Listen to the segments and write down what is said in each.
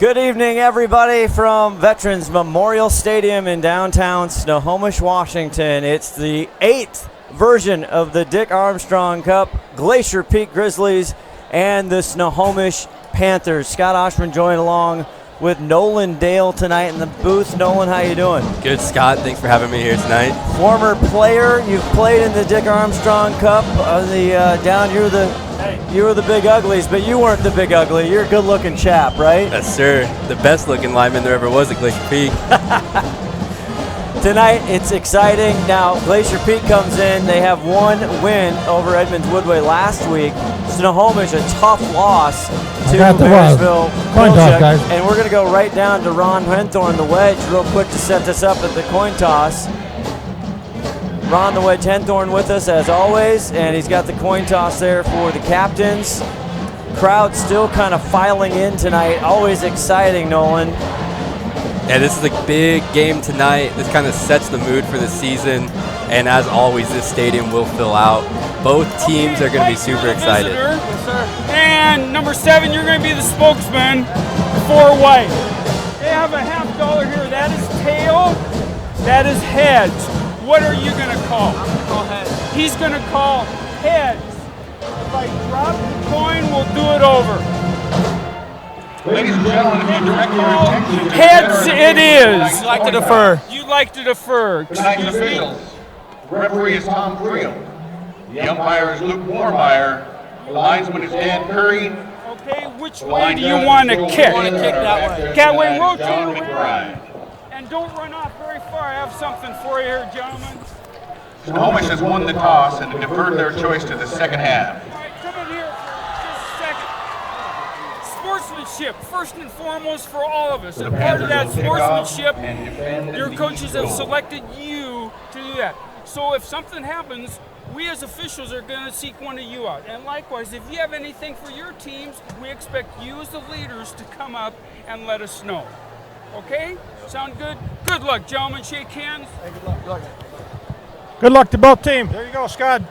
Good evening, everybody, from Veterans Memorial Stadium in downtown Snohomish, Washington. It's the 8th version of the Dick Armstrong Cup, Glacier Peak Grizzlies, and the Snohomish Panthers. Scott Ohsman joined along with Nolan Dale tonight in the booth. Nolan, how you doing? Good, Scott. Thanks for having me here tonight. Former player, you've played in the Dick Armstrong Cup. You were the big uglies, but you weren't the big ugly. You're a good-looking chap, right? Yes, sir. The best-looking lineman there ever was at Glacier Peak. Tonight, it's exciting. Now, Glacier Peak comes in. They have one win over Edmonds Woodway last week. Snohomish, a tough loss to Marysville. And we're going to go right down to Ron Henthorn, the wedge, real quick to set this up at the coin toss. Ron the Wedge Henthorn with us as always, and he's got the coin toss there for the captains. Crowd still kind of filing in tonight. Always exciting, Nolan. Yeah, this is a big game tonight. This kind of sets the mood for the season, and as always, this stadium will fill out. Both teams are going to be super excited. Yes, sir. And number 7, you're going to be the spokesman for white. They have a $50 here. That is tail. That is heads. What are you going to call? I'm going to call heads. He's going to call heads. If I drop the coin, we'll do it over. Ladies and gentlemen, if you direct your attention to heads, it is. You like to defer. You like to defer. Tonight's officials. The referee is Tom Creel. The umpire is Luke Warmeyer. The linesman is Dan Curry. Okay, which way do you want to kick? I want to kick that way. That way, rotate John around. McBride. And don't run off very far. I have something for you here, gentlemen. Snohomish has won the toss and deferred their choice to the second half. All right, come in here for just a second. Sportsmanship, first and foremost for all of us. And part of that sportsmanship, your coaches have selected you to do that. So if something happens, we as officials are going to seek one of you out. And likewise, if you have anything for your teams, we expect you as the leaders to come up and let us know. Okay? Sound good? Good luck, gentlemen. Shake hands. Hey, good luck. Good luck to both teams. There you go, Scott.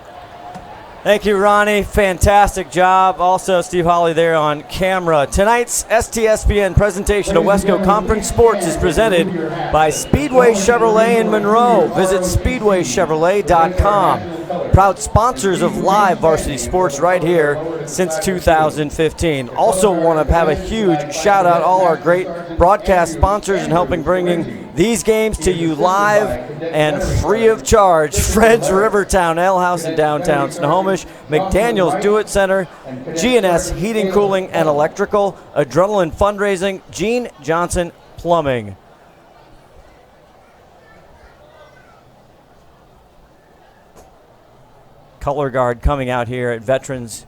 Thank you, Ronnie. Fantastic job. Also, Steve Hawley there on camera. Tonight's STSPN presentation of Wesco Conference Sports is presented by Speedway Chevrolet in Monroe. Visit speedwaychevrolet.com. Proud sponsors of live varsity sports right here since 2015. Also want to have a huge shout out all our great broadcast sponsors in helping bringing these games to you live and free of charge. Fred's Rivertown Ale House in downtown Snohomish, McDaniel's Do-It Center, G&S Heating, Cooling, and Electrical, Adrenaline Fundraising, Gene Johnson Plumbing. Color guard coming out here at Veterans.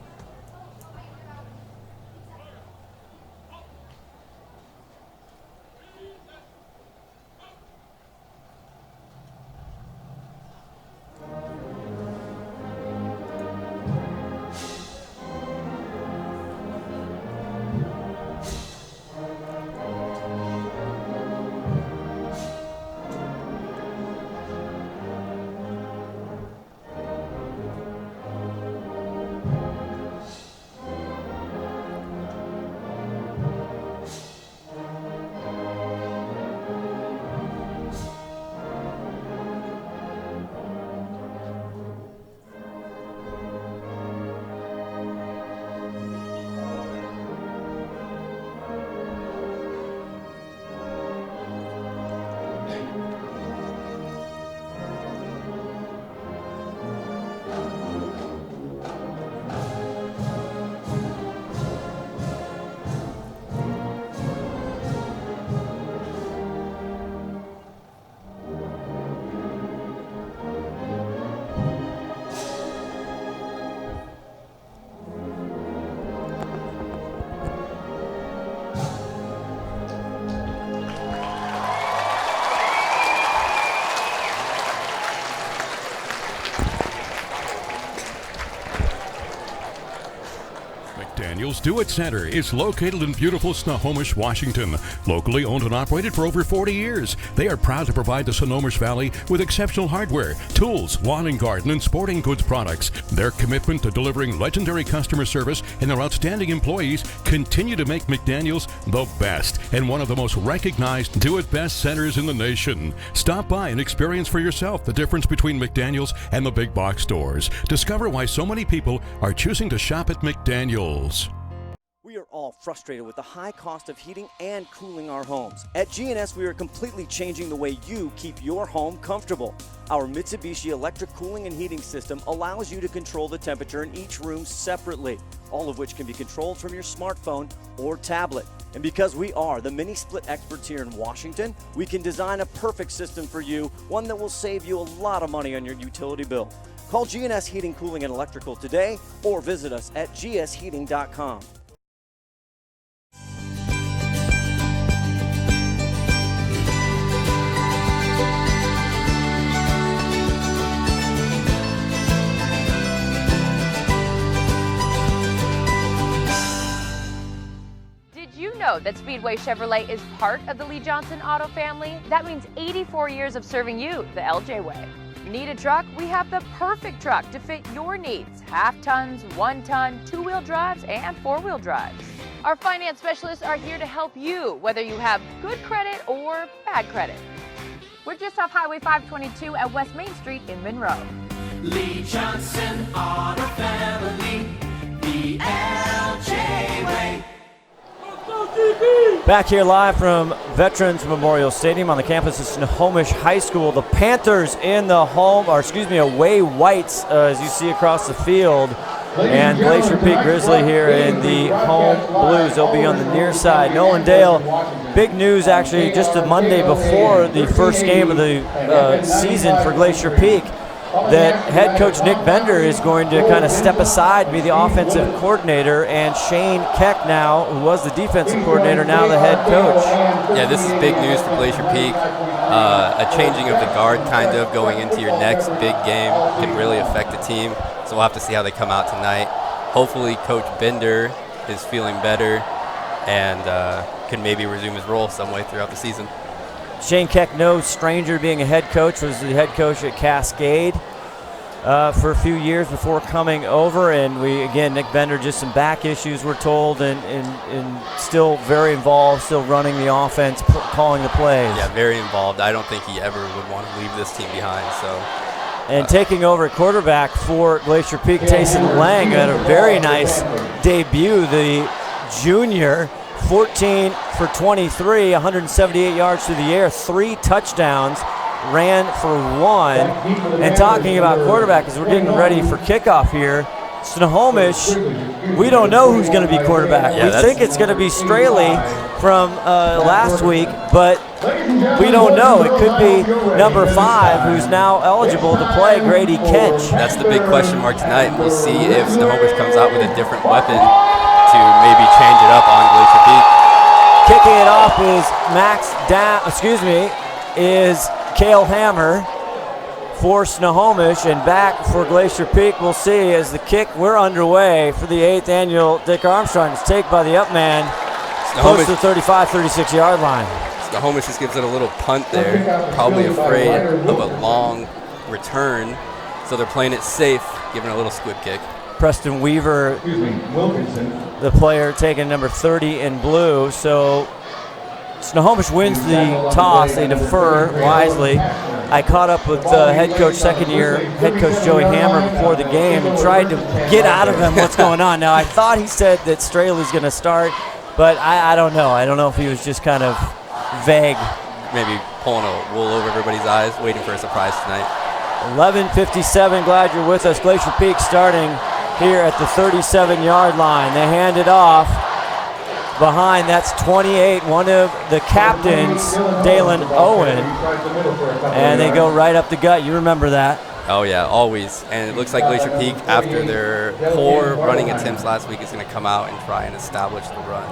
McDaniel's Do-It Center is located in beautiful Snohomish, Washington. Locally owned and operated for over 40 years, they are proud to provide the Snohomish Valley with exceptional hardware, tools, lawn and garden, and sporting goods products. Their commitment to delivering legendary customer service and their outstanding employees continue to make McDaniel's the best and one of the most recognized do-it-best centers in the nation. Stop by and experience for yourself the difference between McDaniel's and the big box stores. Discover why so many people are choosing to shop at McDaniel's. We are all frustrated with the high cost of heating and cooling our homes. At G&S, we are completely changing the way you keep your home comfortable. Our Mitsubishi electric cooling and heating system allows you to control the temperature in each room separately, all of which can be controlled from your smartphone or tablet. And because we are the mini split experts here in Washington, we can design a perfect system for you, one that will save you a lot of money on your utility bill. Call G&S Heating, Cooling, and Electrical today or visit us at gsheating.com. Did you know that Speedway Chevrolet is part of the Lee Johnson Auto family? That means 84 years of serving you the LJ way. Need a truck? We have the perfect truck to fit your needs. Half tons, 1 ton, 2-wheel drives, and 4-wheel drives. Our finance specialists are here to help you, whether you have good credit or bad credit. We're just off Highway 522 at West Main Street in Monroe. Lee Johnson Auto Family, the LJ way. Back here live from Veterans Memorial Stadium on the campus of Snohomish High School. The Panthers in the away whites, as you see across the field. And Glacier Peak Grizzly here in the home blues. They'll be on the near side. Nolan Dale, big news actually just the Monday before the first game of the season for Glacier Peak, that head coach Nick Bender is going to kind of step aside, be the offensive coordinator, and Shane Keck now, who was the defensive coordinator, now the head coach. Yeah, this is big news for Glacier Peak. A changing of the guard kind of going into your next big game can really affect the team. So we'll have to see how they come out tonight. Hopefully Coach Bender is feeling better and can maybe resume his role some way throughout the season. Shane Keck, no stranger being a head coach, was the head coach at Cascade for a few years before coming over. And Nick Bender, just some back issues we're told, and still very involved, still running the offense, calling the plays. Yeah, very involved. I don't think he ever would want to leave this team behind. And taking over at quarterback for Glacier Peak, Tayson Lang had a very nice debut, the junior. 14 for 23, 178 yards through the air, 3 touchdowns, ran for 1. And talking about quarterback, as we're getting ready for kickoff here, Snohomish, we don't know who's going to be quarterback. We think it's going to be Straley from last week, but we don't know. It could be number 5, who's now eligible to play, Grady Kench. That's the big question mark tonight. We'll see if Snohomish comes out with a different weapon to maybe change it up on Glacier Peak. Kicking it off is Cale Hammer for Snohomish, and back for Glacier Peak. We'll see as the kick, we're underway for the 8th annual Dick Armstrong. It's taken by the up man, close to the 35, 36-yard line. Snohomish just gives it a little punt there, probably afraid of a long return, so they're playing it safe, giving a little squib kick. Preston Weaver, the player taking number 30 in blue. So Snohomish wins the toss. They defer wisely. I caught up with head coach, second-year head coach Joey Hammer before the game and tried to get out of him what's going on. Now, I thought he said that Straley's going to start, but I don't know. I don't know if he was just kind of vague. Maybe pulling a wool over everybody's eyes, waiting for a surprise tonight. 11:57, glad you're with us. Glacier Peak starting here at the 37-yard line. They hand it off behind. That's 28, one of the captains, Dalen Owen. And they go right up the gut. You remember that. Oh, yeah, always. And it looks like Glacier Peak, after their poor running attempts last week, is going to come out and try and establish the run.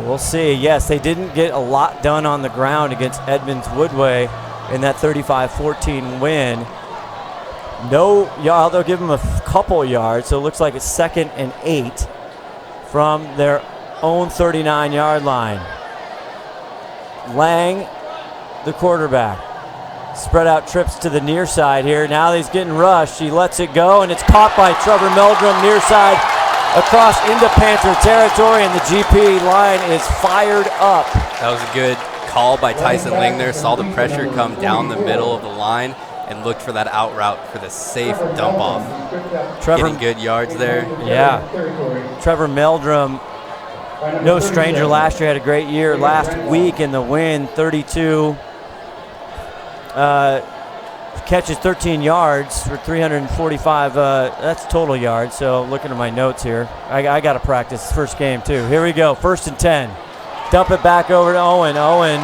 We'll see. Yes, they didn't get a lot done on the ground against Edmonds Woodway in that 35-14 win. No yard, they'll give them a couple yards, so it looks like it's 2nd and 8. from their own 39-yard line. Lang, the quarterback. Spread out trips to the near side here. Now he's getting rushed. He lets it go, and it's caught by Trevor Meldrum near side across into Panther territory, and the GP line is fired up. That was a good call by Tyson Lang there. Saw the pressure come down the middle of the line and looked for that out route for the safe dump off. Getting good yards there. Yeah. Trevor Meldrum, no stranger last year, had a great year last week in the win, 32 catches, 13 yards for 345. That's total yards. So looking at my notes here, I got to practice first game too. Here we go, 1st and 10. Dump it back over to Owen. Owen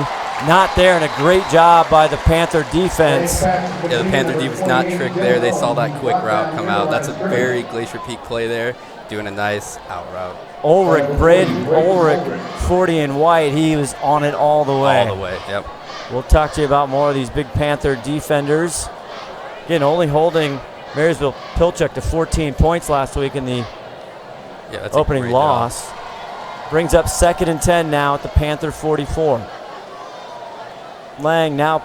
not there, and a great job by the Panther defense. Yeah, the Panther defense not tricked there. They saw that quick route come out. That's a very Glacier Peak play there, doing a nice out route. Ulrich, Braden Ulrich, 40 in white. He was on it all the way. All the way, yep. We'll talk to you about more of these big Panther defenders. Again, only holding Marysville Pilchuck to 14 points last week in the opening loss. Brings up 2nd and 10 now at the Panther 44. Lang now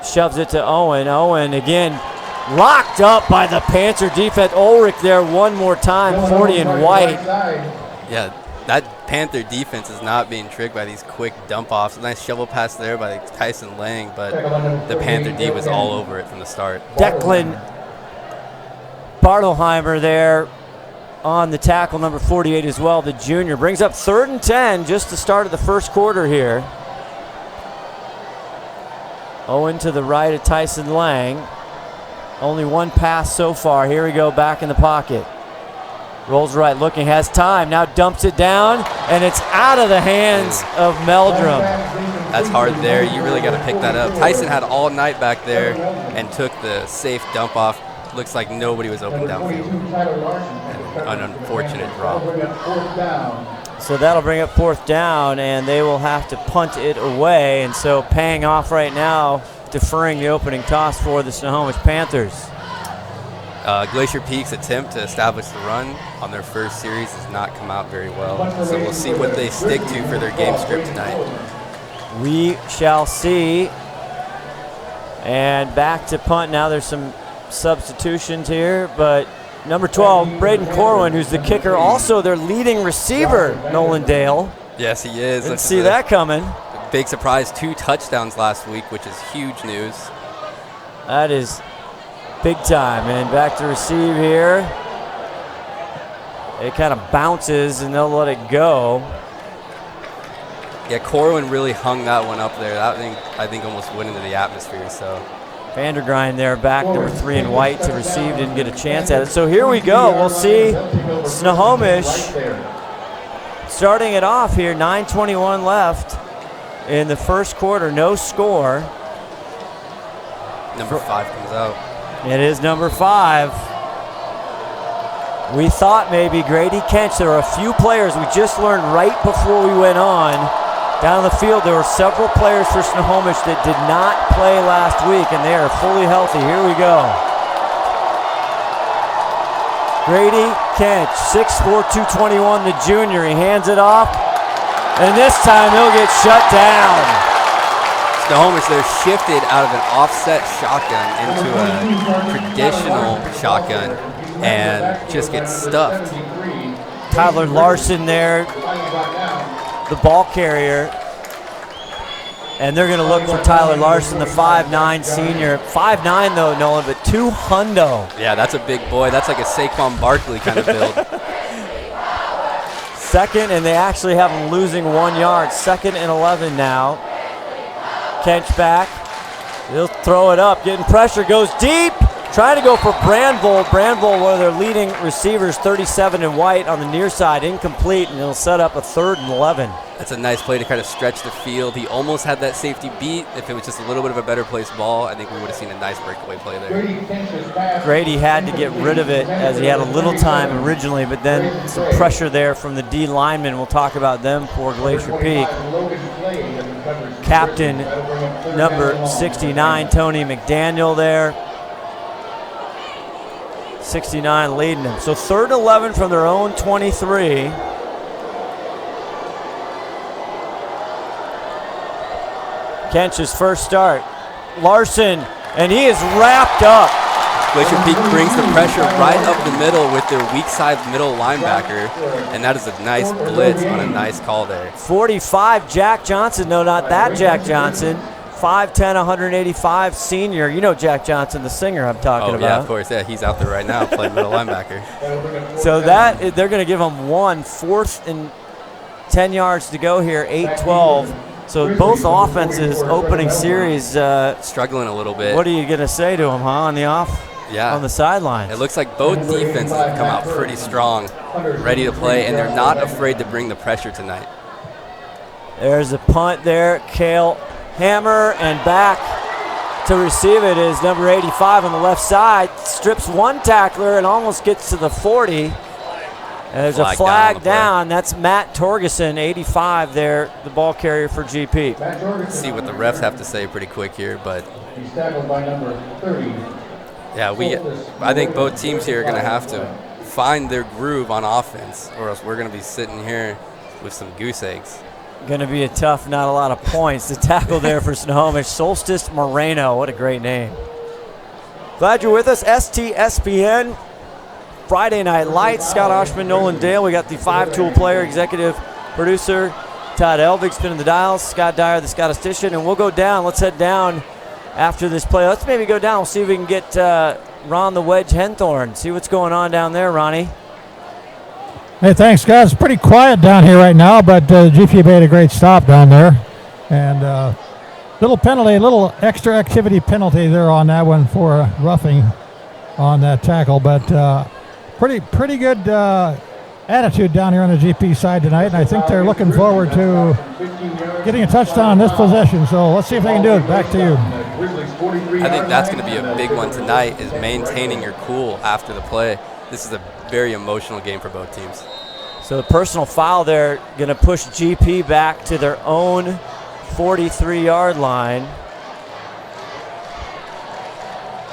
shoves it to Owen. Owen again locked up by the Panther defense. Ulrich there one more time, 40 in white. Yeah, that Panther defense is not being tricked by these quick dump-offs. A nice shovel pass there by Tyson Lang, but the Panther D was all over it from the start. Declan Bartelheimer there on the tackle, number 48 as well, the junior. Brings up 3rd and 10, just the start of the first quarter here. Owen to the right of Tyson Lang. Only one pass so far. Here we go, back in the pocket. Rolls right, looking, has time, now dumps it down, and it's out of the hands of Meldrum. That's hard there. You really got to pick that up. Tyson had all night back there and took the safe dump off. Looks like nobody was open downfield. An unfortunate drop. So that'll bring up 4th down, and they will have to punt it away. And so paying off right now, deferring the opening toss for the Snohomish Panthers. Glacier Peak's attempt to establish the run on their first series has not come out very well. So we'll see what they stick to for their game script tonight. We shall see. And back to punt now. There's some substitutions here, but number 12, Braden Corwin, who's the kicker, also their leading receiver, Nolan Dale. Yes, he is. Didn't see that coming. Big surprise, 2 touchdowns last week, which is huge news. That is big time. And back to receive here. It kind of bounces, and they'll let it go. Yeah, Corwin really hung that one up there. That thing, I think, almost went into the atmosphere. So Vandergrind there, back, number 3 in white to receive, didn't get a chance at it. So here we go. We'll see Snohomish starting it off here. 9:21 left in the first quarter. No score. Number 5 comes out. It is number 5. We thought maybe Grady Kench. There are a few players we just learned right before we went on. Down the field, there were several players for Snohomish that did not play last week, and they are fully healthy. Here we go. Grady Kench, 6'4", 221, the junior. He hands it off, and this time he'll get shut down. Snohomish, they're shifted out of an offset shotgun into a traditional shotgun and just get stuffed. Tyler Larson there, the ball carrier. And they're going to look for Tyler Larson, the 5'9 senior. 5'9 though, Nolan, but 2 hundo. Yeah, that's a big boy. That's like a Saquon Barkley kind of build. 2nd, and they actually have him losing 1 yard. 2nd and 11 now. Kench back. He'll throw it up, getting pressure, goes deep. Trying to go for Brandvold. Brandvold, one of their leading receivers, 37 in white on the near side, incomplete, and he'll set up a 3rd and 11. That's a nice play to kind of stretch the field. He almost had that safety beat. If it was just a little bit of a better placed ball, I think we would have seen a nice breakaway play there. Grady had to get rid of it as he had a little time originally, but then some pressure there from the D linemen. We'll talk about them for Glacier Peak. Captain number 69, Tony McDaniel there. 69 leading them. So 3rd and 11 from their own 23. Kench's first start. Larson, and he is wrapped up. Glacier Peak brings the pressure right up the middle with their weak side middle linebacker, and that is a nice blitz on a nice call there. 45, Jack Johnson. No, not that Jack Johnson. 5'10", 185 senior. You know Jack Johnson, the singer I'm talking about. Yeah, of course. Yeah, he's out there right now playing middle linebacker. So that they're going to give him 4th and 10 yards to go here, 8-12. So both offenses opening series. Struggling a little bit. What are you going to say to him, huh, on the sideline? It looks like both defenses have come out pretty strong, ready to play, and they're not afraid to bring the pressure tonight. There's a punt there. Cale Hammer, and back to receive it is number 85 on the left side. Strips one tackler and almost gets to the 40. And there's a flag down. That's Matt Torgeson, 85 there, the ball carrier for GP. Let's see what the refs have to say pretty quick here, but He's tackled by number 30. yeah, I think both teams here are going to have to find their groove on offense, or else we're going to be sitting here with some goose eggs. Going to be a tough, not a lot of points. The tackle there for Snohomish, Solstice Moreno. What a great name. Glad you're with us. STSPN, Friday Night Lights. Scott Ohsman, Nolan Dale. We got the 5-tool player, executive producer, Todd Elvig spinning the dials. Scott Dyer, the statistician. And we'll go down. Let's head down after this play. Let's maybe go down. We'll see if we can get Ron the Wedge Henthorn. See what's going on down there, Ronnie. Hey, thanks, guys. It's pretty quiet down here right now, but GP made a great stop down there. And little penalty, a little extra activity penalty there on that one for roughing on that tackle. But pretty good attitude down here on the GP side tonight. And I think they're looking forward to getting a touchdown on this possession. So let's see if they can do it. Back to you. I think that's going to be a big one tonight, is maintaining your cool after the play. This is a very emotional game for both teams. So the personal foul there going to push GP back to their own 43-yard line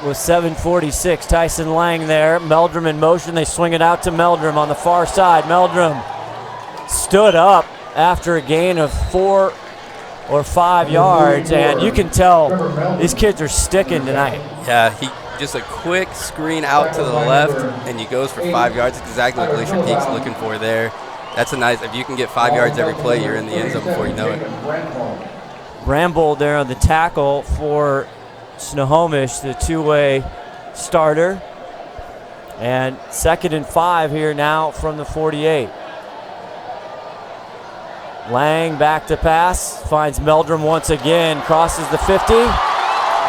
with 7:46. Tyson Lang there. Meldrum in motion. They swing it out to Meldrum on the far side. Meldrum stood up after a gain of 4 or 5 yards, and you can tell these kids are sticking tonight. Yeah, just a quick screen out to the left, and he goes for 5 yards. It's exactly what Glacier Peak's looking for there. That's a nice, if you can get 5 yards every play, you're in the end zone before you know it. Rambold there on the tackle for Snohomish, the two-way starter. And 2nd and 5 here now from the 48. Lang back to pass, finds Meldrum once again, crosses the 50.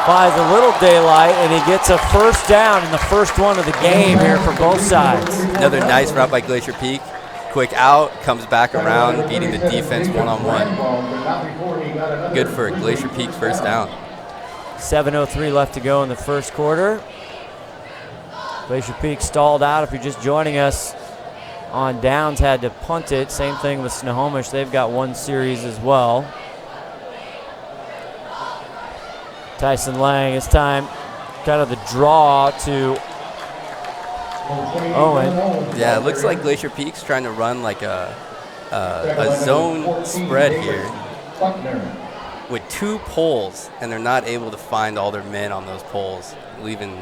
Finds a little daylight, and he gets a first down in the first one of the game here for both sides. Another nice route by Glacier Peak. Quick out, comes back around, beating the defense one-on-one. Good for Glacier Peak's first down. 7:03 left to go in the first quarter. Glacier Peak stalled out. If you're just joining us on downs, had to punt it. Same thing with Snohomish. They've got one series as well. Tyson Lang, it's time, kind of the draw to Owen. Yeah, it looks like Glacier Peak's trying to run like a zone spread here with 2 poles, and they're not able to find all their men on those poles, leaving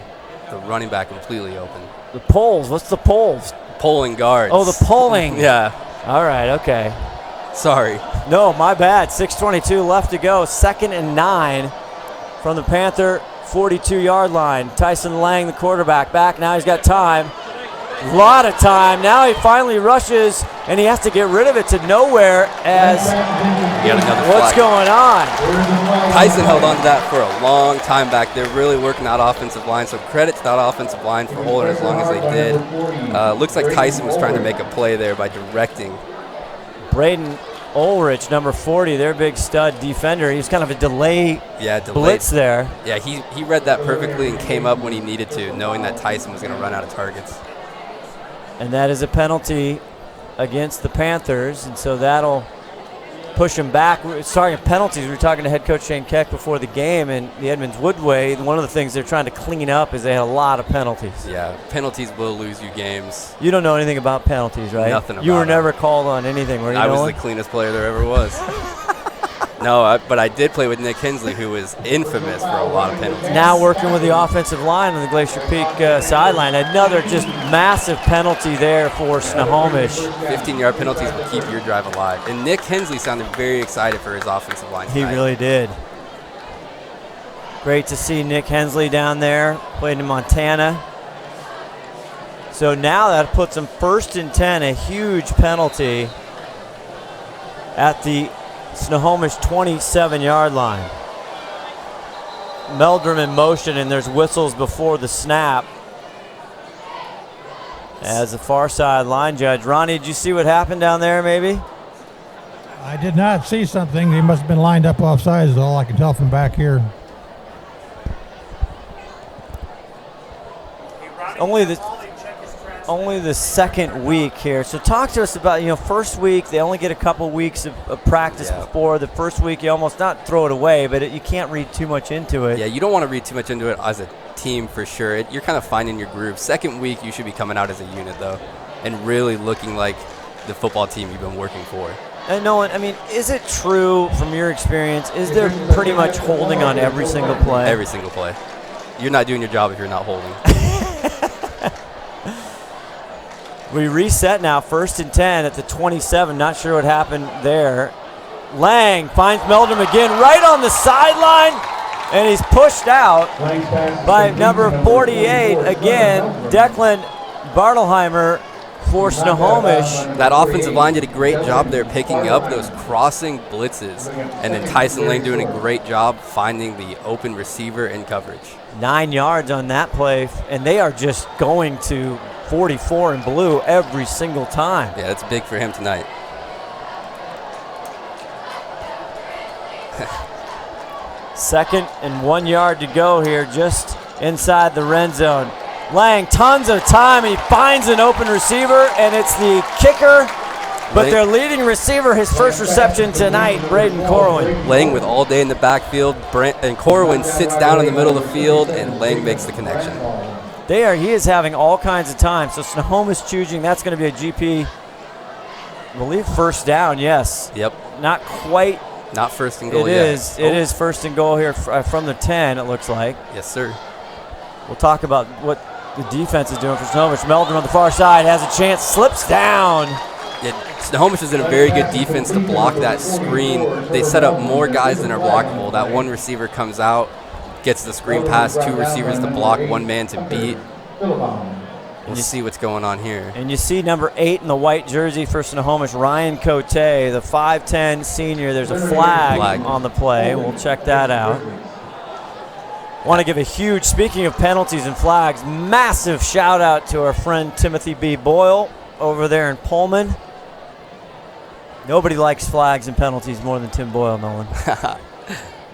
the running back completely open. The poles, what's the poles? Polling guards. Oh, the polling. Yeah. All right, okay. Sorry. No, my bad. 6:22 left to go. 2nd and 9 from the Panther 42-yard line. Tyson Lang, the quarterback, back. Now he's got time. A lot of time. Now he finally rushes, and he has to get rid of it to nowhere as what's going on? Tyson held on to that for a long time back. They're really working that offensive line, so credit to that offensive line for holding as long as they did. Looks like Tyson was trying to make a play there by directing. Braden Ulrich, number 40, their big stud defender. He was kind of a delay blitz there. Yeah, he read that perfectly and came up when he needed to, knowing that Tyson was going to run out of targets. And that is a penalty against the Panthers, and so that'll push them back. Sorry, penalties. We were talking to head coach Shane Keck before the game, and the Edmonds Woodway, one of the things they're trying to clean up is they had a lot of penalties. Yeah, penalties will lose you games. You don't know anything about penalties, right? Nothing about You were it. never called on anything, were you? I was Nolan? the cleanest player there ever was. No, but I did play with Nick Hensley, who was infamous for a lot of penalties. Now working with the offensive line on the Glacier Peak sideline. Another just massive penalty there for Snohomish. 15-yard penalties will keep your drive alive. And Nick Hensley sounded very excited for his offensive line tonight. He really did. Great to see Nick Hensley down there, played in Montana. So now that puts him 1st and 10, a huge penalty at the Snohomish 27-yard line. Meldrum in motion, and there's whistles before the snap. As the far side line judge. Ronnie, did you see what happened down there maybe? I did not see something. He must have been lined up offsides is all I can tell from back here. Only the second week here. So talk to us about, first week, they only get a couple weeks of practice before. The first week, you almost not throw it away, but you can't read too much into it. Yeah, you don't want to read too much into it as a team for sure. You're kind of finding your groove. Second week, you should be coming out as a unit, though, and really looking like the football team you've been working for. And Nolan, is it true from your experience, is there pretty much holding on every single play? Every single play. You're not doing your job if you're not holding. We reset now, 1st and 10 at the 27. Not sure what happened there. Lang finds Meldrum again right on the sideline, and he's pushed out by number 48 again, Declan Bartelheimer for Snohomish. That offensive line did a great job there picking up those crossing blitzes, and then Tyson Lang doing a great job finding the open receiver in coverage. 9 yards on that play, and they are just going to 44 in blue every single time. Yeah, that's big for him tonight. Second and 1 yard to go here, just inside the red zone. Lang, tons of time, and he finds an open receiver, and it's the kicker, but their leading receiver, his first reception tonight, Braden Corwin. Lang with all day in the backfield, and Corwin sits down in the middle of the field, and Lang makes the connection. He is having all kinds of time. So Snohomish choosing, that's going to be a GP, I believe, first down, yes. Yep. Not quite. Not first and goal yet. It is 1st and goal here from the 10, it looks like. Yes, sir. We'll talk about what the defense is doing for Snohomish. Meldrum on the far side has a chance, slips down. Yeah, Snohomish is in a very good defense to block that screen. They set up more guys than are blockable. That one receiver comes out, gets the screen pass, 2 receivers to block, 1 man to beat. We'll see what's going on here. And you see number 8 in the white jersey for Snohomish, Ryan Cote, the 5'10 senior. There's a flag on the play. We'll check that out. Want to give a huge, speaking of penalties and flags, massive shout out to our friend Timothy B. Boyle over there in Pullman. Nobody likes flags and penalties more than Tim Boyle, Nolan.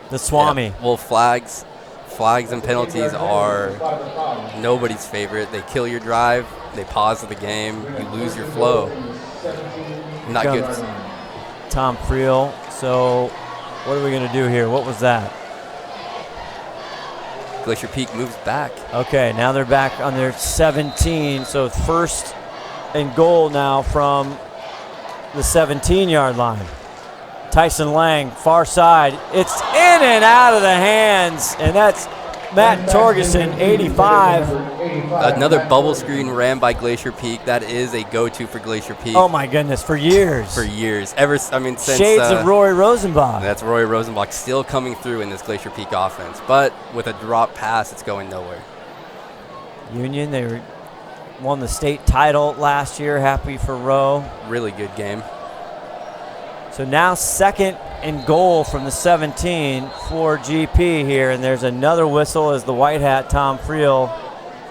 The Swami. Yeah, well, flags and penalties are nobody's favorite. They kill your drive. They pause the game. You lose your flow. Not good. Tom Friel. So what are we going to do here? What was that? Glacier Peak moves back. Okay, now they're back on their 17. So 1st and goal now from the 17-yard line. Tyson Lang, far side. It's in and out of the hands, and that's Matt Torgerson, 85. Another bubble screen ran by Glacier Peak. That is a go-to for Glacier Peak. Oh my goodness, for years. For years. Since Shades of Roy Rosenbach. That's Roy Rosenbach still coming through in this Glacier Peak offense. But with a drop pass, it's going nowhere. Union, they won the state title last year. Happy for Roe. Really good game. So now 2nd and goal from the 17 for GP here, and there's another whistle as the white hat, Tom Friel.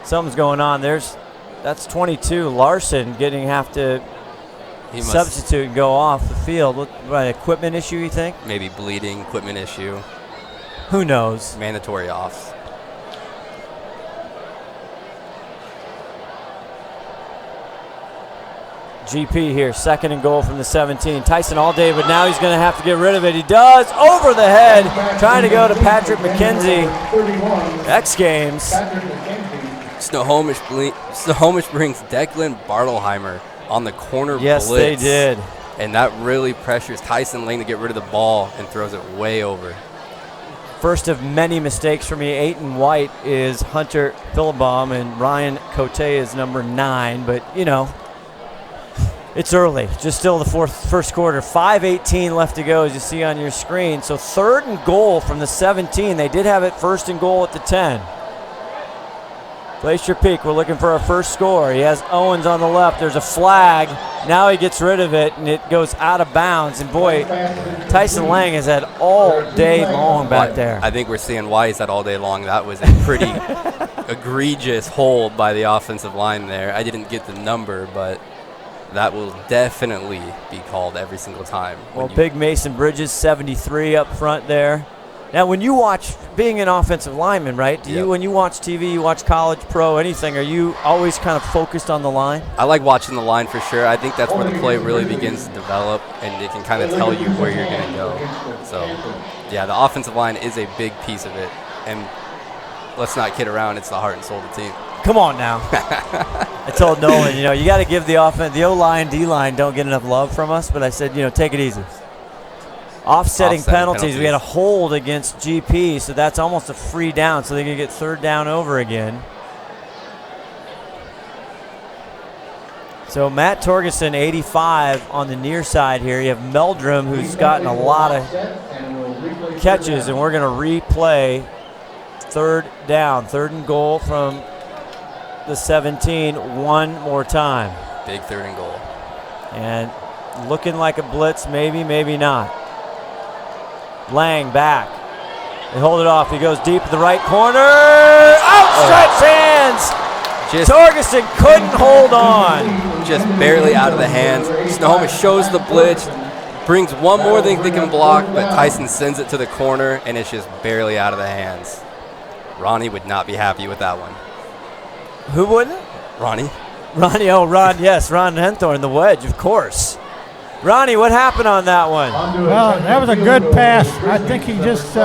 Something's going on. That's 22, Larson have to substitute and go off the field. What, an equipment issue, you think? Maybe bleeding, equipment issue. Who knows? Mandatory offs. GP here, 2nd and goal from the 17. Tyson all day, but now he's going to have to get rid of it. He does, over the head, trying to go to Patrick McKenzie. X Games. Snohomish brings Declan Bartelheimer on the corner blitz. Yes, they did. And that really pressures Tyson Lang to get rid of the ball and throws it way over. First of many mistakes for me. 8 and white is Hunter Philbaum, and Ryan Cote is number 9. But, you know, it's early. Just still the first quarter. 5:18 left to go, as you see on your screen. So 3rd and goal from the 17. They did have it 1st and goal at the 10. Glacier Peak, we're looking for our first score. He has Owens on the left. There's a flag. Now he gets rid of it, and it goes out of bounds. And, boy, Tyson Lang has had all day long back there. I think we're seeing why he's had all day long. That was a pretty egregious hold by the offensive line there. I didn't get the number, but that will definitely be called every single time. Well, big Mason Bridges, 73 up front there. Now, when you watch, being an offensive lineman, right, when you watch TV, you watch college, pro, anything, are you always kind of focused on the line? I like watching the line for sure. I think that's where the play really begins to develop, and it can kind of tell you where you're going to go. So, yeah, the offensive line is a big piece of it. And let's not kid around, it's the heart and soul of the team. Come on now. I told Nolan, you got to give the offense, the O-line, D-line don't get enough love from us, but I said, take it easy. Offsetting penalties. We had a hold against GP, so that's almost a free down, so they're going to get 3rd down over again. So Matt Torgerson, 85 on the near side here. You have Meldrum, who's gotten a lot of catches, and we're going to replay 3rd down, 3rd and goal from the 17 one more time. Big 3rd and goal. And looking like a blitz, maybe, maybe not. Lang back. They hold it off. He goes deep to the right corner. Outstretched hands. Torgerson couldn't hold on. Just barely out of the hands. Snohomish shows the blitz, brings one more thing they can block, but Tyson sends it to the corner, and it's just barely out of the hands. Ronnie would not be happy with that one. Who wouldn't? Ronnie. Ron Henthorn, the wedge, of course. Ronnie, what happened on that one? Well, that was a good pass. I think he just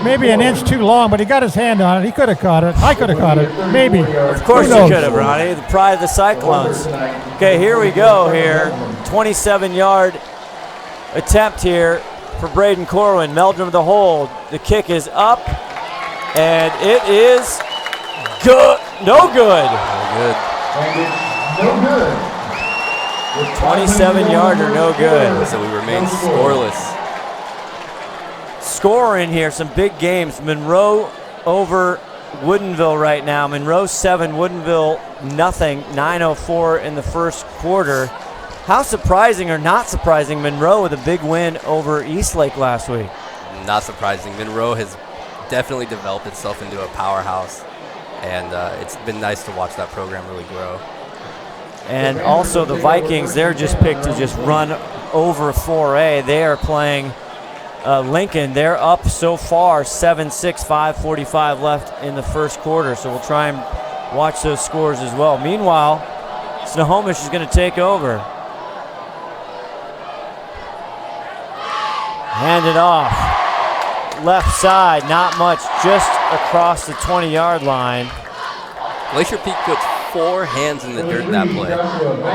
maybe an inch too long, but he got his hand on it. He could have caught it. I could have caught it. Maybe. Of course you could have, Ronnie. The pride of the Cyclones. Okay, here we go here. 27-yard attempt here for Braden Corwin. Meldrum the hold. The kick is up, and it is good. No good. No good. 27-yarder, no good. So we remain scoreless. Scoring here, some big games. Monroe over Woodinville right now. Monroe 7, Woodinville nothing. 9:04 in the first quarter. How surprising or not surprising, Monroe with a big win over Eastlake last week? Not surprising. Monroe has definitely developed itself into a powerhouse, and it's been nice to watch that program really grow. And also the Vikings, they're just picked to just run over 4A. They are playing Lincoln. They're up so far 7-6, 5:45 left in the first quarter. So we'll try and watch those scores as well. Meanwhile, Snohomish is going to take over. Hand it off. Left side, not much, just across the 20-yard line. Glacier Peak puts 4 hands in the dirt in that play,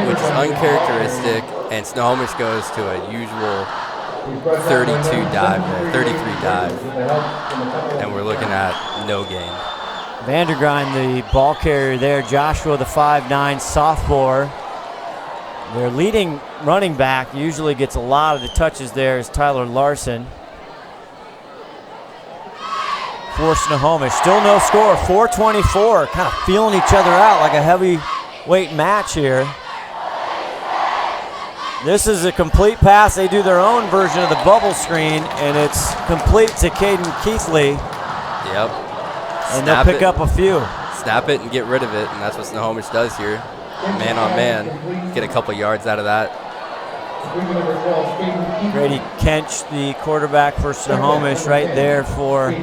which is uncharacteristic, and Snohomish goes to a usual 33 dive, and we're looking at no gain. Vandergrind, the ball carrier there. Joshua, the 5'9" sophomore. Their leading running back usually gets a lot of the touches there is Tyler Larson. For Snohomish, still no score, 4:24, kind of feeling each other out like a heavyweight match here. This is a complete pass. They do their own version of the bubble screen, and it's complete to Caden Keithley. Yep. And they'll pick up a few. Snap it and get rid of it, and that's what Snohomish does here. Man on man, get a couple yards out of that. Grady Kench, the quarterback for Snohomish, right there for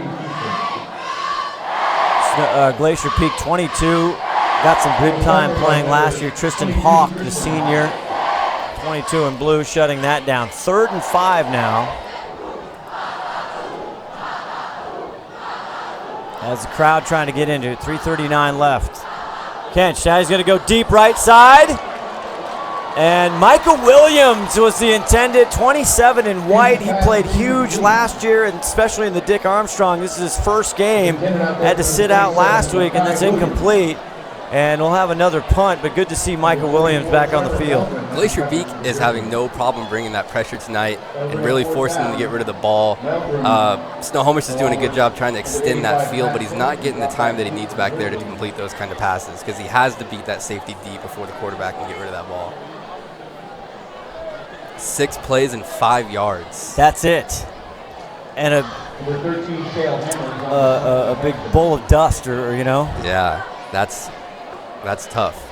Glacier Peak, 22. Got some good time playing last year. Tristan Hawk, the senior, 22 in blue, shutting that down. 3rd and 5 now. As the crowd trying to get into it, 3:39 left. Kench, now he's going to go deep right side. And Michael Williams was the intended, 27 in white. He played huge last year, and especially in the Dick Armstrong. This is his first game. Had to sit out last week, and that's incomplete. And we'll have another punt, but good to see Michael Williams back on the field. Glacier Peak is having no problem bringing that pressure tonight and really forcing them to get rid of the ball. Snohomish is doing a good job trying to extend that field, but he's not getting the time that he needs back there to complete those kind of passes because he has to beat that safety deep before the quarterback can get rid of that ball. 6 plays and 5 yards. That's it. And a big bowl of dust, or you know? Yeah, that's tough.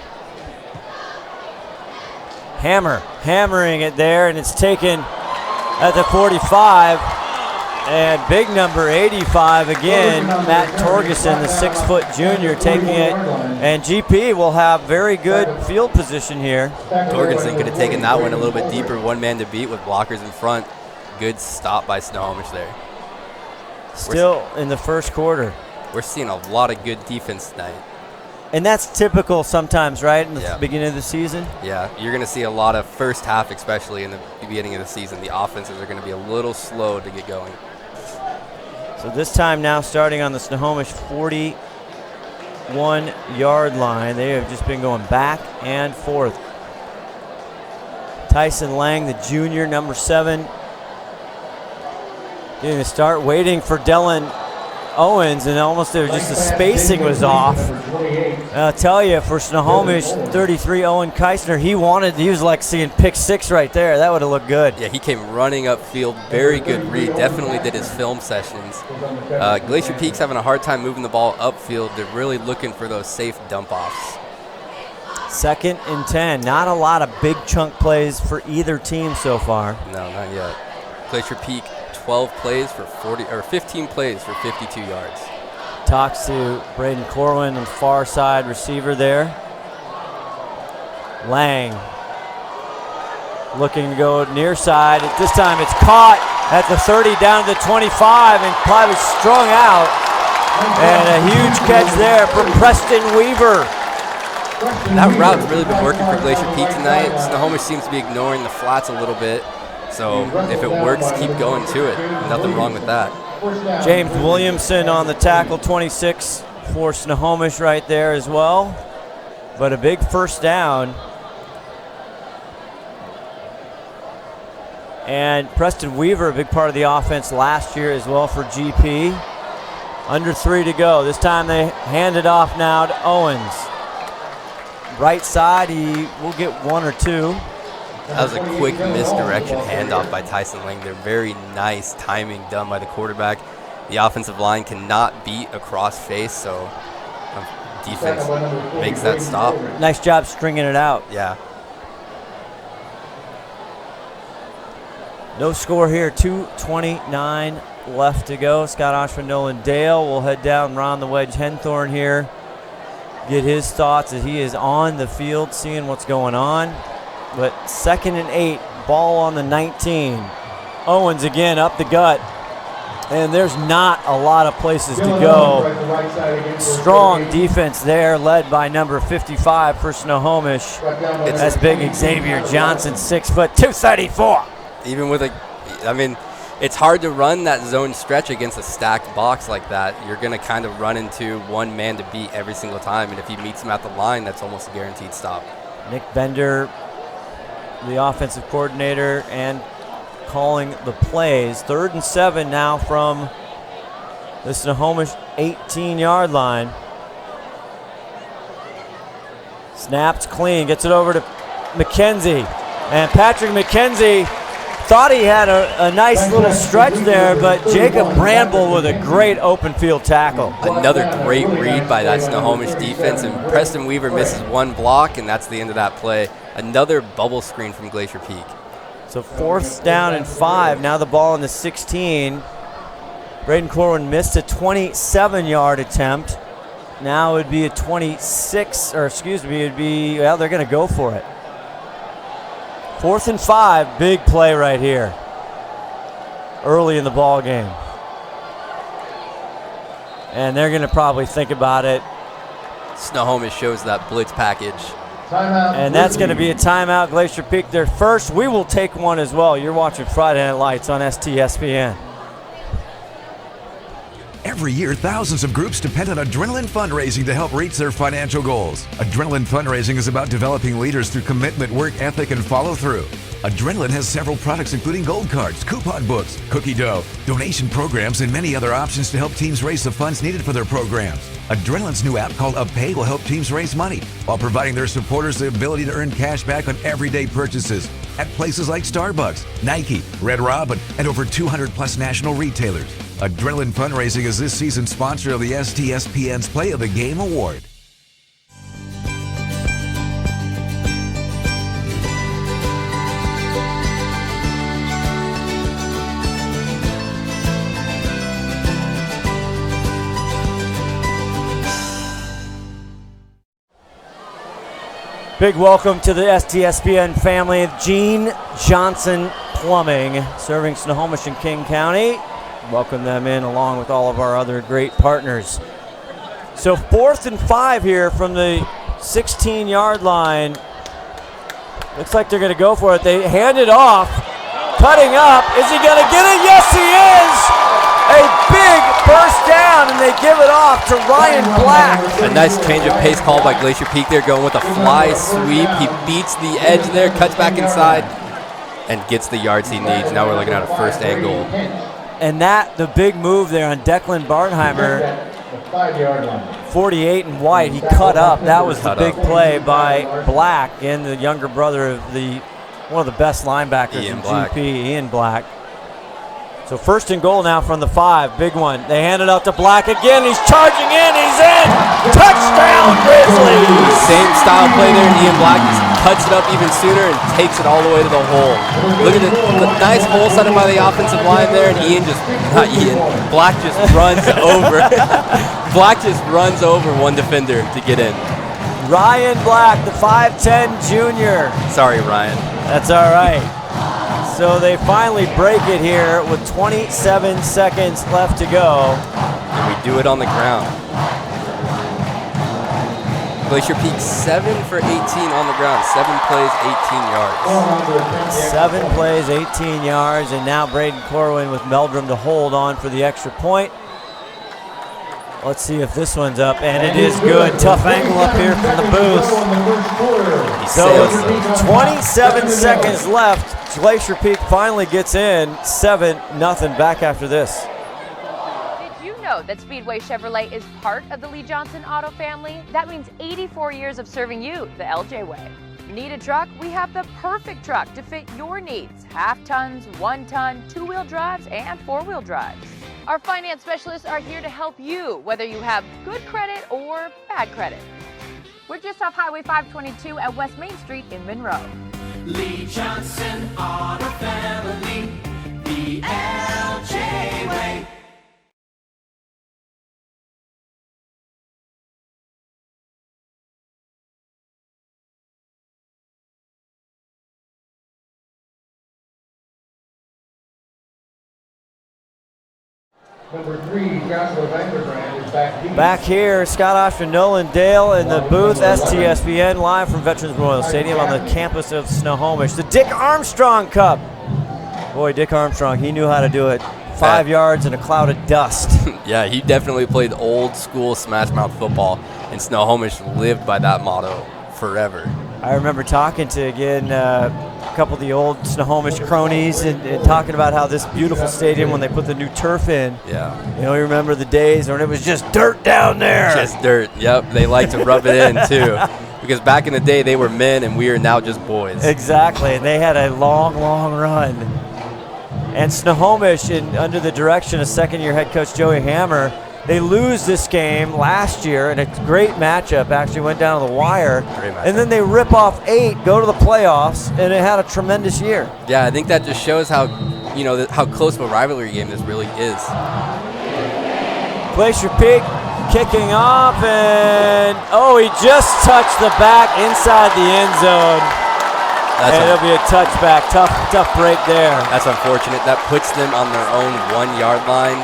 Hammering it there, and it's taken at the 45. And big number 85 again, Matt Torgerson, the 6-foot junior, taking it. And GP will have very good field position here. Torgerson could have taken that one a little bit deeper, one man to beat with blockers in front. Good stop by Snohomish there. Still in the first quarter. We're seeing a lot of good defense tonight. And that's typical sometimes, right, in the beginning of the season? Yeah, you're going to see a lot of first half, especially in the beginning of the season. The offenses are going to be a little slow to get going. So this time now starting on the Snohomish 41-yard line. They have just been going back and forth. Tyson Lang, the junior, number 7, getting the start, waiting for Dylan Owens, and almost there just the spacing was off. And I'll tell you, for Snohomish, 33 Owen Keisner, he was like seeing pick 6 right there. That would have looked good. Yeah, he came running upfield, very good read, definitely did his film sessions. Glacier Peak's having a hard time moving the ball upfield. They're really looking for those safe dump-offs. 2nd and 10. Not a lot of big chunk plays for either team so far. No, not yet. Glacier Peak, 15 plays for 52 yards. Talks to Braden Corwin on the far side receiver there. Lang looking to go near side. At this time it's caught at the 30 down to the 25, and probably strung out. And a huge catch there from Preston Weaver. That route's really been working for Glacier Peak tonight. Snohomish seems to be ignoring the flats a little bit. So if it works, keep going to it. Nothing wrong with that. James Williamson on the tackle, 26 for Snohomish right there as well. But a big first down. And Preston Weaver, a big part of the offense last year as well for GP. Under 3 to go. This time they hand it off now to Owens. Right side, he will get 1 or 2. That was a quick misdirection handoff by Tyson Lang. They're very nice timing done by the quarterback. The offensive line cannot beat a cross face, so defense makes that stop. Nice job stringing it out. Yeah. No score here, 2:29 left to go. Scott Ohsman, Nolan Dale will head down around the WEDGE Henthorn here. Get his thoughts as he is on the field seeing what's going on. But 2nd and 8, ball on the 19. Owens again up the gut. And there's not a lot of places to go. Strong defense there, led by number 55 for Snohomish. That's big Xavier Johnson, 6 foot, 234. Even with it's hard to run that zone stretch against a stacked box like that. You're going to kind of run into one man to beat every single time. And if he meets him at the line, that's almost a guaranteed stop. Nick Bender, the offensive coordinator, and calling the plays. 3rd and 7 now from the Snohomish 18-yard line. Snaps clean, gets it over to McKenzie. And Patrick McKenzie thought he had a nice little stretch there, but Jacob Bramble with a great open field tackle. Another great read by that Snohomish defense, and Preston Weaver misses one block, and that's the end of that play. Another bubble screen from Glacier Peak. So 4th down and 5. Now the ball in the 16. Braden Corwin missed a 27-yard attempt. Now it would be a 26, or excuse me, it'd be, well, they're going to go for it. 4th and 5, big play right here. Early in the ball game. And they're going to probably think about it. Snohomish shows that blitz package And that's going to be a timeout. Glacier Peak, their first. We will take one as well. You're watching Friday Night Lights on STSPN. Every year, thousands of groups depend on Adrenaline Fundraising to help reach their financial goals. Adrenaline Fundraising is about developing leaders through commitment, work ethic, and follow-through. Adrenaline has several products including gold cards, coupon books, cookie dough, donation programs, and many other options to help teams raise the funds needed for their programs. Adrenaline's new app called UpPay will help teams raise money while providing their supporters the ability to earn cash back on everyday purchases at places like Starbucks, Nike, Red Robin, and over 200 plus national retailers. Adrenaline Fundraising is this season's sponsor of the STSPN's Play of the Game Award. Big welcome to the STSPN family. Gene Johnson Plumbing, serving Snohomish and King County. Welcome them in along with all of our other great partners. So 4th and 5 here from the 16-yard line. Looks like they're going to go for it. They hand it off. Cutting up. Is he going to get it? Yes, he is! A big first down, and they give it off to Ryan Black. A nice change of pace call by Glacier Peak. They're going with a fly sweep. He beats the edge there, cuts back inside, and gets the yards he needs. Now we're looking at a first and goal. And the big move there on Declan Barnheimer, 48 and white, he cut up. That was the big play by Black, and the younger brother of one of the best linebackers in GP, Ian Black. So first and goal now from the 5, big one. They hand it out to Black again. He's charging in. He's in. Touchdown, Grizzlies. Same style play there. Ian Black just cuts it up even sooner and takes it all the way to the hole. Look at the nice hole set up by the offensive line there, and Black just runs over. Black just runs over one defender to get in. Ryan Black, the 5'10 junior. Sorry, Ryan. That's all right. So they finally break it here with 27 seconds left to go. And we do it on the ground. Glacier Peak 7 for 18 on the ground. 7 plays, 18 yards. 7 plays, 18 yards, and now Braden Corwin with Meldrum to hold on for the extra point. Let's see if this one's up, and it is good. Tough angle up here from the booth. So with 27 seconds left, Glacier Peak finally gets in 7-0 back after this. Did you know that Speedway Chevrolet is part of the Lee Johnson Auto family? That means 84 years of serving you the LJ way. Need a truck? We have the perfect truck to fit your needs. Half tons, 1 ton, 2-wheel drives, and 4-wheel drives. Our finance specialists are here to help you, whether you have good credit or bad credit. We're just off Highway 522 at West Main Street in Monroe. Lee Johnson Auto Family, the LJ way. Number 3, Joshua Vanderbrand is back deep. Back here, Scott Ohsman, Nolan Dale in the booth, STSPN, live from Veterans Memorial Stadium on the campus of Snohomish. The Dick Armstrong Cup. Boy, Dick Armstrong, he knew how to do it. 5 yards in a cloud of dust. Yeah, he definitely played old school smash mouth football, and Snohomish lived by that motto forever. I remember talking to, again, a couple of the old Snohomish cronies and talking about how this beautiful stadium, when they put the new turf in, you know, you remember the days when it was just dirt down there. Just dirt, yep. They like to rub it in, too. Because back in the day, they were men, and we are now just boys. Exactly, and they had a long, long run. And Snohomish, under the direction of second-year head coach Joey Hammer, they lose this game last year, and a great matchup. Actually went down to the wire. And then they rip off 8, go to the playoffs, and it had a tremendous year. Yeah, I think that just shows how, you know, how close of a rivalry game this really is. Glacier Peak kicking off, and he just touched the back inside the end zone. And it'll be a touchback. Tough break there. That's unfortunate. That puts them on their own 1-yard line.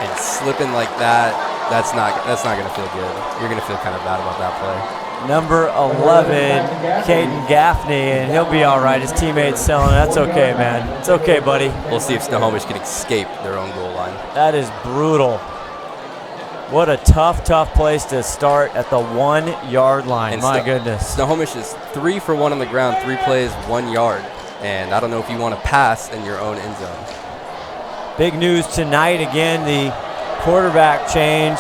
And slipping like that, that's not going to feel good. You're going to feel kind of bad about that play. number 11, Caden Gaffney, and he'll be all right. His teammates selling. That's okay, man. It's okay, buddy. We'll see if Snohomish can escape their own goal line. That is brutal. What a tough place to start at the 1 yard line. And My goodness. Snohomish is 3 for 1 on the ground, 3 plays, 1 yard. And I don't know if you want to pass in your own end zone. Big news tonight again, the quarterback change.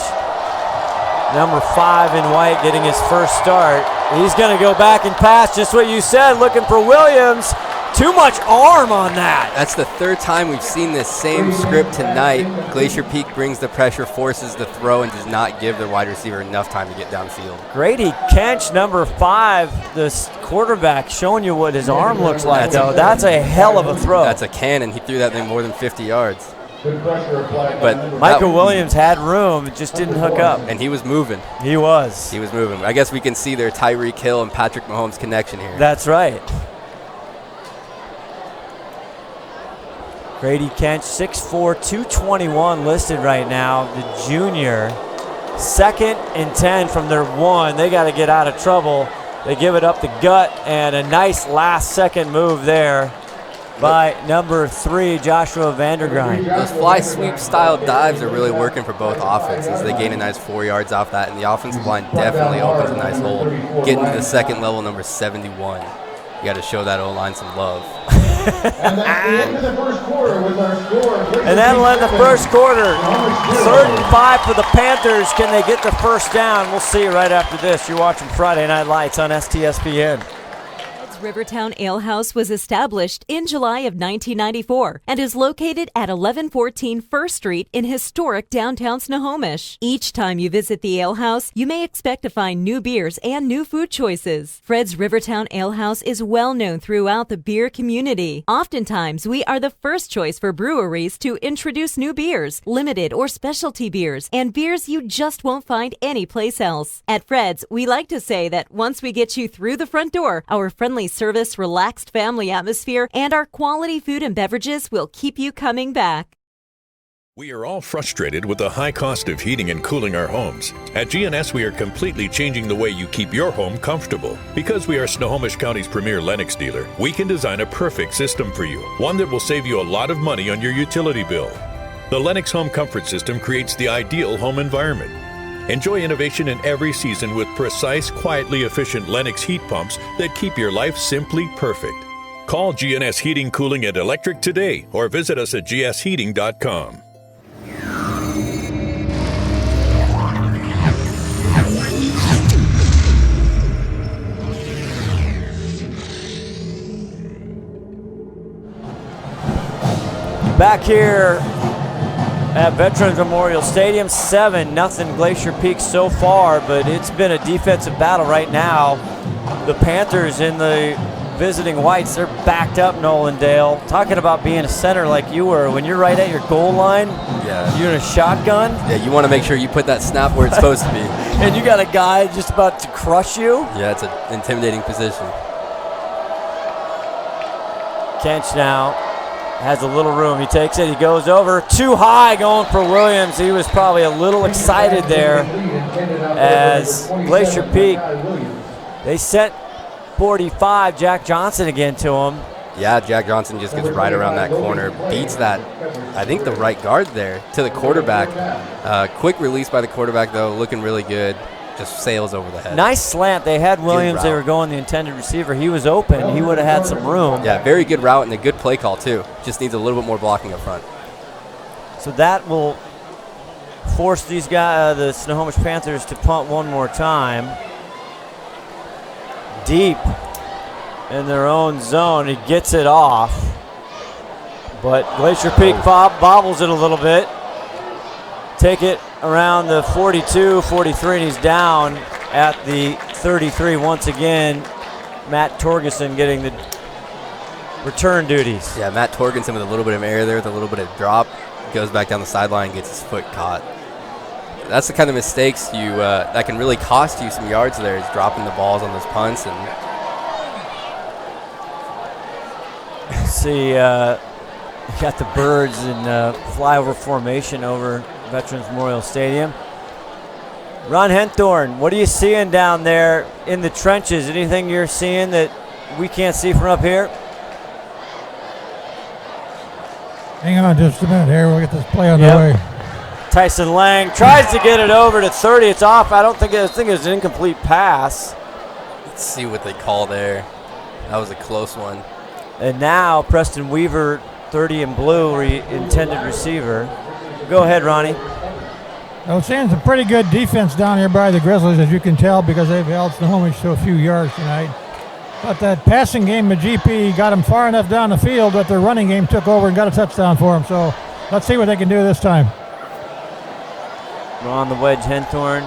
Number 5 in white getting his first start. He's going to go back and pass, just what you said, looking for Williams. Too much arm on that. That's the 3rd time we've seen this same script tonight. Glacier Peak brings the pressure, forces the throw, and does not give their wide receiver enough time to get downfield. Grady Kench, number 5, this quarterback, showing you what his arm looks like, That's a hell of a throw. That's a cannon. He threw that thing more than 50 yards. But Michael Williams had room, it just didn't hook up. And he was moving. He was. He was moving. I guess we can see their Tyreek Hill and Patrick Mahomes connection here. That's right. Grady Kench, 6'4", 221 listed right now, the junior. 2nd and 10 from their 1. They got to get out of trouble. They give it up the gut, and a nice last-second move there by number 3, Joshua Vandergrind. Those fly sweep style dives are really working for both offenses. They gain a nice 4 yards off that, and the offensive line definitely opens a nice hole. Getting to the second level, number 71. You got to show that O-line some love. And that's the end of the first quarter with our score. And that'll end the first quarter. 3rd and 5 for the Panthers. Can they get the first down? We'll see you right after this. You're watching Friday Night Lights on STSPN. Rivertown Ale House was established in July of 1994 and is located at 1114 First Street in historic downtown Snohomish. Each time you visit the ale house, you may expect to find new beers and new food choices. Fred's Rivertown Ale House is well known throughout the beer community. Oftentimes, we are the first choice for breweries to introduce new beers, limited or specialty beers, and beers you just won't find anyplace else. At Fred's, we like to say that once we get you through the front door, our friendly service, relaxed family atmosphere, and our quality food and beverages will keep you coming back. We are all frustrated with the high cost of heating and cooling our homes. At GNS, we are completely changing the way you keep your home comfortable. Because we are Snohomish County's premier Lennox dealer, we can design a perfect system for you, one that will save you a lot of money on your utility bill. The Lennox Home Comfort System creates the ideal home environment. Enjoy innovation in every season with precise, quietly efficient Lennox heat pumps that keep your life simply perfect. Call GNS Heating, Cooling, and Electric today or visit us at gsheating.com. Back here at Veterans Memorial Stadium, 7-0 Glacier Peak so far, but it's been a defensive battle right now. The Panthers in the visiting whites, they're backed up, Nolan Dale. Talking about being a center like you were. When you're right at your goal line, you're in a shotgun. Yeah, you want to make sure you put that snap where it's supposed to be. And you got a guy just about to crush you. Yeah, it's an intimidating position. Kench now has a little room. He takes it. He goes over. Too high going for Williams. He was probably a little excited there as Glacier Peak, they sent 45, Jack Johnson again to him. Yeah, Jack Johnson just gets right around that corner. Beats that, I think, the right guard there to the quarterback. Quick release by the quarterback, though, looking really good. Just sails over the head. Nice slant. They had Williams. They were going the intended receiver. He was open. He would have had some room. Yeah, very good route and a good play call, too. Just needs a little bit more blocking up front. So that will force these guys, the Snohomish Panthers, to punt one more time. Deep in their own zone. He gets it off. But Glacier Peak bobbles it a little bit. Take it around the 42, 43, and he's down at the 33 once again. Matt Torgerson getting the return duties. Yeah, Matt Torgerson with a little bit of air there, with a little bit of drop. Goes back down the sideline, gets his foot caught. That's the kind of mistakes you that can really cost you some yards there, is dropping the balls on those punts. And see, got the birds in flyover formation over Veterans Memorial Stadium. Ron Henthorn, what are you seeing down there in the trenches? Anything you're seeing that we can't see from up here? Hang on just a minute here. We'll get this play on the way. Tyson Lang tries to get it over to 30. It's off. I think it was an incomplete pass. Let's see what they call there. That was a close one. And now Preston Weaver, 30 in blue, intended receiver. Go ahead, Ronnie. I was seeing some pretty good defense down here by the Grizzlies, as you can tell, because they've held Snohomish to a few yards tonight. But that passing game with GP got them far enough down the field that their running game took over and got a touchdown for them. So let's see what they can do this time. We're on the WEDGE Henthorn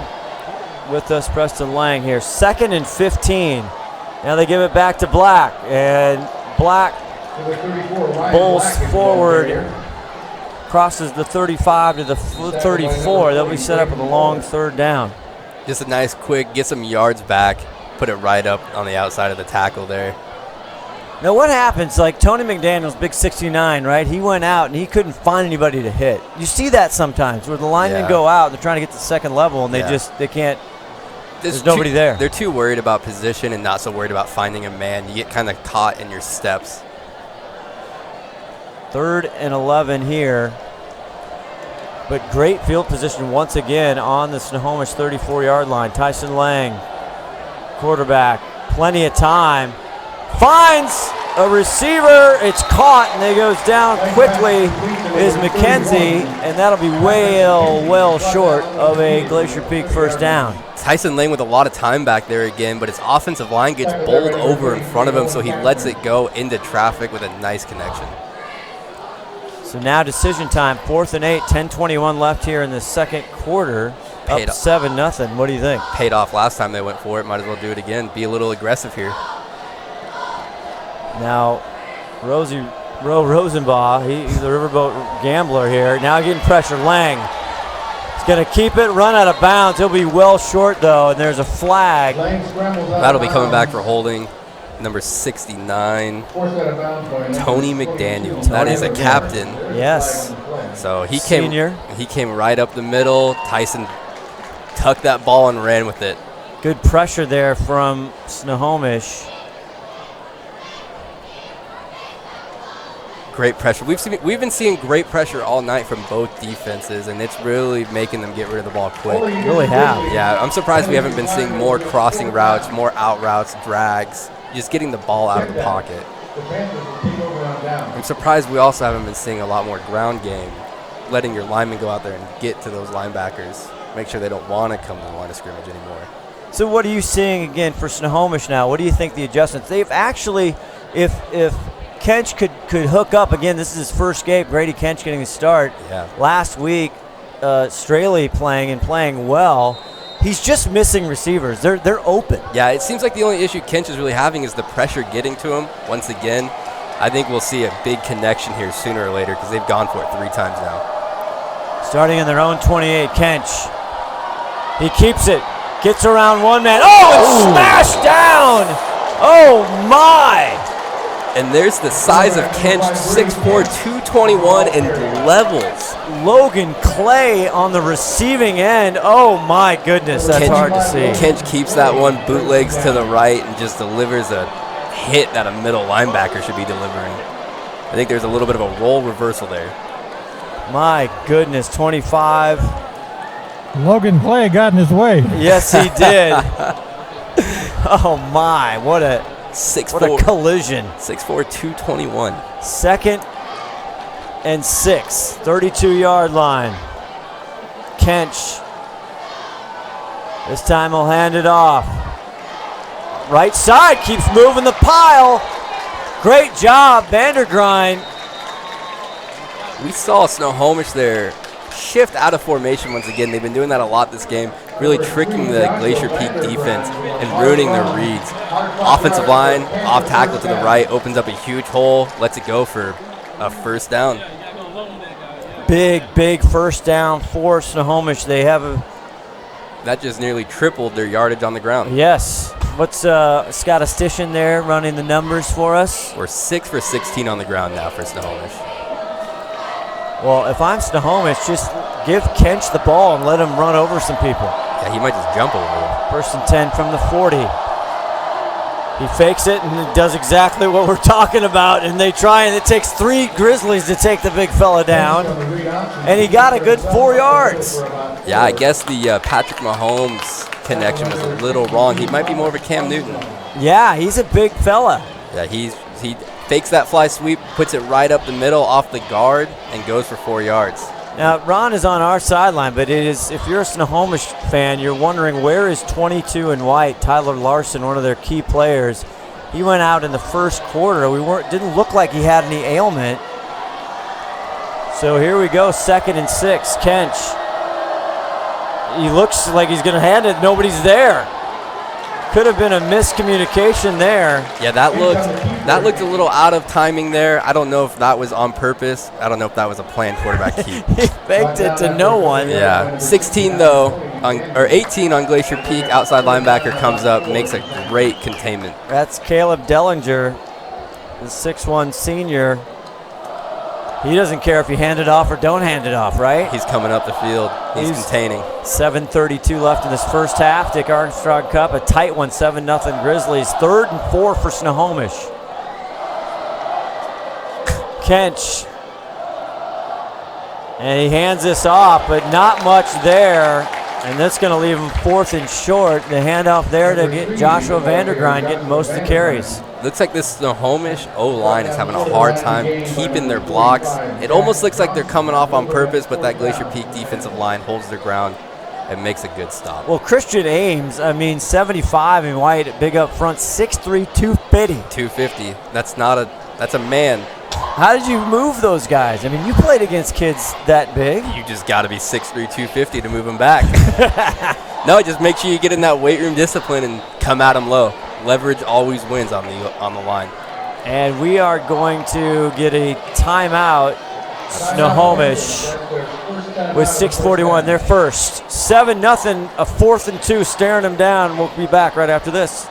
with us, Preston Lang here. 2nd and 15. Now they give it back to Black, and Black bowls forward, crosses the 35 to the 34. They'll be set up with a long 3rd down. Just a nice quick, get some yards back, put it right up on the outside of the tackle there. Now what happens, like Tony McDaniel's big 69, right? He went out and he couldn't find anybody to hit. You see that sometimes where the linemen go out, they're trying to get to the 2nd level, and they can't. There's nobody there. They're too worried about position and not so worried about finding a man. You get kind of caught in your steps. 3rd and 11 here. But great field position once again on the Snohomish 34-yard line. Tyson Lang, quarterback, plenty of time. Finds a receiver. It's caught, and it goes down quickly. Is McKenzie, and that'll be well short of a Glacier Peak 1st down. Tyson Lang with a lot of time back there again, but his offensive line gets bowled over in front of him, so he lets it go into traffic with a nice connection. So now decision time, 4th and 8, 10:21 left here in the 2nd quarter. Up 7-0. What do you think? Paid off last time they went for it. Might as well do it again. Be a little aggressive here. Now, Ro Rosenbaugh, he's the Riverboat Gambler here. Now getting pressure. Lang. He's going to keep it, run out of bounds. He'll be well short, though, and there's a flag. That'll be coming back for holding. Number 69, Tony McDaniel. That is a captain. Yes. So he Senior. came right up the middle. Tyson tucked that ball and ran with it. Good pressure there from Snohomish. Great pressure. We've been seeing great pressure all night from both defenses, and it's really making them get rid of the ball quick. Really have. Yeah, I'm surprised we haven't been seeing more crossing routes, more out routes, drags, just getting the ball out of the pocket. I'm surprised we also haven't been seeing a lot more ground game, letting your linemen go out there and get to those linebackers, make sure they don't want to come to the line of scrimmage anymore. So what are you seeing again for Snohomish now? What do you think the adjustments? They've actually, if Kench could hook up again. This is his first game. Grady Kench getting the start. Yeah. Last week, Straley playing well. He's just missing receivers. They're open. Yeah, it seems like the only issue Kench is really having is the pressure getting to him. Once again, I think we'll see a big connection here sooner or later because they've gone for it 3 times now. Starting in their own 28, Kench. He keeps it. Gets around one man. Oh, and smashed down. Oh, my. And there's the size of Kench, 6'4", 221, and levels. Logan Clay on the receiving end. Oh, my goodness, that's hard to see. Kench keeps that one, bootlegs to the right, and just delivers a hit that a middle linebacker should be delivering. I think there's a little bit of a role reversal there. My goodness, 25. Logan Clay got in his way. Yes, he did. Oh, my, what a collision. 6'4", 221. 2nd and 6, 32-yard line. Kench. This time he'll hand it off. Right side keeps moving the pile. Great job, Vandergrind. We saw Snohomish there shift out of formation once again. They've been doing that a lot this game, really tricking the Glacier Peak defense and ruining their reads. Offensive line, off tackle to the right, opens up a huge hole, lets it go for a 1st down. Big 1st down for Snohomish. They have that just nearly tripled their yardage on the ground. Yes. What's Scott Astishin there running the numbers for us? We're 6 for 16 on the ground now for Snohomish. Well, if I'm Snohomish, just give Kench the ball and let him run over some people. Yeah, he might just jump over them. 1st and 10 from the 40. He fakes it and does exactly what we're talking about, and they try, and it takes 3 Grizzlies to take the big fella down, and he got a good 4 yards. Yeah, I guess the Patrick Mahomes connection was a little wrong. He might be more of a Cam Newton. Yeah, he's a big fella. Yeah, he fakes that fly sweep, puts it right up the middle off the guard, and goes for 4 yards. Now, Ron is on our sideline, but it is, if you're a Snohomish fan, you're wondering where is 22 in white, Tyler Larson, one of their key players. He went out in the first quarter. Didn't look like he had any ailment. So here we go, 2nd and 6, Kench. He looks like he's going to hand it. Nobody's there. Could have been a miscommunication there. Yeah, that looked a little out of timing there. I don't know if that was on purpose. I don't know if that was a planned quarterback keep. He faked it to no one. Yeah, 16 though, or 18 on Glacier Peak. Outside linebacker comes up, makes a great containment. That's Caleb Dellinger, the 6'1 senior. He doesn't care if you hand it off or don't hand it off, right? He's coming up the field. He's containing. 7:32 left in this first half. Dick Armstrong Cup, a tight one, 7-0 Grizzlies. 3rd and 4 for Snohomish. Kench. And he hands this off, but not much there. And that's going to leave him 4th and short. The handoff there to get Joshua Vandergrind getting most of the carries. Looks like this Snohomish O-line is having a hard time keeping their blocks. It almost looks like they're coming off on purpose, but that Glacier Peak defensive line holds their ground and makes a good stop. Well, Christian Ames, 75 in white, big up front, 6'3", 250. 250. That's a man. How did you move those guys? You played against kids that big. You just got to be 6'3", 250 to move them back. No, just make sure you get in that weight room discipline and come at them low. Leverage always wins on the line. And we are going to get a timeout, Snohomish, with 6:41. They're first. 7-0, a 4th and 2, staring them down. We'll be back right after this.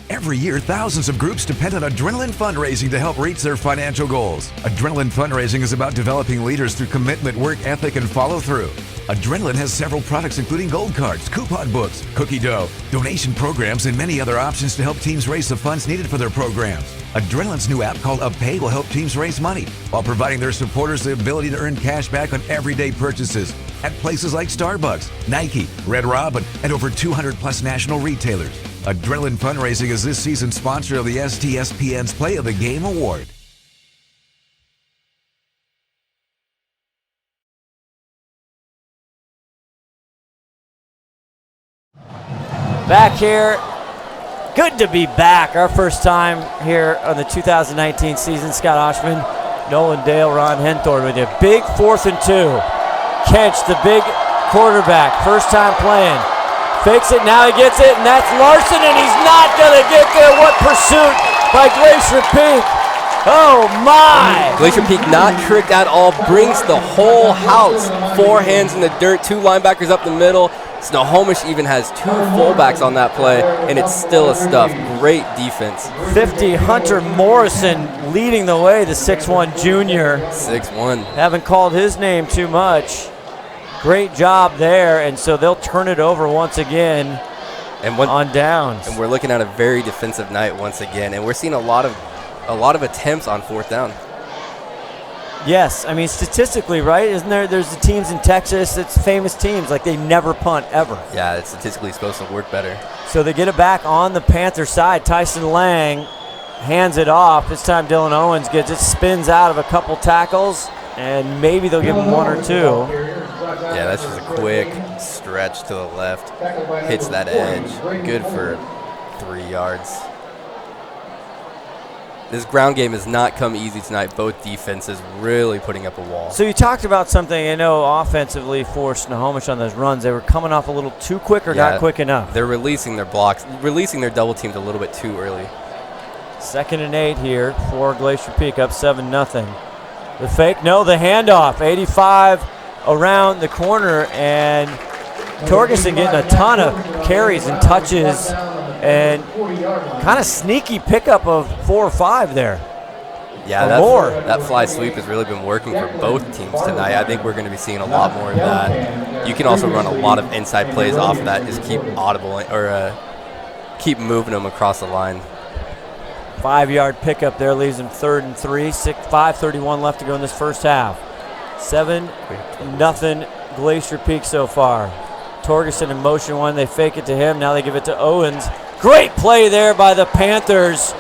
Every year, thousands of groups depend on Adrenaline Fundraising to help reach their financial goals. Adrenaline Fundraising is about developing leaders through commitment, work ethic, and follow-through. Adrenaline has several products including gold cards, coupon books, cookie dough, donation programs, and many other options to help teams raise the funds needed for their programs. Adrenaline's new app called UpPay will help teams raise money while providing their supporters the ability to earn cash back on everyday purchases at places like Starbucks, Nike, Red Robin, and over 200 plus national retailers. Adrenaline Fundraising is this season's sponsor of the STSPN's Play of the Game Award. Back here. Good to be back. Our first time here on the 2019 season. Scott Ohsman, Nolan Dale, Ron Henthorn with you. Big 4th and 2. Kench, the big quarterback. First time playing. Fakes it, now he gets it, and that's Larson, and he's not going to get there. What pursuit by Glacier Peak. Oh, my. Glacier Peak not tricked at all, brings the whole house. 4 hands in the dirt, 2 linebackers up the middle. Snohomish even has 2 fullbacks on that play, and it's still a stuff. Great defense. 50, Hunter Morrison leading the way, the 6'1 junior. 6'1. Haven't called his name too much. Great job there, and so they'll turn it over once again on downs. And we're looking at a very defensive night once again, and we're seeing a lot of attempts on 4th down. Yes, statistically, right? Isn't there? There's the teams in Texas. It's famous teams like they never punt ever. Yeah, it's statistically supposed to work better. So they get it back on the Panther side. Tyson Lang hands it off. This time Dylan Owens gets it, spins out of a couple tackles, and maybe they'll give him 1 or 2. Yeah, that's just a quick stretch to the left. Hits that edge. Good for 3 yards. This ground game has not come easy tonight. Both defenses really putting up a wall. So you talked about something, offensively for Snohomish on those runs. They were coming off a little too quick or not quick enough. They're releasing their blocks, releasing their double teams a little bit too early. 2nd and 8 here for Glacier Peak, up 7-0. The fake, no, the handoff. 85, around the corner, and Torgerson getting a ton of carries and touches, and kind of sneaky pickup of 4 or 5 there. Yeah, that fly sweep has really been working for both teams tonight. I think we're going to be seeing a lot more of that. You can also run a lot of inside plays off of that. Just keep keep moving them across the line. 5-yard pickup there leaves him 3rd and 3. 5:31 left to go in this first half. 7-0 Glacier Peak so far. Torgerson in motion one. They fake it to him. Now they give it to Owens. Great play there by the Panthers.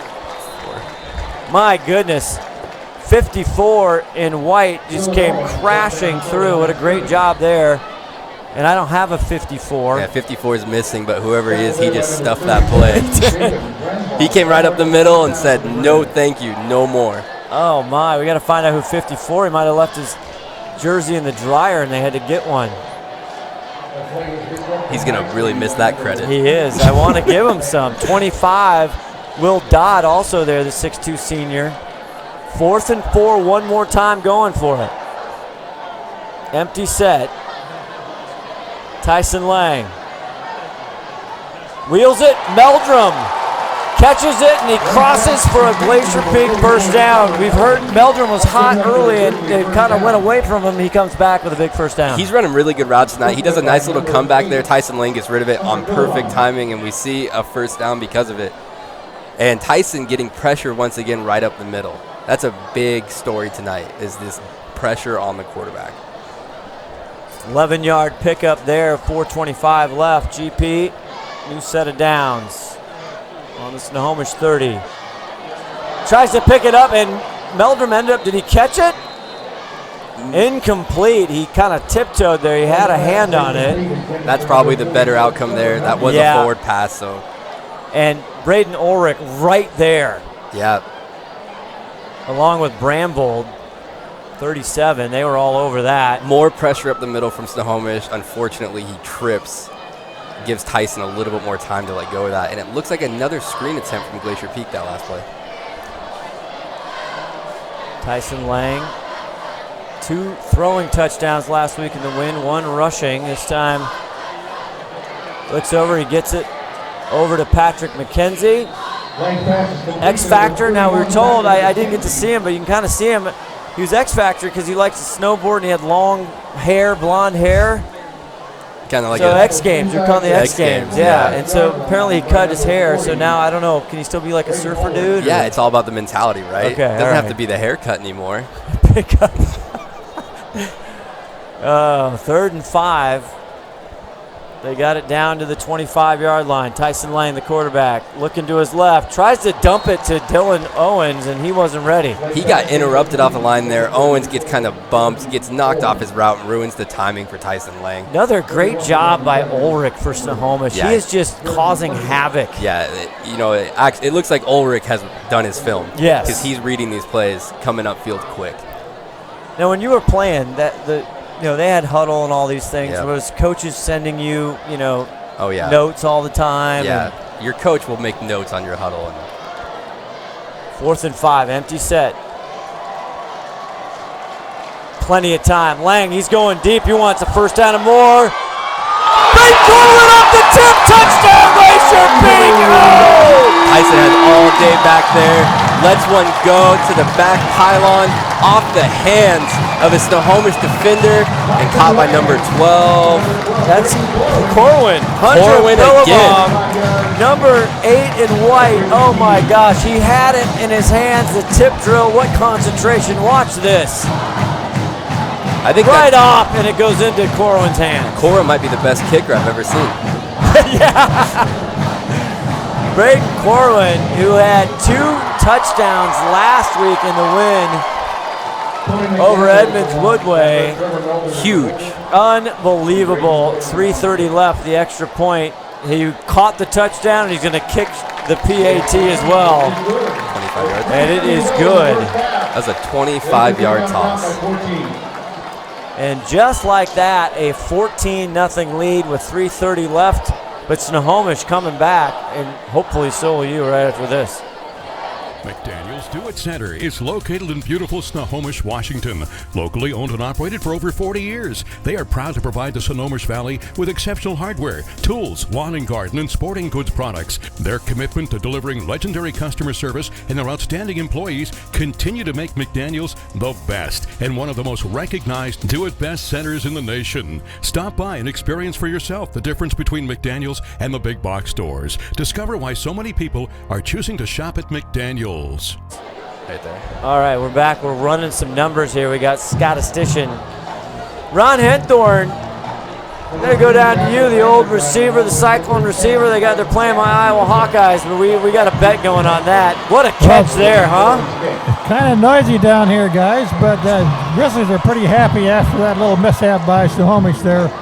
My goodness. 54 in white just came crashing through. What a great job there. And I don't have a 54. Yeah, 54 is missing, but whoever he is, he just stuffed that play. He came right up the middle and said, no thank you, no more. Oh my, we got to find out who 54. He might have left his jersey in the dryer and they had to get one. He's going to really miss that credit. He is. I want to give him some. 25, Will Dodd also there, the 6'2 senior. 4th and 4, one more time going for it. Empty set. Tyson Lang. Wheels it, Meldrum. Catches it, and he crosses for a Glacier Peak first down. We've heard Meldrum was hot early, and it kind of went away from him. He comes back with a big first down. He's running really good routes tonight. He does a nice little comeback there. Tyson Lang gets rid of it on perfect timing, and we see a first down because of it. And Tyson getting pressure once again right up the middle. That's a big story tonight, is this pressure on the quarterback. 11-yard pickup there, 4:25 left. GP, new set of downs on the Snohomish 30. Tries to pick it up, and Meldrum ended up, did he catch it? Incomplete. He kind of tiptoed there. He had a hand on it. That's probably the better outcome there. That was a forward pass, so. And Braden Ulrich right there. Yeah. Along with Brambold, 37. They were all over that. More pressure up the middle from Snohomish. Unfortunately, he trips. Gives Tyson a little bit more time to let go of that. And it looks like another screen attempt from Glacier Peak that last play. Tyson Lang, 2 throwing touchdowns last week in the win, 1 rushing. This time, looks over, he gets it over to Patrick McKenzie. X Factor. Now we were told, I didn't get to see him, but you can kind of see him. He was X Factor because he likes to snowboard and he had long hair, blonde hair. Kind of like so X Games. They're calling the X Games. Yeah. And so apparently he cut his hair. So now I don't know. Can he still be like a surfer dude? Yeah, it's all about the mentality, right? Okay. It doesn't have to be the haircut anymore. Pick up. 3rd and 5. They got it down to the 25-yard line. Tyson Lang, the quarterback, looking to his left, tries to dump it to Dylan Owens, and he wasn't ready. He got interrupted off the line there. Owens gets kind of bumped, gets knocked off his route, and ruins the timing for Tyson Lang. Another great job by Ulrich for Snohomish. Yeah. He is just causing havoc. Yeah, it looks like Ulrich has done his film. Yes. Because he's reading these plays, coming upfield quick. Now, when you were playing, they had huddle and all these things. Yep. Was coaches sending you, oh, yeah, notes all the time? Yeah, your coach will make notes on your huddle. 4th and 5, empty set. Plenty of time. Lang, he's going deep. He wants a first down and more. They threw it up the tip. Touchdown, Glacier Peak. Oh! Tyson has all day back there. Lets one go to the back pylon off the hands of a Snohomish defender and caught by number 12. That's Corwin. Corwin again. Number 8 in white. Oh my gosh, he had it in his hands. The tip drill. What concentration? Watch this. I think right off, and it goes into Corwin's hand. Corwin might be the best kicker I've ever seen. Yeah. Braden Corwin, who had 2 touchdowns last week in the win over Edmonds Woodway. Huge. Unbelievable. 3:30 left, the extra point. He caught the touchdown, and he's going to kick the PAT as well. 25 yards. And it is good. That's a 25-yard toss. And just like that, a 14-0 lead with 3:30 left. But Snohomish coming back, and hopefully so will you right after this. McDaniel's Do It Center is located in beautiful Snohomish, Washington. Locally owned and operated for over 40 years, they are proud to provide the Snohomish Valley with exceptional hardware, tools, lawn and garden, and sporting goods products. Their commitment to delivering legendary customer service and their outstanding employees continue to make McDaniel's the best and one of the most recognized Do It Best centers in the nation. Stop by and experience for yourself the difference between McDaniel's and the big box stores. Discover why so many people are choosing to shop at McDaniel's. Right there. All right, we're back. We're running some numbers here. We got statistician Ron Henthorn. I'm going to go down to you, the old receiver, the Cyclone receiver. They're playing my Iowa Hawkeyes, but we got a bet going on that. What a catch there, huh? Kind of noisy down here, guys, but Grizzlies are pretty happy after that little mishap by Snohomish there.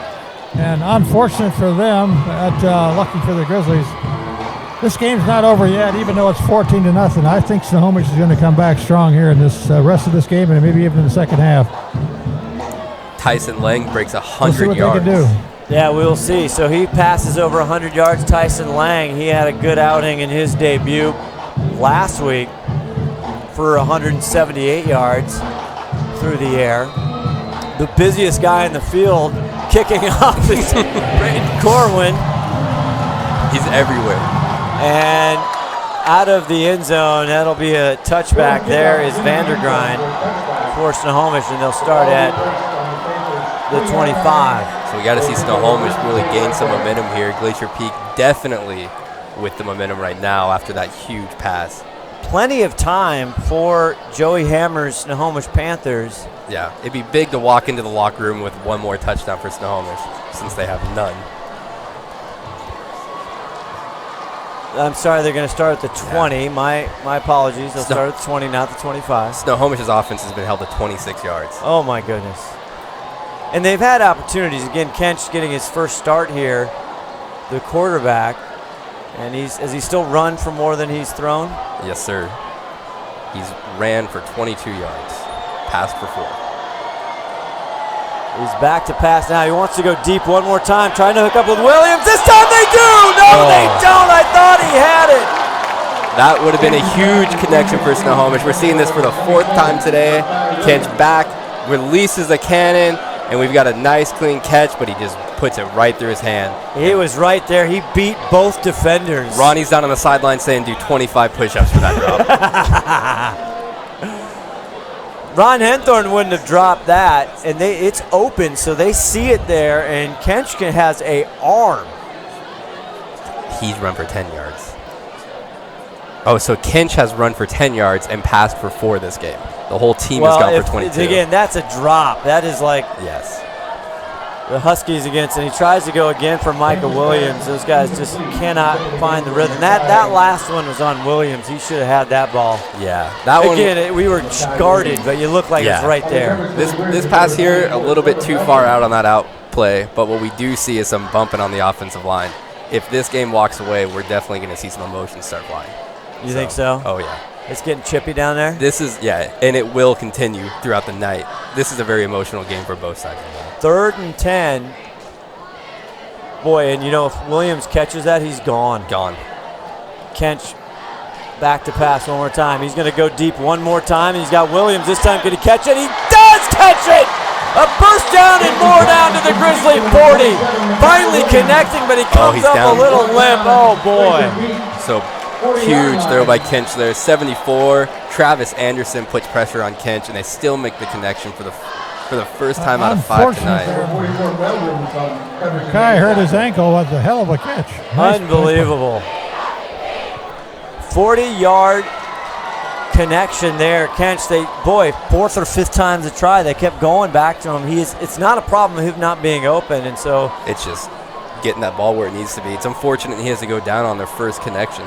And unfortunate for them, but lucky for the Grizzlies. This game's not over yet, even though it's 14-0. I think Snohomish is going to come back strong here in this rest of this game and maybe even in the second half. Tyson Lang breaks 100 We'll see what yards. they can do. Yeah, we'll see. So he passes over 100 yards. Tyson Lang, he had a good outing in his debut last week for 178 yards through the air. The busiest guy in the field kicking off is Brayden Corwin. He's everywhere. And out of the end zone, that'll be a touchback. There is Vandergrind for Snohomish, and they'll start at the 25. So we got to see Snohomish really gain some momentum here. Glacier Peak definitely with the momentum right now after that huge pass. Plenty of time for Joey Hammer's Snohomish Panthers. Yeah, it'd be big to walk into the locker room with one more touchdown for Snohomish since they have none. I'm sorry, they're going to start at the 20. Yeah. My apologies. They'll start at the 20, not the 25. Snohomish's offense has been held to 26 yards. Oh, my goodness. And they've had opportunities. Again, Kench getting his first start here, the quarterback. And has he still run for more than he's thrown? Yes, sir. He's ran for 22 yards, passed for 4. He's back to pass now. He wants to go deep one more time, trying to hook up with Williams. This time they do! No, they don't! I thought he had it! That would have been a huge connection for Snohomish. We're seeing this for the 4th time today. Kench back, releases the cannon, and we've got a nice clean catch, but he just puts it right through his hand. He was right there. He beat both defenders. Ronnie's down on the sideline saying do 25 push-ups for that drop. Ron Henthorn wouldn't have dropped that, and it's open, so they see it there, and Kench has a arm. He's run for 10 yards. Oh, so Kench has run for 10 yards and passed for 4 this game. The whole team has gone for 22. Again, that's a drop. That is like yes. The Huskies against, and he tries to go again for Micah Williams. Those guys just cannot find the rhythm. That last one was on Williams. He should have had that ball. Yeah, that one. Again, we were guarded, but you look like it's right there. This pass here, a little bit too far out on that out play, but what we do see is some bumping on the offensive line. If this game walks away, we're definitely going to see some emotions start flying. You think so? Oh, yeah. It's getting chippy down there? This is, and it will continue throughout the night. This is a very emotional game for both sides. 3rd and 10. Boy, and if Williams catches that, he's gone. Gone. Kench back to pass one more time. He's going to go deep one more time, and he's got Williams. This time, can he catch it? He does catch it! A first down and more down to the Grizzly 40. Finally connecting, but he comes up a little limp. Oh, boy. So huge throw by Kench there. 74. Travis Anderson puts pressure on Kench, and they still make the connection for the first time out of 5 tonight. Kai hurt his ankle with a hell of a catch. Unbelievable. 40-yard connection there. Kench, 4th or 5th time to try. They kept going back to him. It's not a problem of him not being open, and so it's just getting that ball where it needs to be. It's unfortunate he has to go down on their first connection.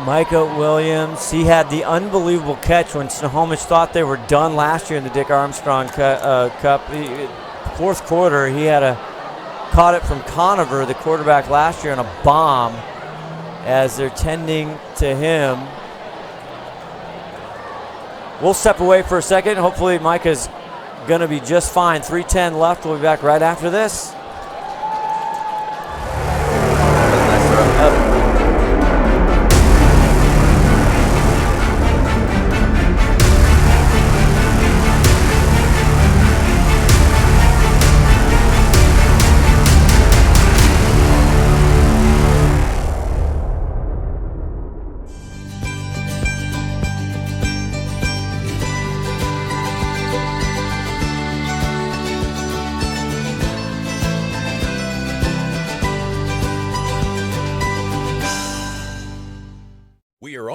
Micah Williams, he had the unbelievable catch when Snohomish thought they were done last year in the Dick Armstrong Cup. 4th quarter, he caught it from Conover, the quarterback last year, on a bomb as they're tending to him. We'll step away for a second. Hopefully Micah's going to be just fine. 3:10 left. We'll be back right after this.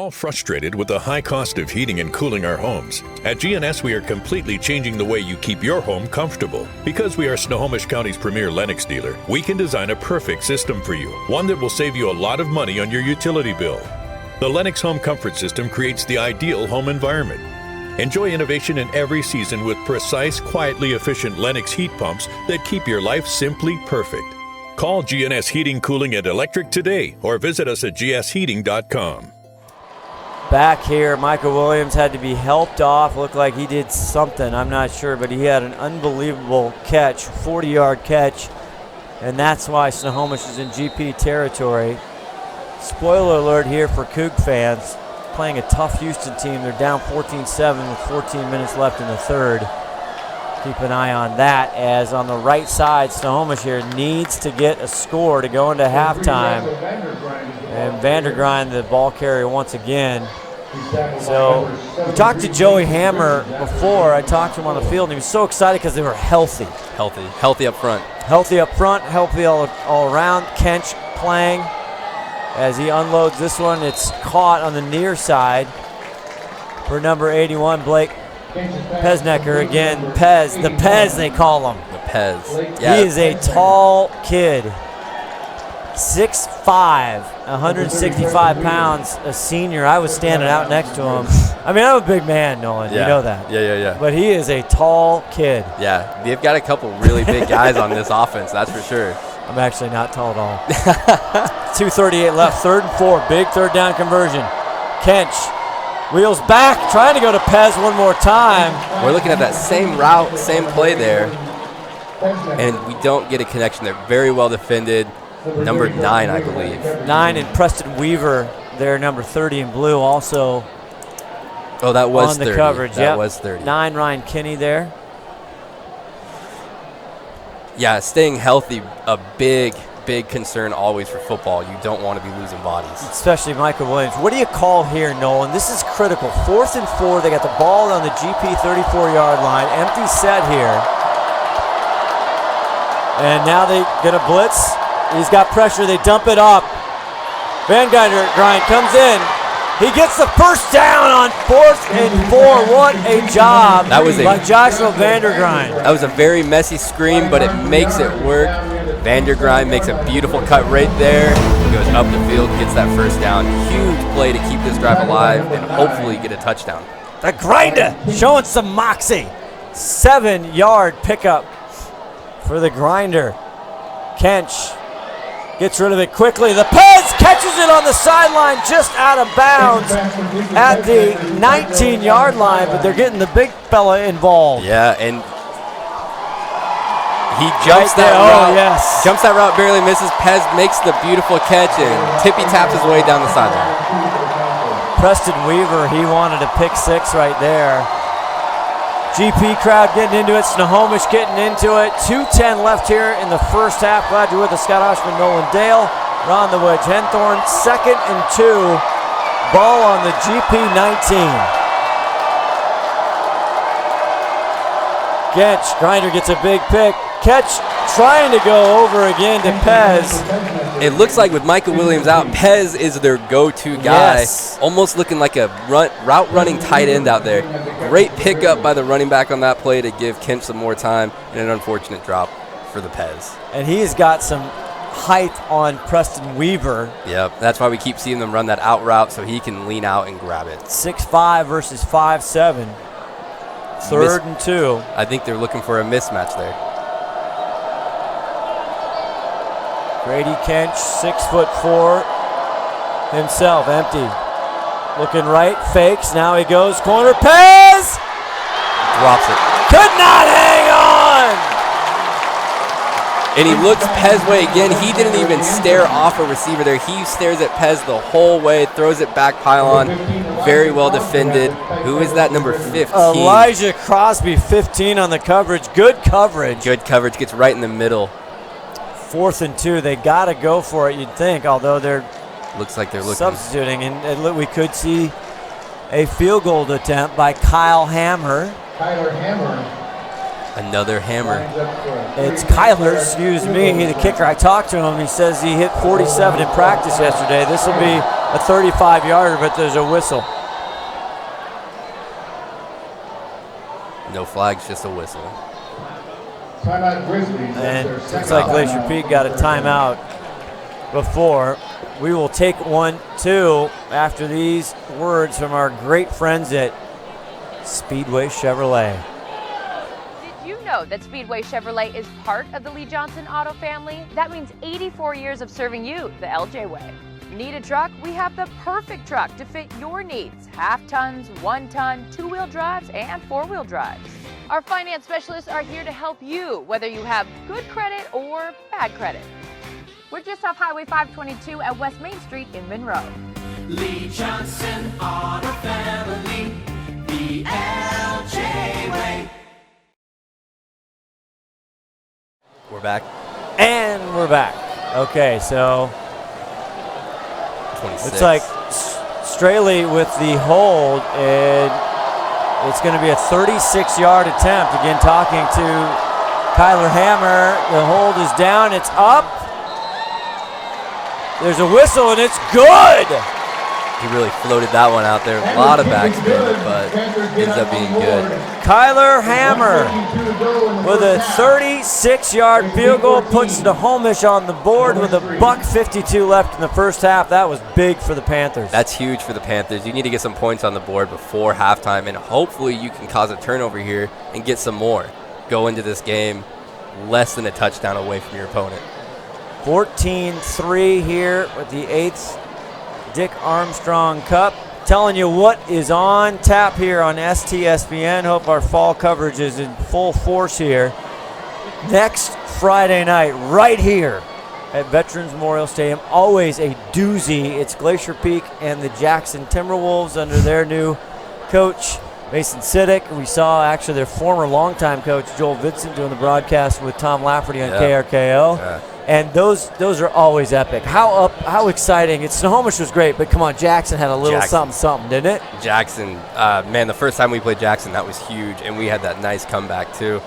all frustrated with the high cost of heating and cooling our homes. At GNS, we are completely changing the way you keep your home comfortable. Because we are Snohomish County's premier Lennox dealer, we can design a perfect system for you, one that will save you a lot of money on your utility bill. The Lennox Home Comfort System creates the ideal home environment. Enjoy innovation in every season with precise, quietly efficient Lennox heat pumps that keep your life simply perfect. Call GNS Heating, Cooling, and Electric today or visit us at gsheating.com. Back here, Michael Williams had to be helped off. Looked like he did something, I'm not sure, but he had an unbelievable catch, 40-yard catch, and that's why Snohomish is in GP territory. Spoiler alert here for Coug fans. Playing a tough Houston team. They're down 14-7 with 14 minutes left in the third. Keep an eye on that, as on the right side, Snohomish here needs to get a score to go into halftime. And Vandergrind, the ball carrier once again. So we talked to Joey Hammer before. I talked to him on the field, and he was so excited because they were healthy. Healthy up front. Healthy up front, healthy all around. Kench playing. As he unloads this one, it's caught on the near side for number 81, Blake Pesnecker. Again, Pez, the Pez they call him. The Pez. Yeah. He is a tall kid. 6'5", 165 pounds, a senior. I was standing out next to him. I mean, I'm a big man, Nolan. Yeah. You know that. Yeah. But he is a tall kid. Yeah, they've got a couple really big guys on this offense, that's for sure. I'm actually not tall at all. 2:38 left, 3rd and 4. Big third down conversion. Kench wheels back, trying to go to Pez one more time. We're looking at that same route, same play there, and we don't get a connection there. Very well defended. Number 9, I believe. 9 and Preston Weaver there, number 30 in blue, also that was on the 30. coverage. That was 30. 9, Ryan Kinney there. Yeah, staying healthy, a big concern always for football. You don't want to be losing bodies. Especially Michael Williams. What do you call here, Nolan? This is critical. 4th and 4. They got the ball on the GP 34-yard line. Empty set here. And now they get a blitz. He's got pressure. They dump it up. Vandergrind comes in. He gets the first down on 4th and 4. What a job by Joshua Vandergrind. That was a very messy screen, but it makes it work. Vandergrind makes a beautiful cut right there. He goes up the field, gets that first down. Huge play to keep this drive alive and hopefully get a touchdown. The Grinder showing some moxie. 7-yard pickup for the Grinder. Kench gets rid of it quickly. The Pez catches it on the sideline, just out of bounds at the 19-yard line, but they're getting the big fella involved. Yeah, and he jumps that route. Oh, yes. Jumps that route, barely misses. Pez makes the beautiful catch and tippy taps his way down the sideline. Preston Weaver, he wanted a pick 6 right there. GP crowd getting into it. Snohomish getting into it. 2:10 left here in the first half. Glad you're with us, Scott Ohsman, Nolan Dale. We're on the WEDGE Henthorn. 2nd and 2. Ball on the GP 19. Kench, Grinder gets a big pick. Catch trying to go over again to Pez. It looks like with Michael Williams out, Pez is their go-to guy. Yes. Almost looking like a route-running tight end out there. Great pickup by the running back on that play to give Kent some more time, and an unfortunate drop for the Pez. And he's got some height on Preston Weaver. Yep, that's why we keep seeing them run that out route so he can lean out and grab it. 6'5" versus 5'7". 3rd and 2. I think they're looking for a mismatch there. Grady Kench, 6'4", himself, empty. Looking right, fakes, now he goes corner, Pez! Drops it. Could not hang on! And he looks Pez way again. He didn't even stare off a receiver there. He stares at Pez the whole way, throws it back pylon. Very well defended. Who is that, number 15? Elijah Crosby, 15 on the coverage. Good coverage. Good coverage, gets right in the middle. 4th and 2, they got to go for it, you'd think, although they're looks like they're looking substituting. And we could see a field goal attempt by Kyle Hammer. Kyler Hammer. Another hammer. It's Kyler, excuse me, the kicker. I talked to him. He says he hit 47 in practice yesterday. This will be a 35-yarder, but there's a whistle. No flags, just a whistle. Timeout Grizzlies. And it looks like Glacier Peak got a timeout before. We will take 1-2 after these words from our great friends at Speedway Chevrolet. Did you know that Speedway Chevrolet is part of the Lee Johnson Auto family? That means 84 years of serving you the LJ way. Need a truck? We have the perfect truck to fit your needs. Half tons, 1 ton, 2-wheel drives, and 4-wheel drives. Our finance specialists are here to help you, whether you have good credit or bad credit. We're just off Highway 522 at West Main Street in Monroe. Lee Johnson Auto Family, the LJ way. We're back. And we're back. Okay, so 26. it's like Straley with the hold, and it's going to be a 36-yard attempt. Again, talking to Kyler Hammer. The hold is down. It's up. There's a whistle, and it's good. He really floated that one out there. A lot of backspin, but ends up being good. Kyler Hammer with a 36-yard field goal puts Snohomish on the board with $1:52 left in the first half. That was big for the Panthers. That's huge for the Panthers. You need to get some points on the board before halftime, and hopefully you can cause a turnover here and get some more. Go into this game less than a touchdown away from your opponent. 14-3 here with the 8th Dick Armstrong Cup. Telling you what is on tap here on STSPN. Hope our fall coverage is in full force here. Next Friday night, right here at Veterans Memorial Stadium. Always a doozy. It's Glacier Peak and the Jackson Timberwolves under their new coach, Mason Siddick. We saw actually their former longtime coach, Joel Vincent, doing the broadcast with Tom Lafferty on KRKO. Yeah. And those are always epic. How exciting. Snohomish was great, but come on, Jackson had a little something, didn't it? Jackson, man, the first time we played Jackson, that was huge, and we had that nice comeback too.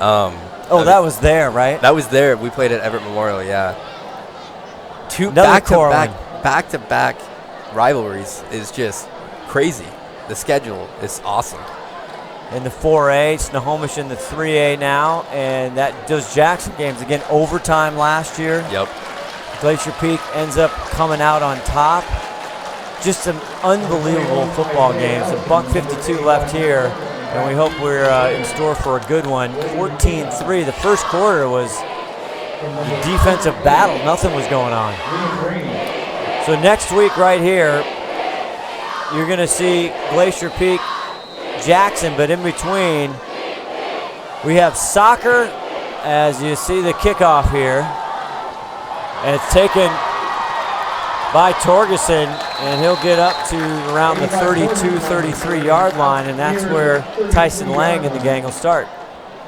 That was there, right? That was there. We played at Everett Memorial, yeah. Two back-to-back rivalries is just crazy. The schedule is awesome. In the 4A, Snohomish in the 3A now, and that does Jackson games again. Overtime last year. Yep. Glacier Peak ends up coming out on top. Just an unbelievable football game. It's $1:52 left here, and we hope we're in store for a good one. 14-3. The first quarter was a defensive battle. Nothing was going on. So next week right here, you're going to see Glacier Peak, Jackson, but in between we have soccer, as you see the kickoff here, and it's taken by Torgerson, and he'll get up to around the 32-33 yard line, and that's where Tyson Lang and the gang will start.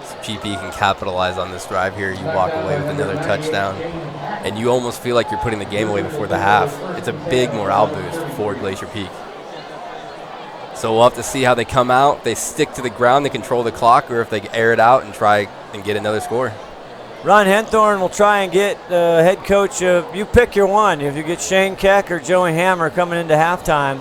So GP can capitalize on this drive here. You walk away with another touchdown, and you almost feel like you're putting the game away before the half. It's a big morale boost for Glacier Peak. So we'll have to see how they come out. If they stick to the ground, they control the clock, or if they air it out and try and get another score. Ron Henthorn will try and get head coach. You pick your one. If you get Shane Keck or Joey Hammer coming into halftime,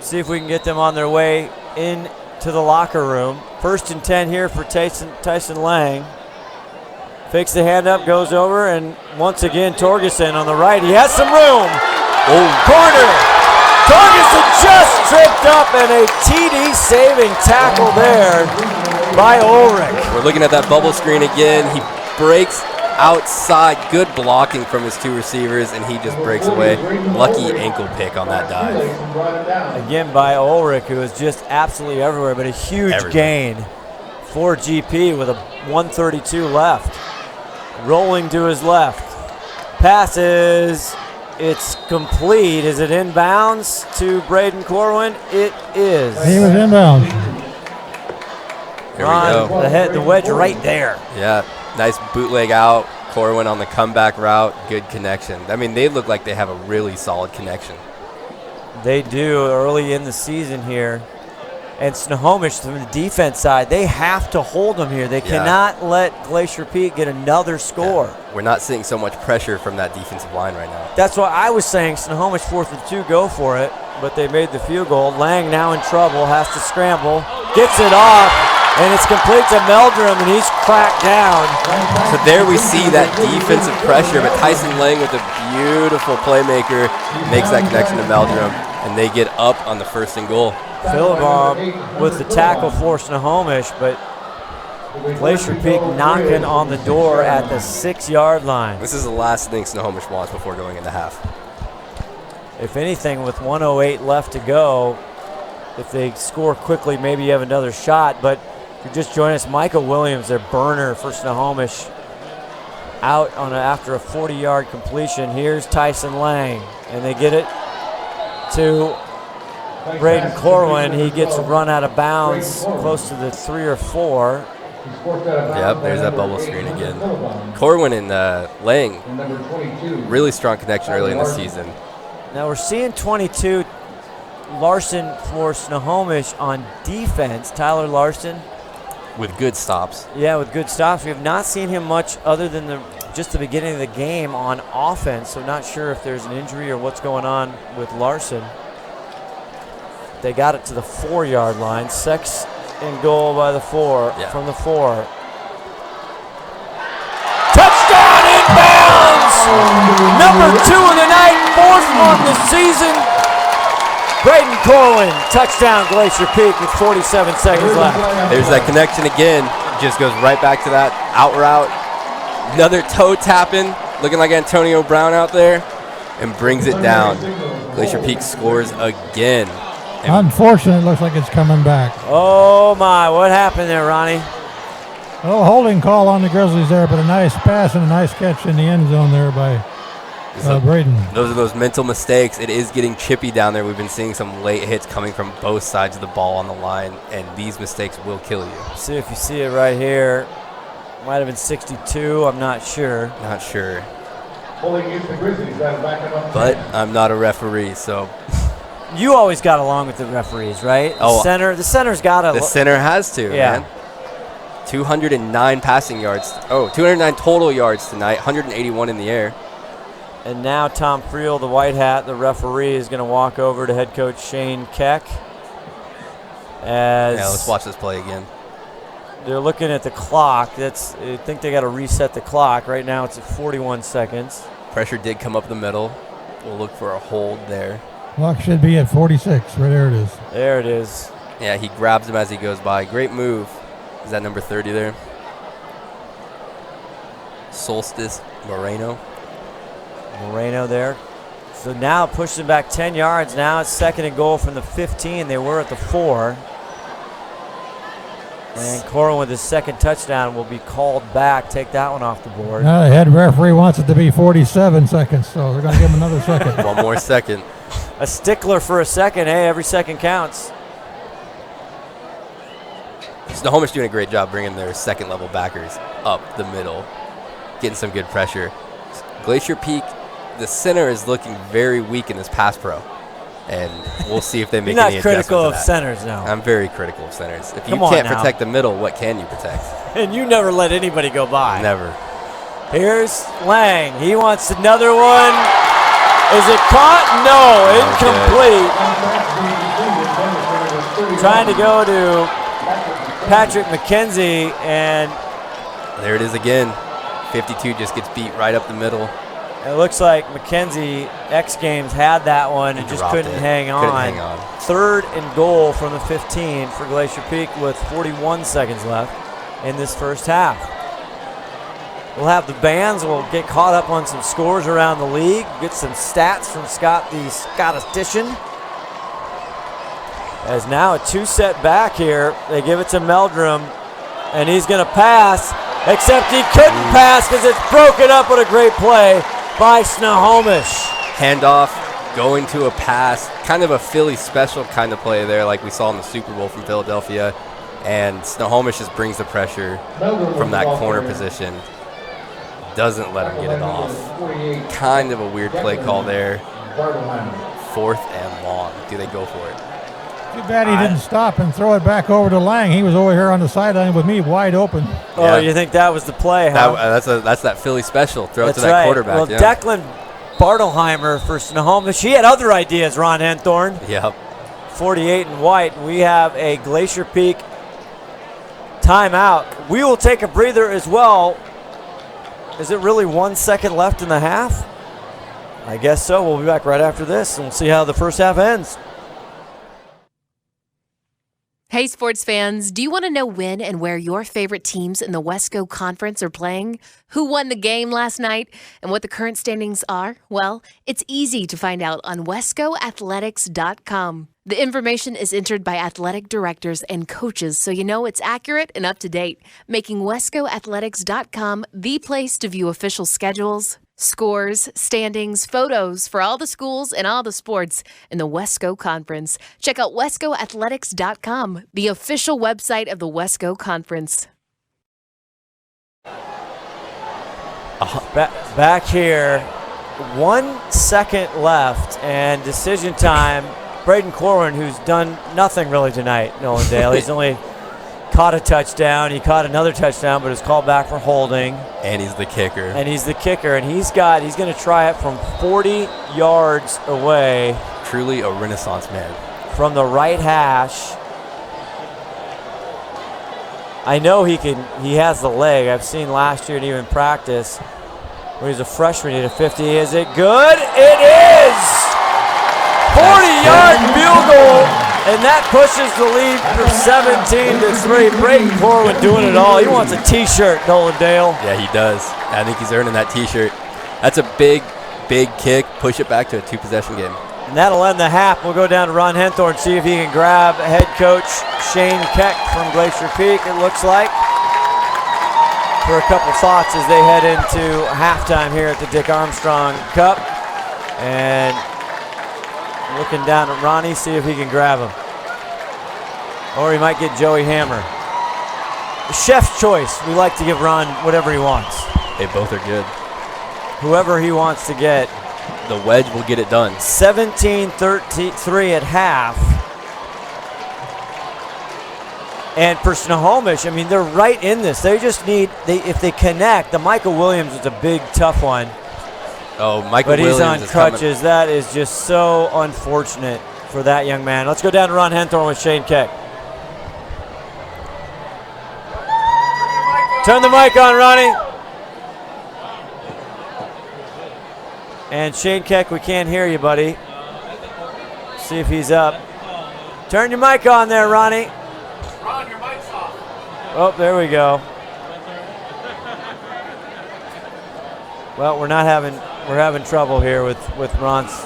see if we can get them on their way into the locker room. 1st and 10 here for Tyson Lang. Fakes the hand up, goes over, and once again Torgerson on the right. He has some room. Corner. Torgerson just tripped up, and a TD saving tackle there by Ulrich. We're looking at that bubble screen again. He breaks outside. Good blocking from his 2 receivers, and he just breaks away. Lucky ankle pick on that dive. Again by Ulrich, who is just absolutely everywhere, but a huge gain for GP with a 1:32 left. Rolling to his left. Passes. It's complete. Is it inbounds to Braden Corwin? It is. He was inbounds. Here we go. The wedge right there. Yeah, nice bootleg out. Corwin on the comeback route. Good connection. I mean, they look like they have a really solid connection. They do early in the season here. And Snohomish, from the defense side, they have to hold them here. They cannot let Glacier Peak get another score. Yeah. We're not seeing so much pressure from that defensive line right now. That's why I was saying Snohomish 4th and 2, go for it. But they made the field goal. Lang now in trouble, has to scramble, gets it off, and it's complete to Meldrum, and he's cracked down. So there we see that defensive pressure, but Tyson Lang with a beautiful playmaker makes that connection to Meldrum, and they get up on the 1st and goal. Philibom with the tackle for Snohomish, but Glacier Peak knocking on the door at the 6-yard line. This is the last thing Snohomish wants before going into half. If anything, with 1:08 left to go, if they score quickly, maybe you have another shot. But if you're just joining us, Michael Williams, their burner for Snohomish, out on after a 40-yard completion. Here's Tyson Lang, and they get it to Braden Corwin. He gets run out of bounds close to the 3 or 4. Yep, there's that bubble screen again. Corwin and Lang, really strong connection early in the season. Now we're seeing 22 Larson for Snohomish on defense. Tyler Larson. With good stops. Yeah, with good stops. We have not seen him much other than just the beginning of the game on offense, so not sure if there's an injury or what's going on with Larson. They got it to the 4-yard line. 6th and goal by the 4, from the 4. Touchdown inbounds! Number 2 of the night, 4th on the season. Braden Corwin, touchdown Glacier Peak with 47 seconds left. There's that connection again. Just goes right back to that out route. Another toe tapping, looking like Antonio Brown out there, and brings it down. Glacier Peak scores again. Unfortunately, it looks like it's coming back. Oh my, what happened there, Ronnie? Oh, holding call on the Grizzlies there, but a nice pass and a nice catch in the end zone there by Braden. Those are those mental mistakes. It is getting chippy down there. We've been seeing some late hits coming from both sides of the ball on the line, and these mistakes will kill you. See if you see it right here. Might have been 62. I'm not sure. Not sure. But I'm not a referee, so. You always got along with the referees, right? The center's got to. The center has to, man. 209 passing yards. 209 total yards tonight, 181 in the air. And now Tom Friel, the white hat, the referee, is going to walk over to head coach Shane Keck. Let's watch this play again. They're looking at the clock. I think they got to reset the clock. Right now it's at 41 seconds. Pressure did come up the middle. We'll look for a hold there. Clock should be at 46. Right there it is. There it is. Yeah, he grabs him as he goes by. Great move. Is that number 30 there? Solstice Moreno there. So now pushing back 10 yards. Now it's 2nd and goal from the 15. They were at the 4. And Corwin with his 2nd touchdown will be called back. Take that one off the board. Now the head referee wants it to be 47 seconds, so they're going to give him another second. One more second. A stickler for a second. Hey, every second counts. Snohomish doing a great job bringing their 2nd-level backers up the middle, getting some good pressure. Glacier Peak, the center is looking very weak in this pass pro, and we'll see if they make any adjustments. You're not critical of centers now. I'm very critical of centers. If you can't protect the middle, what can you protect? And you never let anybody go by. Never. Here's Lang. He wants another one. Is it caught? No, incomplete. Trying to go to Patrick McKenzie, and there it is again. 52 just gets beat right up the middle. It looks like McKenzie X Games had that one and just couldn't hang on. 3rd and goal from the 15 for Glacier Peak with 41 seconds left in this first half. We'll have the bands. We'll get caught up on some scores around the league, get some stats from Scott, the statistician. As now a 2-set back here. They give it to Meldrum, and he's going to pass, except he couldn't pass because it's broken up with a great play by Snohomish. Handoff, going to a pass, kind of a Philly special kind of play there like we saw in the Super Bowl from Philadelphia. And Snohomish just brings the pressure from that corner position. Doesn't let him get it off. Kind of a weird play call there. 4th and long. Do they go for it? Too bad he didn't stop and throw it back over to Lang. He was over here on the sideline with me, wide open. Oh, you think that was the play, huh? That's that Philly special. Throw it to That's that right. quarterback. Well, Declan Bartelheimer for Snohomish. He had other ideas, Ron Henthorn. Yep. 48 and white. We have a Glacier Peak timeout. We will take a breather as well. Is it really 1 second left in the half? I guess so. We'll be back right after this, and we'll see how the first half ends. Hey, sports fans, do you want to know when and where your favorite teams in the Wesco Conference are playing? Who won the game last night and what the current standings are? Well, it's easy to find out on WescoAthletics.com. The information is entered by athletic directors and coaches, so you know it's accurate and up to date, making WescoAthletics.com the place to view official schedules, scores, standings, photos for all the schools and all the sports in the Wesco Conference. Check out WescoAthletics.com, the official website of the Wesco Conference. Back here, 1 second left, and decision time. Braden Corwin, who's done nothing really tonight, Nolan Dale. He's only caught a touchdown. He caught another touchdown, but was called back for holding. And he's the kicker. And he's going to try it from 40 yards away. Truly a renaissance man. From the right hash. I know he has the leg. I've seen last year and even practice. When he was a freshman, he had a 50. Is it good? It is! 40-yard field goal, and that pushes the lead for 17-3. Braden Corwin doing it all. He wants a T-shirt, Nolan Dale. Yeah, he does. I think he's earning that T-shirt. That's a big, big kick. Push it back to a two-possession game. And that'll end the half. We'll go down to Ron Henthorn, see if he can grab head coach Shane Keck from Glacier Peak, it looks like, for a couple thoughts as they head into halftime here at the Dick Armstrong Cup. And looking down at Ronnie, see if he can grab him. Or he might get Joey Hammer. The chef's choice. We like to give Ron whatever he wants. They both are good. Whoever he wants to get. The wedge will get it done. 17-3 at half. And for Snohomish, I mean, they're right in this. They just need, if they connect, the Michael Williams is a big, tough one. Oh, Michael Williams. But he's on crutches. That is just so unfortunate for that young man. Let's go down to Ron Henthorn with Shane Keck. Turn the mic on, Ronnie. And Shane Keck, we can't hear you, buddy. See if he's up. Turn your mic on there, Ronnie. Ron, your mic's off. Oh, there we go. Well, we're having trouble here with Ron's.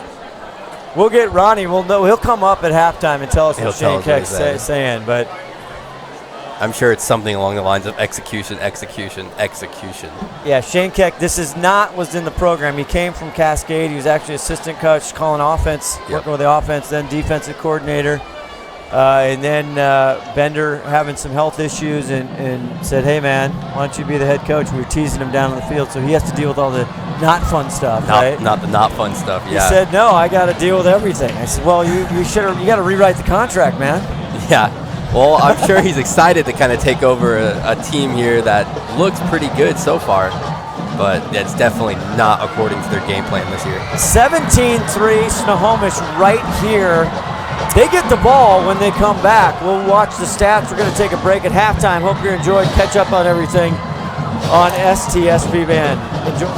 We'll get Ronnie. We'll know he'll come up at halftime and tell us what Shane Keck's saying. But I'm sure it's something along the lines of execution. Yeah, Shane Keck. This was in the program. He came from Cascade. He was actually assistant coach, calling offense, working with the offense, then defensive coordinator. And then Bender having some health issues and said, hey, man, why don't you be the head coach? We were teasing him down on the field, so he has to deal with all the not fun stuff, right? Not the not fun stuff, yeah. He said, no, I got to deal with everything. I said, well, you got to rewrite the contract, man. Yeah. Well, I'm sure he's excited to kind of take over a team here that looks pretty good so far, but it's definitely not according to their game plan this year. 17-3, Snohomish right here. They get the ball when they come back. We'll watch the stats. We're going to take a break at halftime. Hope you enjoyed. Catch up on everything on STSPN. Enjoy.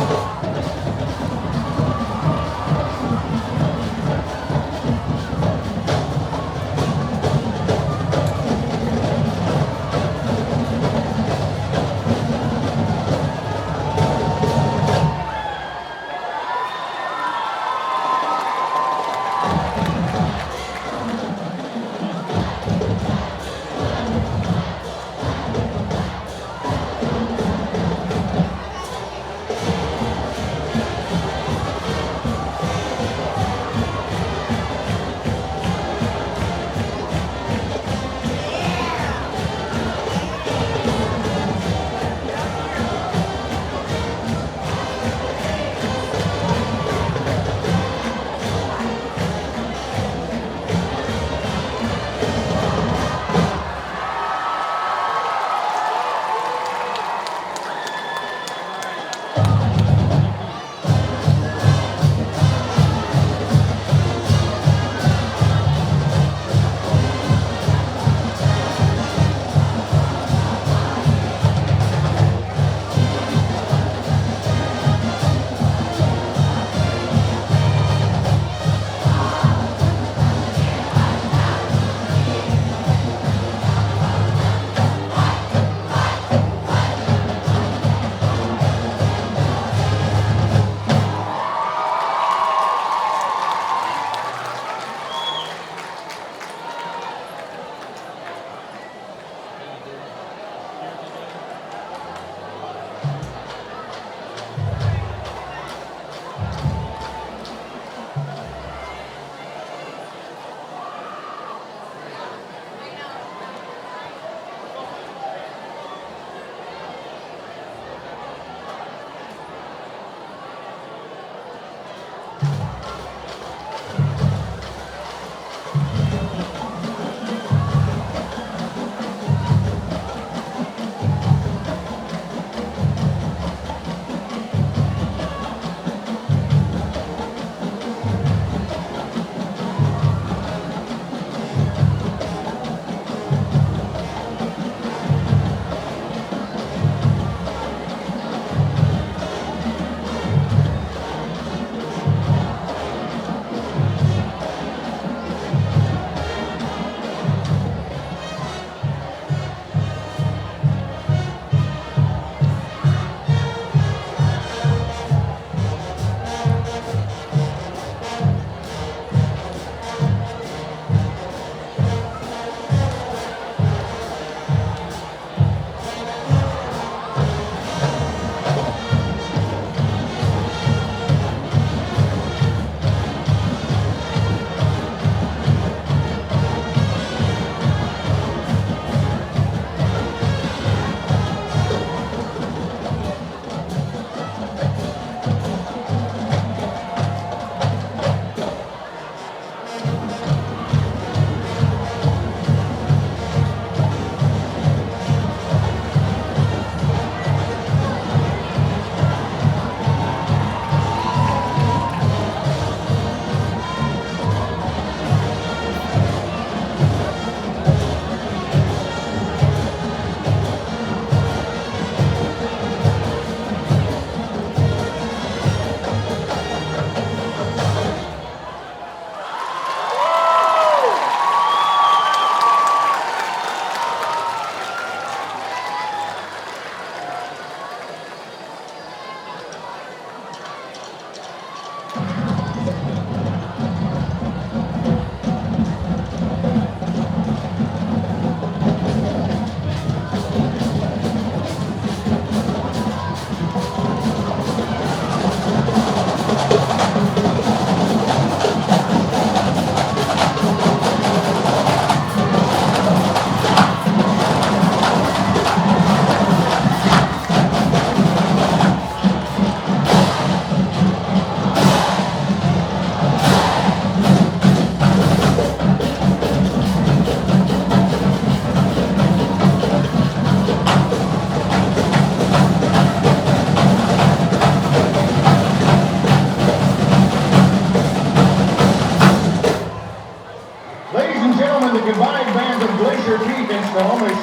The combined band of Glacier Peak and Snohomish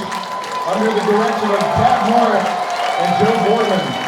under the direction of Pat Morris and Joe Boardman.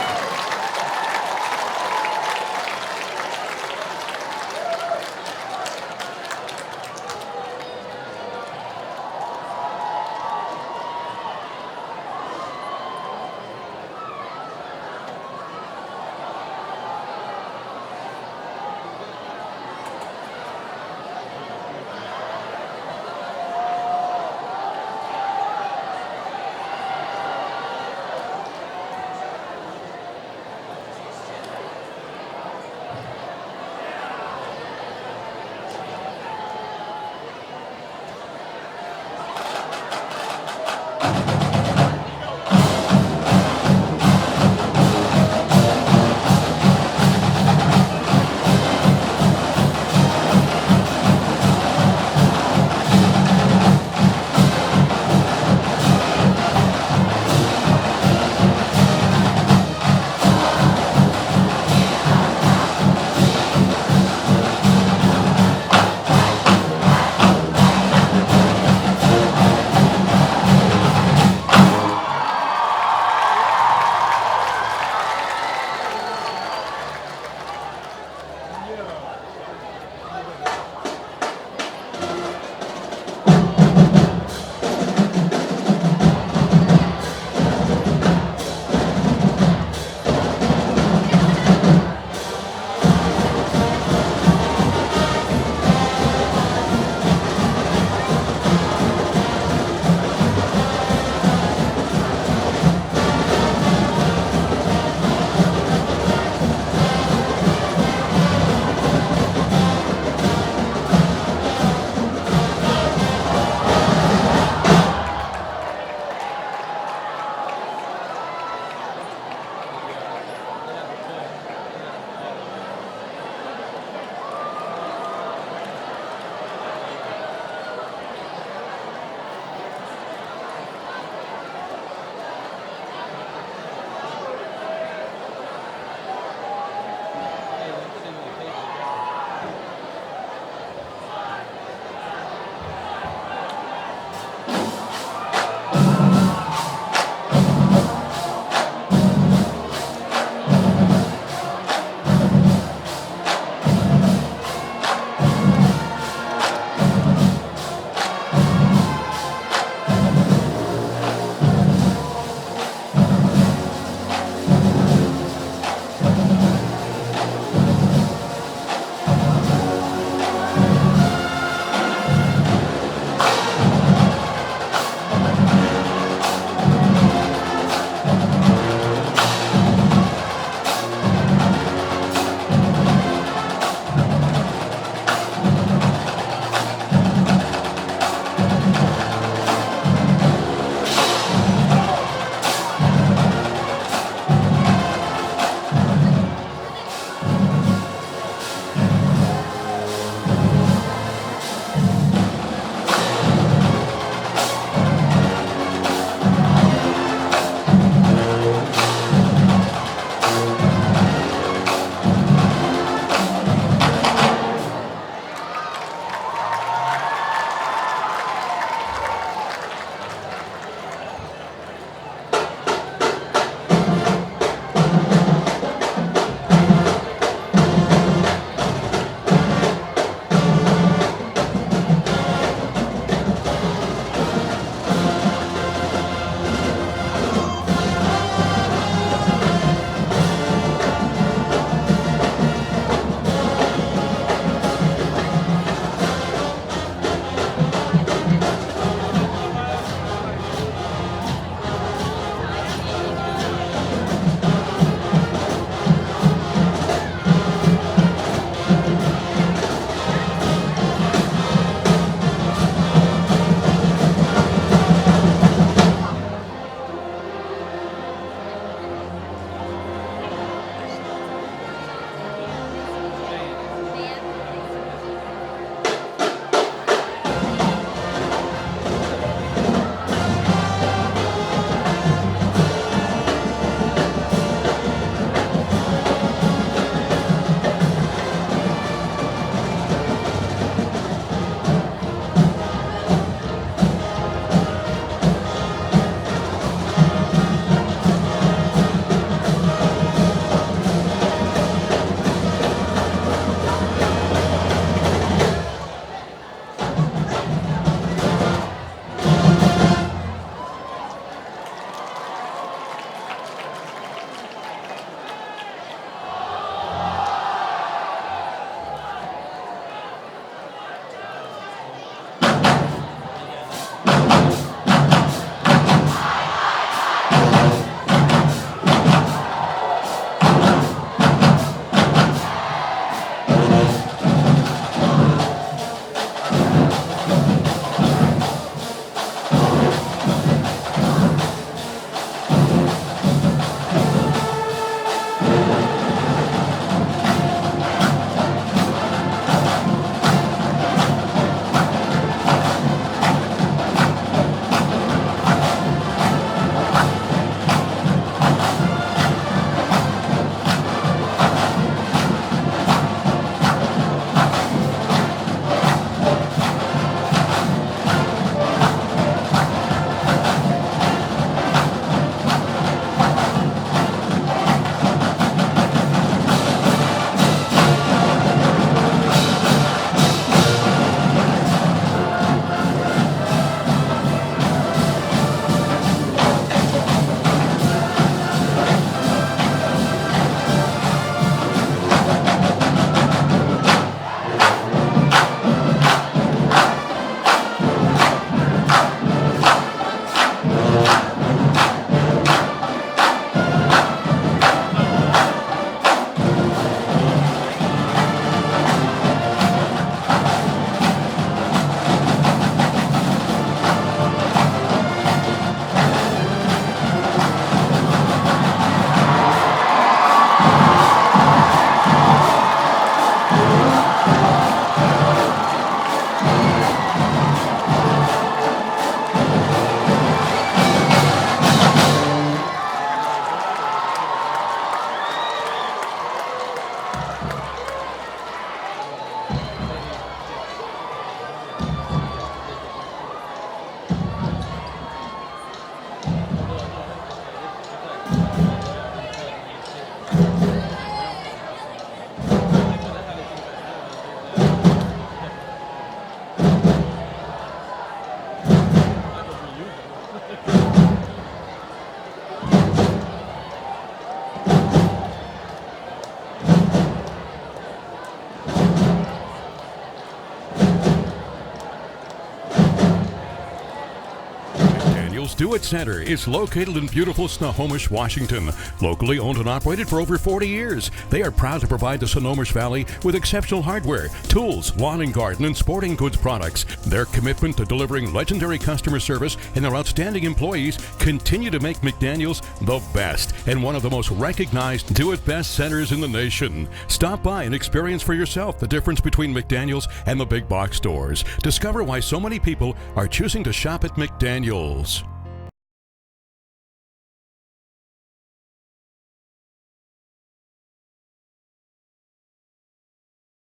McDaniel's Do It Center is located in beautiful Snohomish, Washington. Locally owned and operated for over 40 years, they are proud to provide the Snohomish Valley with exceptional hardware, tools, lawn and garden, and sporting goods products. Their commitment to delivering legendary customer service and their outstanding employees continue to make McDaniel's the best and one of the most recognized do-it-best centers in the nation. Stop by and experience for yourself the difference between McDaniel's and the big box stores. Discover why so many people are choosing to shop at McDaniel's.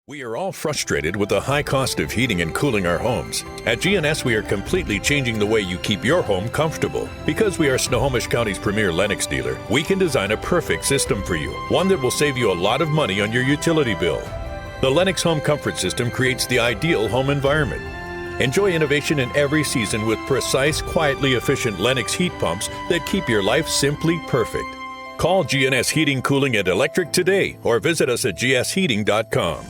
We are all frustrated with the high cost of heating and cooling our homes. At GNS, we are completely changing the way you keep your home comfortable. Because we are Snohomish County's premier Lennox dealer, we can design a perfect system for you, one that will save you a lot of money on your utility bill. The Lennox Home Comfort System creates the ideal home environment. Enjoy innovation in every season with precise, quietly efficient Lennox heat pumps that keep your life simply perfect. Call GNS Heating, Cooling, and Electric today or visit us at gsheating.com.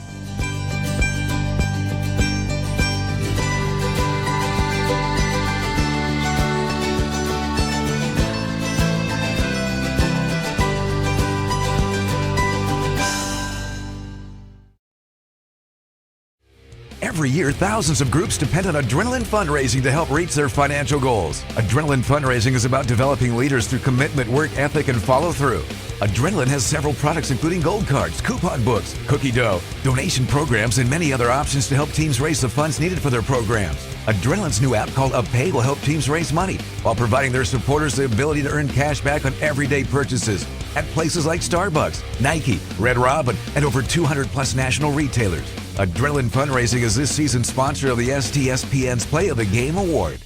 Every year, thousands of groups depend on Adrenaline fundraising to help reach their financial goals. Adrenaline fundraising is about developing leaders through commitment, work ethic, and follow-through. Adrenaline has several products including gold cards, coupon books, cookie dough, donation programs, and many other options to help teams raise the funds needed for their programs. Adrenaline's new app called UpPay will help teams raise money while providing their supporters the ability to earn cash back on everyday purchases at places like Starbucks, Nike, Red Robin, and over 200 plus national retailers. Adrenaline Fundraising is this season's sponsor of the STSPN's Play of the Game Award.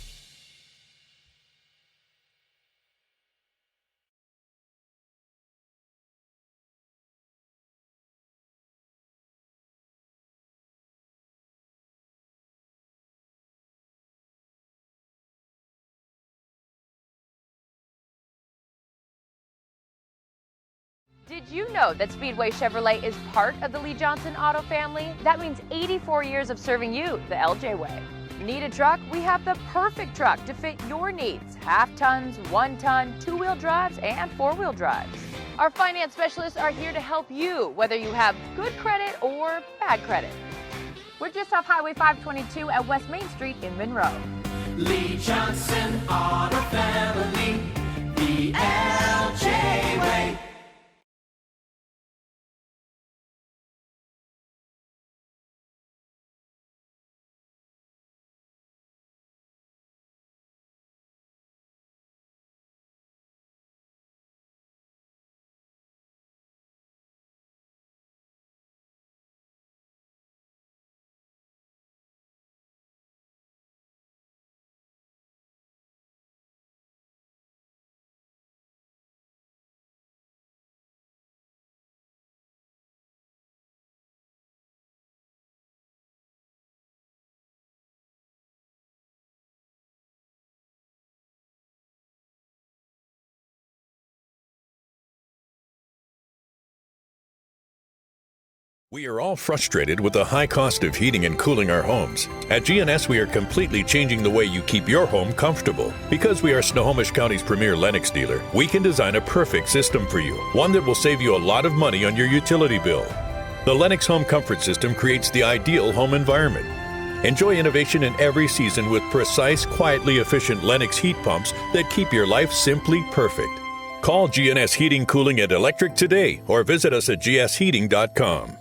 Did you know that Speedway Chevrolet is part of the Lee Johnson Auto family? That means 84 years of serving you the LJ way. Need a truck? We have the perfect truck to fit your needs. Half tons, 1 ton, 2-wheel drives, and 4-wheel drives. Our finance specialists are here to help you, whether you have good credit or bad credit. We're just off Highway 522 at West Main Street in Monroe. Lee Johnson Auto Family, the LJ way. We are all frustrated with the high cost of heating and cooling our homes. At GNS, we are completely changing the way you keep your home comfortable. Because we are Snohomish County's premier Lennox dealer, we can design a perfect system for you, one that will save you a lot of money on your utility bill. The Lennox Home Comfort System creates the ideal home environment. Enjoy innovation in every season with precise, quietly efficient Lennox heat pumps that keep your life simply perfect. Call GNS Heating, Cooling, and Electric today or visit us at gsheating.com.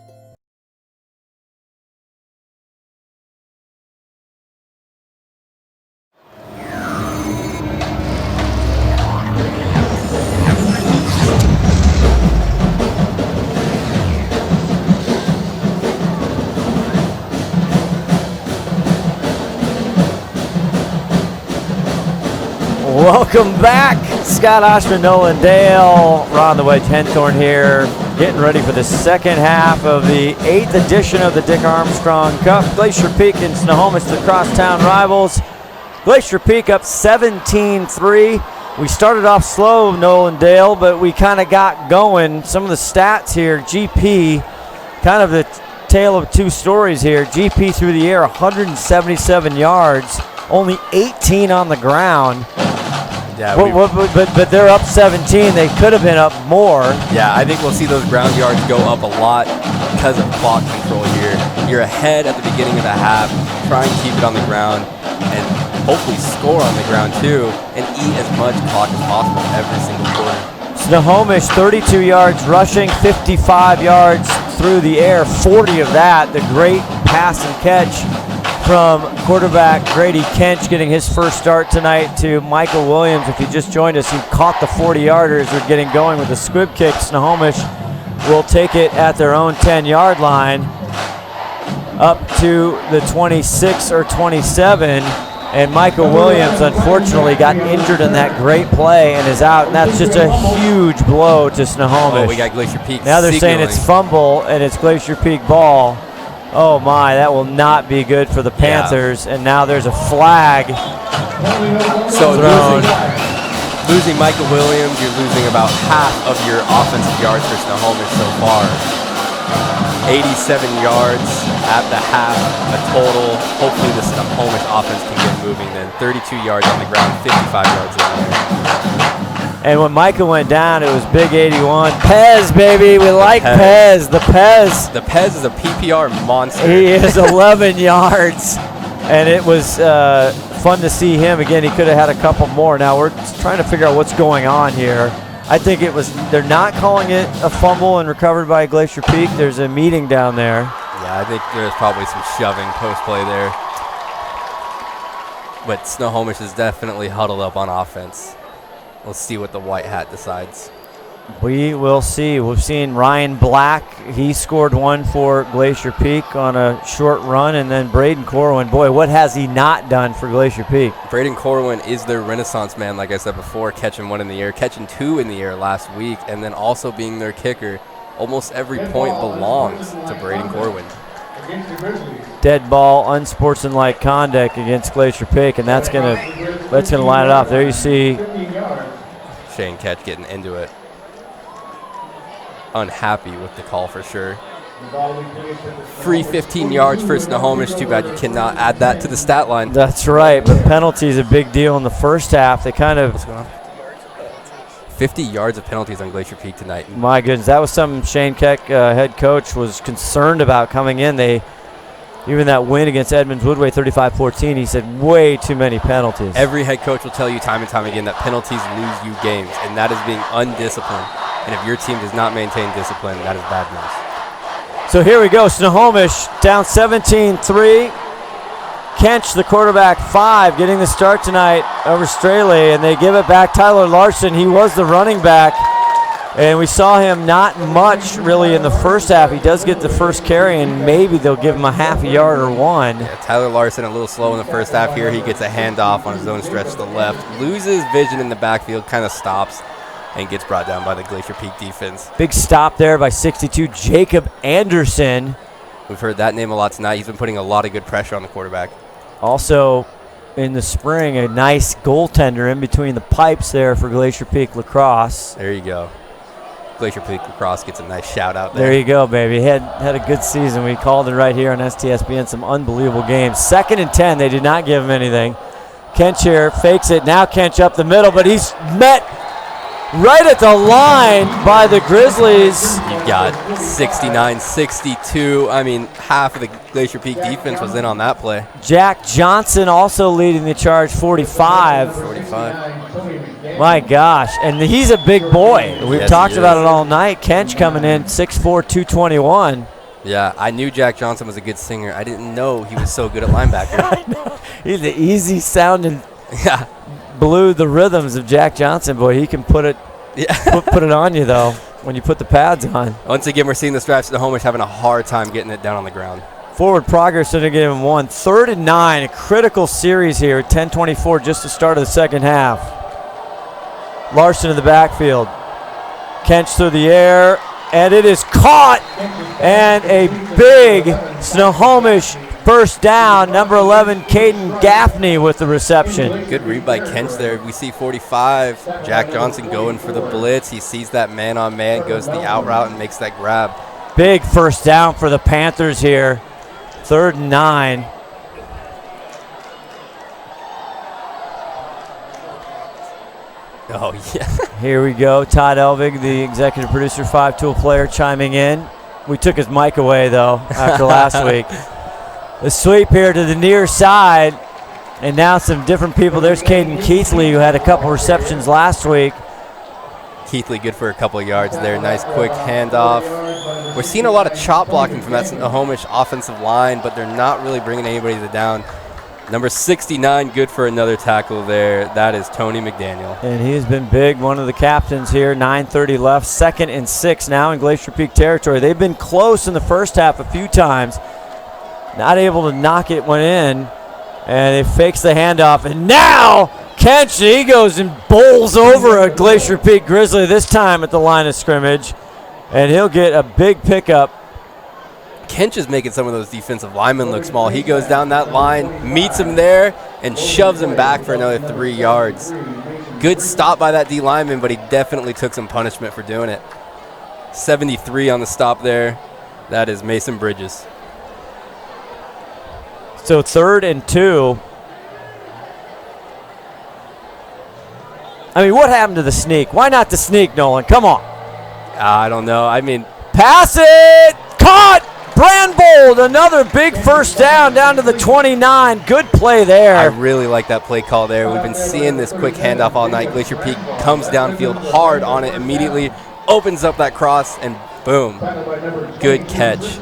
Welcome back. Scott Ohsman, Nolan Dale, Ron the Wedge Henthorn here, getting ready for the second half of the 8th edition of the Dick Armstrong Cup. Glacier Peak and Snohomish, the crosstown rivals. Glacier Peak up 17-3. We started off slow, Nolan Dale, but we kind of got going. Some of the stats here, GP, kind of the tale of two stories here. GP through the air, 177 yards, only 18 on the ground. Yeah, but they're up 17. They could have been up more. Yeah, I think we'll see those ground yards go up a lot because of clock control here. You're ahead at the beginning of the half. Try and keep it on the ground and hopefully score on the ground too and eat as much clock as possible every single quarter. Snohomish 32 yards rushing, 55 yards through the air, 40 of that. The great pass and catch from quarterback Grady Kench, getting his first start tonight, to Michael Williams. If you just joined us, he caught the 40-yarder as we're getting going with the squib kick. Snohomish will take it at their own 10-yard line up to the 26 or 27. And Michael Williams, unfortunately, got injured in that great play and is out. And that's just a huge blow to Snohomish. Oh, we got Glacier Peak now they're saying it's fumble and it's Glacier Peak ball. Oh my, that will not be good for the Panthers. And now there's a flag. So losing Michael Williams, you're losing about half of your offensive yards for Snohomish so far. 87 yards at the half, a total. Hopefully the Snohomish offense can get moving then. 32 yards on the ground, 55 yards in the air. And when Micah went down, it was big 81. Pez, baby. We like Pez. The Pez. The Pez is a PPR monster. He is 11 yards. And it was fun to see him. Again, he could have had a couple more. Now we're trying to figure out what's going on here. I think they're not calling it a fumble and recovered by Glacier Peak. There's a meeting down there. Yeah, I think there's probably some shoving post-play there. But Snohomish is definitely huddled up on offense. We'll see what the white hat decides. We will see. We've seen Ryan Black. He scored one for Glacier Peak on a short run. And then Braden Corwin. Boy, what has he not done for Glacier Peak? Braden Corwin is their renaissance man, like I said before, catching one in the air, catching two in the air last week, and then also being their kicker. Almost every point belongs to Braden Corwin. Dead ball, unsportsmanlike conduct against Glacier Peak, and that's gonna line it off. There you see Shane Ketch getting into it. Unhappy with the call for sure. Free 15 yards for Snohomish. Too bad you cannot add that to the stat line. That's right, but penalty is a big deal in the first half. They kind of... What's going on? 50 yards of penalties on Glacier Peak tonight. My goodness, that was something Shane Keck, head coach, was concerned about coming in. Even that win against Edmonds Woodway, 35-14, he said way too many penalties. Every head coach will tell you time and time again that penalties lose you games, and that is being undisciplined. And if your team does not maintain discipline, that is bad news. So here we go. Snohomish down 17-3. Kench, the quarterback, 5, getting the start tonight over Straley, and they give it back. Tyler Larson, he was the running back, and we saw him not much really in the first half. He does get the first carry, and maybe they'll give him a half a yard or one. Yeah, Tyler Larson a little slow in the first half here. He gets a handoff on his own stretch to the left, loses vision in the backfield, kind of stops, and gets brought down by the Glacier Peak defense. Big stop there by 62, Jacob Anderson. We've heard that name a lot tonight. He's been putting a lot of good pressure on the quarterback. Also, in the spring, a nice goaltender in between the pipes there for Glacier Peak Lacrosse. There you go. Glacier Peak Lacrosse gets a nice shout out there. There you go, baby. Had a good season. We called it right here on STSPN. Some unbelievable games. 2nd and 10. They did not give him anything. Kench here fakes it. Now Kench up the middle, but he's met right at the line by the Grizzlies. You got 69-62. I mean, half of the Glacier Peak defense was in on that play. Jack Johnson also leading the charge, 45. 45. My gosh, and he's a big boy. We've talked about it all night. Kench coming in 6'4", 221. Yeah, I knew Jack Johnson was a good singer. I didn't know he was so good at linebacker. I know. He's the easy sounding. Yeah. Blew the rhythms of Jack Johnson. Boy, he can put it put it on you, though, when you put the pads on. Once again, we're seeing the Straps Snohomish having a hard time getting it down on the ground. Forward progress to give him 1. 3rd and 9, a critical series here. 10:24 just the start of the second half. Larson in the backfield. Kench through the air, and it is caught. And a big Snohomish first down. Number 11, Caden Gaffney with the reception. Good read by Kench there. We see 45. Jack Johnson going for the blitz. He sees that man-on-man, goes the out route, and makes that grab. Big first down for the Panthers here. 3rd and 9. Oh, yeah. Here we go. Todd Elvig, the executive producer, 5-tool player, chiming in. We took his mic away, though, after last week. The sweep here to the near side. And now some different people. There's Caden Keithley, who had a couple receptions last week. Keithley good for a couple of yards there. Nice quick handoff. We're seeing a lot of chop blocking from that Snohomish offensive line, but they're not really bringing anybody to the down. Number 69 good for another tackle there. That is Tony McDaniel. And he has been big, one of the captains here. 9:30 left, 2nd and 6 now in Glacier Peak territory. They've been close in the first half a few times. Not able to knock it one in. And it fakes the handoff. And now Kench, he goes and bowls over a Glacier Peak Grizzly, this time at the line of scrimmage. And he'll get a big pickup. Kench is making some of those defensive linemen look small. He goes down that line, meets him there, and shoves him back for another 3 yards. Good stop by that D lineman, but he definitely took some punishment for doing it. 73 on the stop there. That is Mason Bridges. So 3rd and 2. I mean, what happened to the sneak? Why not the sneak, Nolan? Come on. I don't know. I mean, pass it! Caught! Brandbold, another big first down to the 29. Good play there. I really like that play call there. We've been seeing this quick handoff all night. Glacier Peak comes downfield hard on it immediately, opens up that cross, and boom. Good catch.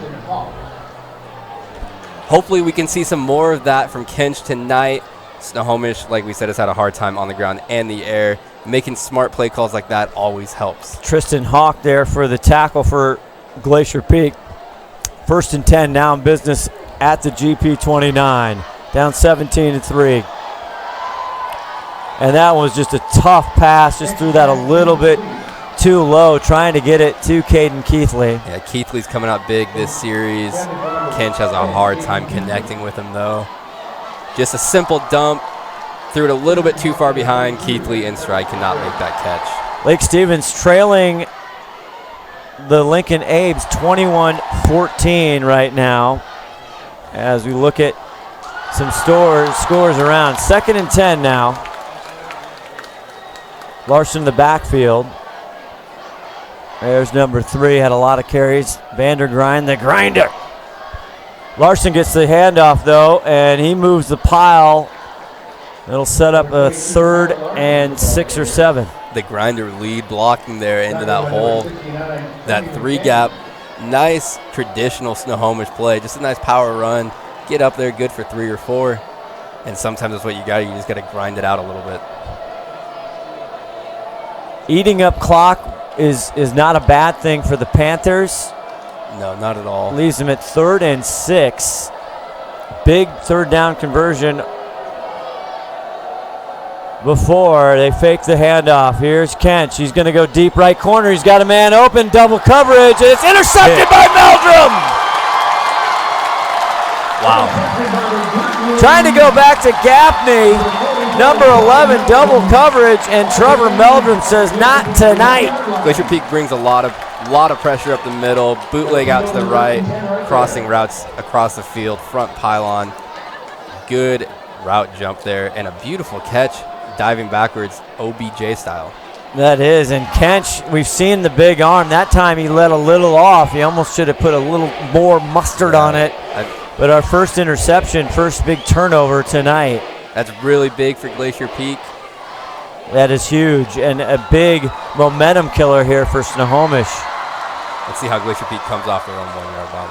Hopefully we can see some more of that from Kench tonight. Snohomish, like we said, has had a hard time on the ground and the air. Making smart play calls like that always helps. Tristan Hawk there for the tackle for Glacier Peak. 1st and 10 now in business at the GP 29. Down 17-3. And that was just a tough pass. Just threw that a little bit too low, trying to get it to Caden Keithley. Yeah, Keithley's coming out big this series. Kench has a hard time connecting with him, though. Just a simple dump. Threw it a little bit too far behind. Keithley in stride cannot make that catch. Lake Stevens trailing the Lincoln Abes 21-14 right now as we look at some scores around. 2nd and 10 now. Larson in the backfield. There's number 3, had a lot of carries. Vandergrind, the grinder. Larson gets the handoff, though, and he moves the pile. It'll set up a 3rd and 6 or 7. The grinder lead blocking there into that hole. That 3 gap. Nice traditional Snohomish play. Just a nice power run. Get up there, good for 3 or 4. And sometimes that's what you got. You just got to grind it out a little bit. Eating up clock is not a bad thing for the Panthers. No, not at all. Leaves them at 3rd and 6. Big 3rd down conversion before they fake the handoff. Here's Kench. He's going to go deep right corner. He's got a man open, double coverage, and it's intercepted by Meldrum. Wow. Trying to go back to Gaffney. Number 11, double coverage, and Trevor Meldrum says, not tonight. Glacier Peak brings a lot of pressure up the middle, bootleg out to the right, crossing routes across the field, front pylon. Good route jump there, and a beautiful catch, diving backwards, OBJ style. That is, and Kench, we've seen the big arm. That time he let a little off. He almost should have put a little more mustard on it. But our first interception, first big turnover tonight. That's really big for Glacier Peak. That is huge, and a big momentum killer here for Snohomish. Let's see how Glacier Peak comes off their own 1-yard line.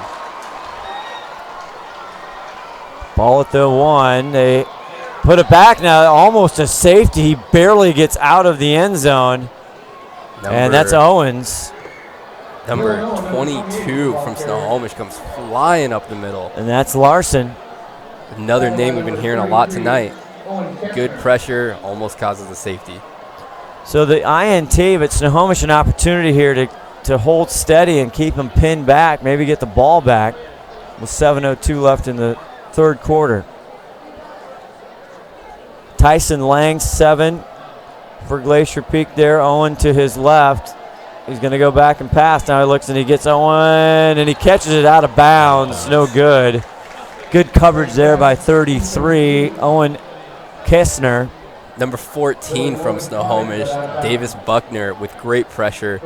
Ball at the 1. They put it back now, almost a safety. He barely gets out of the end zone. And that's Owens. Number 22 from Snohomish comes flying up the middle. And that's Larson. Another name we've been hearing a lot tonight. Good pressure, almost causes a safety. So the INT, but Snohomish an opportunity here to hold steady and keep him pinned back, maybe get the ball back with 7:02 left in the 3rd quarter. Tyson Lang, 7 for Glacier Peak there. Owen to his left. He's going to go back and pass. Now he looks and he gets Owen, and he catches it out of bounds. No good. Good coverage there by 33, Owen Kessner. Number 14 from Snohomish, Davis Buckner, with great pressure,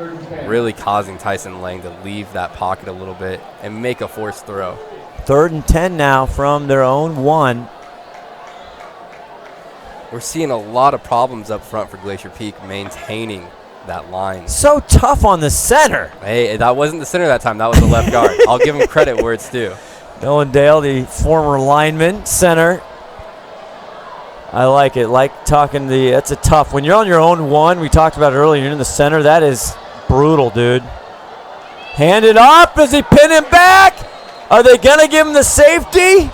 really causing Tyson Lang to leave that pocket a little bit and make a forced throw. 3rd and 10 now from their own 1. We're seeing a lot of problems up front for Glacier Peak maintaining that line. So tough on the center. Hey, that wasn't the center that time. That was the left guard. I'll give him credit where it's due. Nolan Dale, the former lineman, center. I like it. Like talking that's a tough. When you're on your own 1, we talked about it earlier, you're in the center. That is brutal, dude. Hand it off. Does he pin him back? Are they going to give him the safety?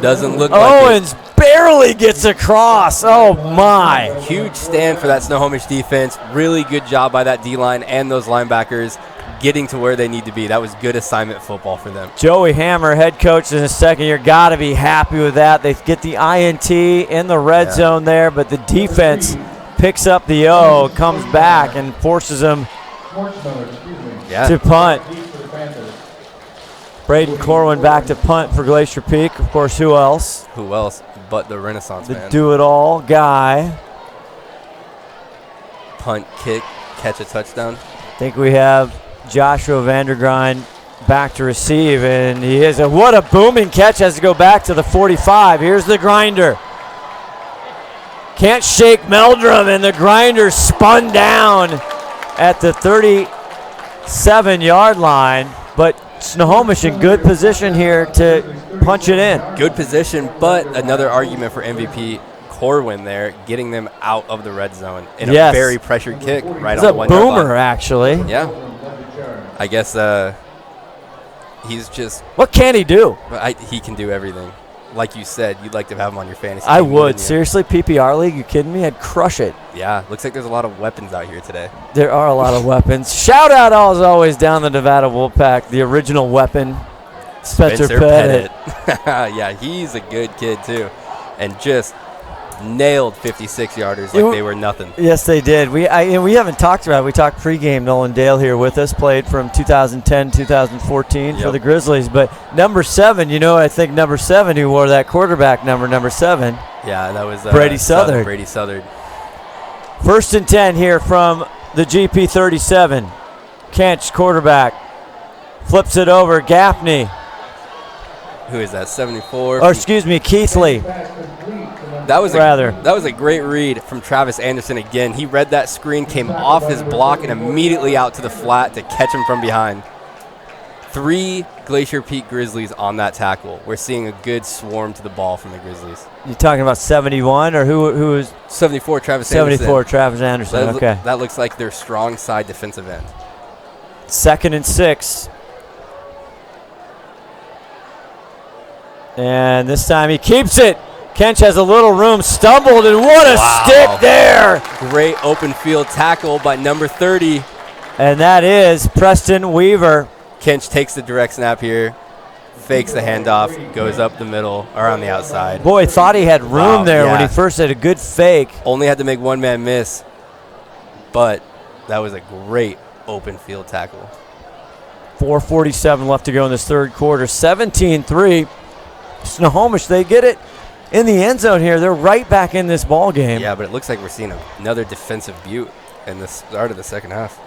Doesn't look like Owens barely gets across. Oh, my. Huge stand for that Snohomish defense. Really good job by that D-line and those linebackers getting to where they need to be. That was good assignment football for them. Joey Hammer, head coach in his second year, got to be happy with that. They get the INT in the red zone there, but the defense picks up the O, comes back, and forces them to punt. Braden Corwin back to punt for Glacier Peak. Of course, who else? Who else but the Renaissance man? The do-it-all guy. Punt, kick, catch a touchdown. I think we have Joshua Vandergrind back to receive, and he is what a booming catch. Has to go back to the 45. Here's the grinder. Can't shake Meldrum, and the grinder spun down at the 37-yard line, but Snohomish in good position here to punch it in. Good position, but another argument for MVP Corwin there, getting them out of the red zone in a very pressured kick right on the 1 yard line. It's a boomer, actually. Yeah. I guess he's just... What can he do? He can do everything. Like you said, you'd like to have him on your fantasy I team, would. Seriously, PPR league, you kidding me? I'd crush it. Yeah, looks like there's a lot of weapons out here today. There are a lot of weapons. Shout out, as always, down the Nevada Wolfpack, the original weapon, Spencer Pettit. Yeah, he's a good kid, too. And just nailed 56-yarders like they were nothing. Yes, they did. We haven't talked about it. We talked pregame. Nolan Dale here with us, played from 2010, 2014 for the Grizzlies. But number 7, I think number 7 who wore that quarterback number 7. Yeah, that was Brady Southard. Brady Southard. 1st and 10 here from the GP 37. Kench, quarterback, flips it over. Gaffney. Who is that? 74. Or excuse me, Keithley. That was a great read from Travis Anderson again. He read that screen, came off his block, and immediately out to the flat to catch him from behind. 3 Glacier Peak Grizzlies on that tackle. We're seeing a good swarm to the ball from the Grizzlies. You talking about 71 or who is 74? Travis Anderson. 74, Travis Anderson. Okay. That looks like their strong side defensive end. 2nd and 6. And this time he keeps it. Kench has a little room, stumbled, and what a stick there. Great open field tackle by number 30. And that is Preston Weaver. Kench takes the direct snap here, fakes the handoff, goes up the middle, or on the outside. Boy, thought he had room there when he first had a good fake. Only had to make one man miss, but that was a great open field tackle. 4:47 left to go in this third quarter. 17-3. Snohomish, they get it in the end zone here. They're right back in this ball game. Yeah, but it looks like we're seeing another defensive beaut in the start of the second half.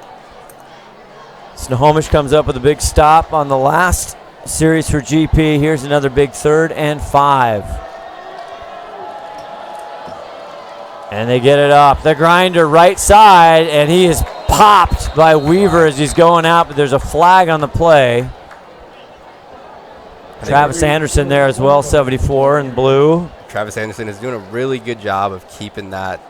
Snohomish comes up with a big stop on the last series for GP. Here's another big 3rd and 5. And they get it up. The grinder right side, and he is popped by Weaver as he's going out, but there's a flag on the play. Travis Anderson there as well, 74 in blue. Travis Anderson is doing a really good job of keeping that.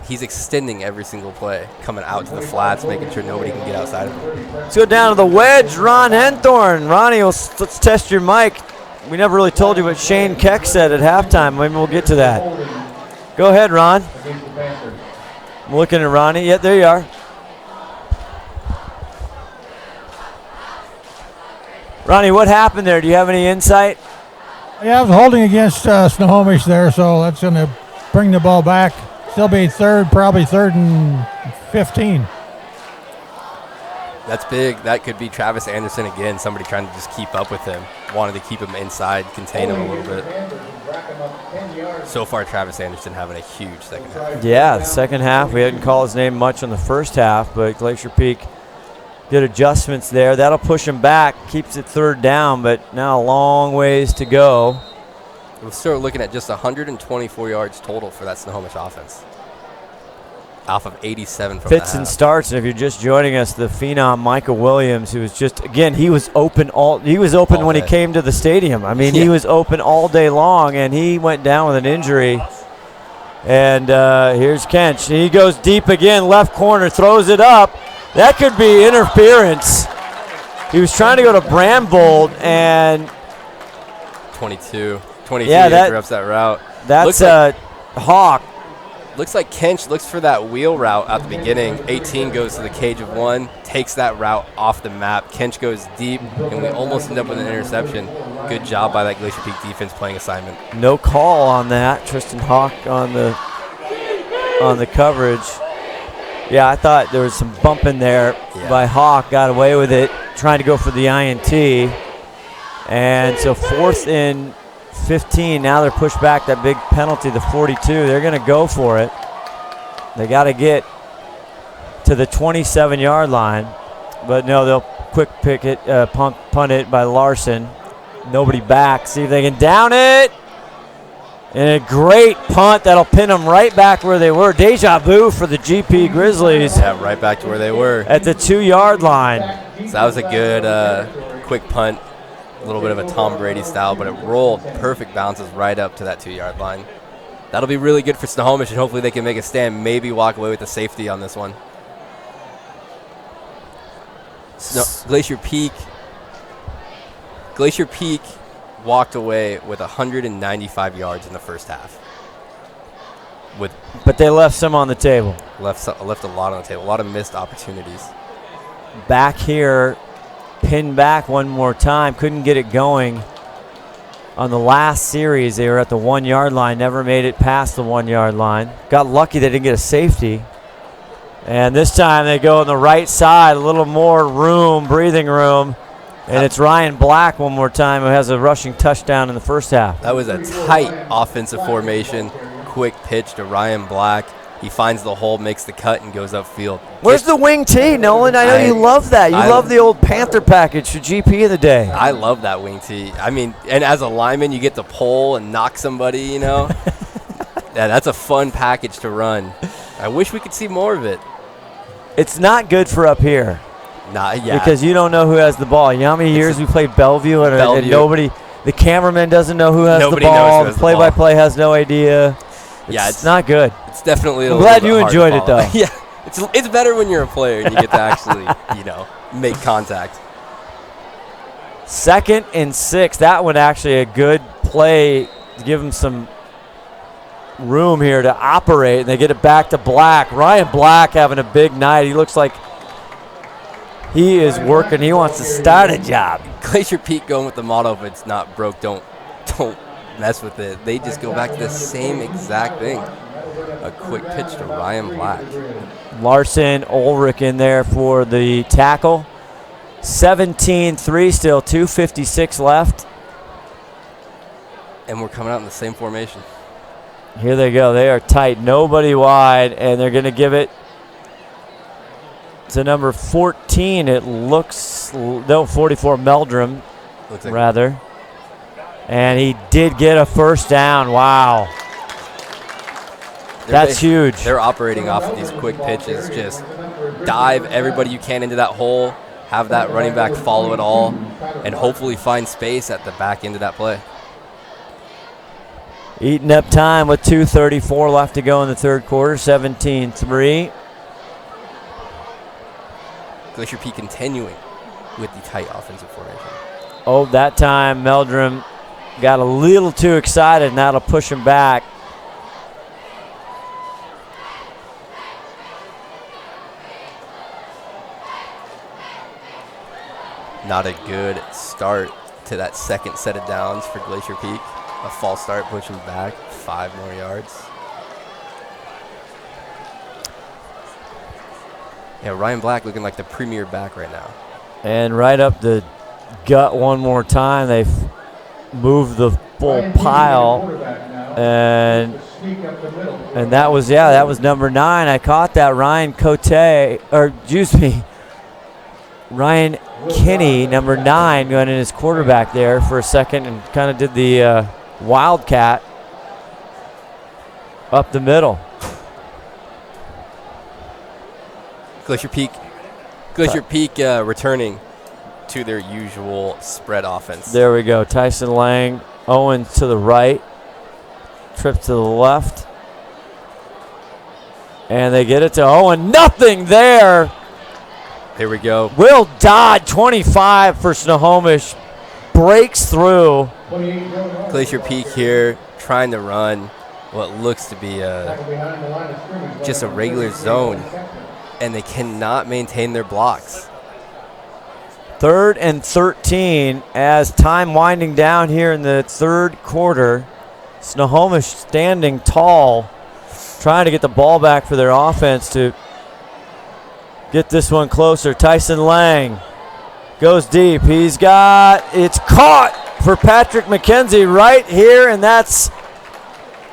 He's extending every single play, coming out to the flats, making sure nobody can get outside of him. Let's go down to the wedge, Ron Henthorn. Ronnie, let's test your mic. We never really told you what Shane Keck said at halftime. Maybe we'll get to that. Go ahead, Ron. I'm looking at Ronnie. Yeah, there you are. Ronnie, what happened there? Do you have any insight? Yeah, I was holding against Snohomish there, so that's going to bring the ball back. Still be probably 3rd and 15. That's big. That could be Travis Anderson again, somebody trying to just keep up with him. Wanted to keep him inside, contain him a little bit. So far, Travis Anderson having a huge second half. Yeah, the second half. We hadn't called his name much in the first half, but Glacier Peak did adjustments there. That'll push him back, keeps it 3rd down, but now a long ways to go. We'll start looking at just 124 yards total for that Snohomish offense. Off of 87 from Fits the and half. starts, and if you're just joining us, the phenom Michael Williams, who was just, again, he was open all when he came to the stadium. I mean, he was open all day long, and he went down with an injury. And here's Kench. He goes deep again, left corner, throws it up. That could be interference. He was trying to go to Brambold, and 22 yeah, interrupts that route. That's Hawk. Looks like Kench looks for that wheel route at the beginning. 18 goes to the cage of 1, takes that route off the map. Kench goes deep, and we almost end up with an interception. Good job by that Glacier Peak defense playing assignment. No call on that. Tristan Hawk on the coverage. Yeah, I thought there was some bumping there by Hawk. Got away with it, trying to go for the INT. And so 4th and 15. Now they're pushed back, that big penalty, the 42. They're going to go for it. They got to get to the 27-yard line. But no, they'll quick pick it, punt it by Larson. Nobody back. See if they can down it. And a great punt that'll pin them right back where they were. Deja vu for the GP Grizzlies. Yeah, right back to where they were. At the 2-yard line. So that was a good quick punt. A little bit of a Tom Brady style, but it rolled perfect bounces right up to that 2-yard line. That'll be really good for Snohomish, and hopefully they can make a stand, maybe walk away with the safety on this one. Glacier Peak walked away with 195 yards in the first half. But they left some on the table. Left a lot on the table, a lot of missed opportunities. Back here, pinned back one more time, couldn't get it going. On the last series, they were at the 1-yard line, never made it past the 1-yard line. Got lucky they didn't get a safety. And this time they go on the right side, a little more room, breathing room. And it's Ryan Black one more time, who has a rushing touchdown in the first half. That was a tight offensive formation. Quick pitch to Ryan Black. He finds the hole, makes the cut, and goes upfield. Where's the wing tee, Nolan? I know you love that. You love the old Panther package for GP of the day. I love that wing tee. I mean, and as a lineman, you get to pull and knock somebody, you know. Yeah, that's a fun package to run. I wish we could see more of it. It's not good for up here. Yeah. Because you don't know who has the ball. You know how many years we played Bellevue and nobody, the cameraman doesn't know who has the ball. The play-by-play has no idea. It's not good. It's definitely. I'm glad you enjoyed it though. Yeah, it's better when you're a player and you get to actually make contact. 2nd and 6. That one actually a good play to give them some room here to operate, and they get it back to Black. Ryan Black having a big night. He looks like he is working. He wants to start a job. Glacier Peak going with the motto, if it's not broke, don't mess with it. They just go back to the same exact thing. A quick pitch to Ryan Black. Larson, Ulrich in there for the tackle. 17-3 still, 2:56 left. And we're coming out in the same formation. Here they go. They are tight. Nobody wide, and they're going to give it to number 14. It looks, no, 44, Meldrum, rather. And he did get a first down. Wow. That's huge. They're operating off of these quick pitches. Just dive everybody you can into that hole, have that running back follow it all, and hopefully find space at the back end of that play. Eating up time with 2:34 left to go in the third quarter, 17-3. Glacier Peak continuing with the tight offensive formation. Oh, that time Meldrum got a little too excited, and that'll push him back. Not a good start to that second set of downs for Glacier Peak. A false start, pushing back 5 more yards. Yeah, Ryan Black looking like the premier back right now. And right up the gut one more time. They've moved the full pile. And that was number 9. I caught that. Ryan Kinney, number 9, going in as quarterback there for a second and kind of did the wildcat up the middle. Glacier Peak returning to their usual spread offense. There we go. Tyson Lang, Owen to the right, Tripp to the left. And they get it to Owen. Nothing there. Here we go. Will Dodd, 25 for Snohomish, breaks through. Glacier Peak here trying to run what looks to be just a regular zone, and they cannot maintain their blocks. 3rd and 13 as time winding down here in the third quarter. Snohomish standing tall, trying to get the ball back for their offense to get this one closer. Tyson Lang goes deep. It's caught for Patrick McKenzie right here, and that's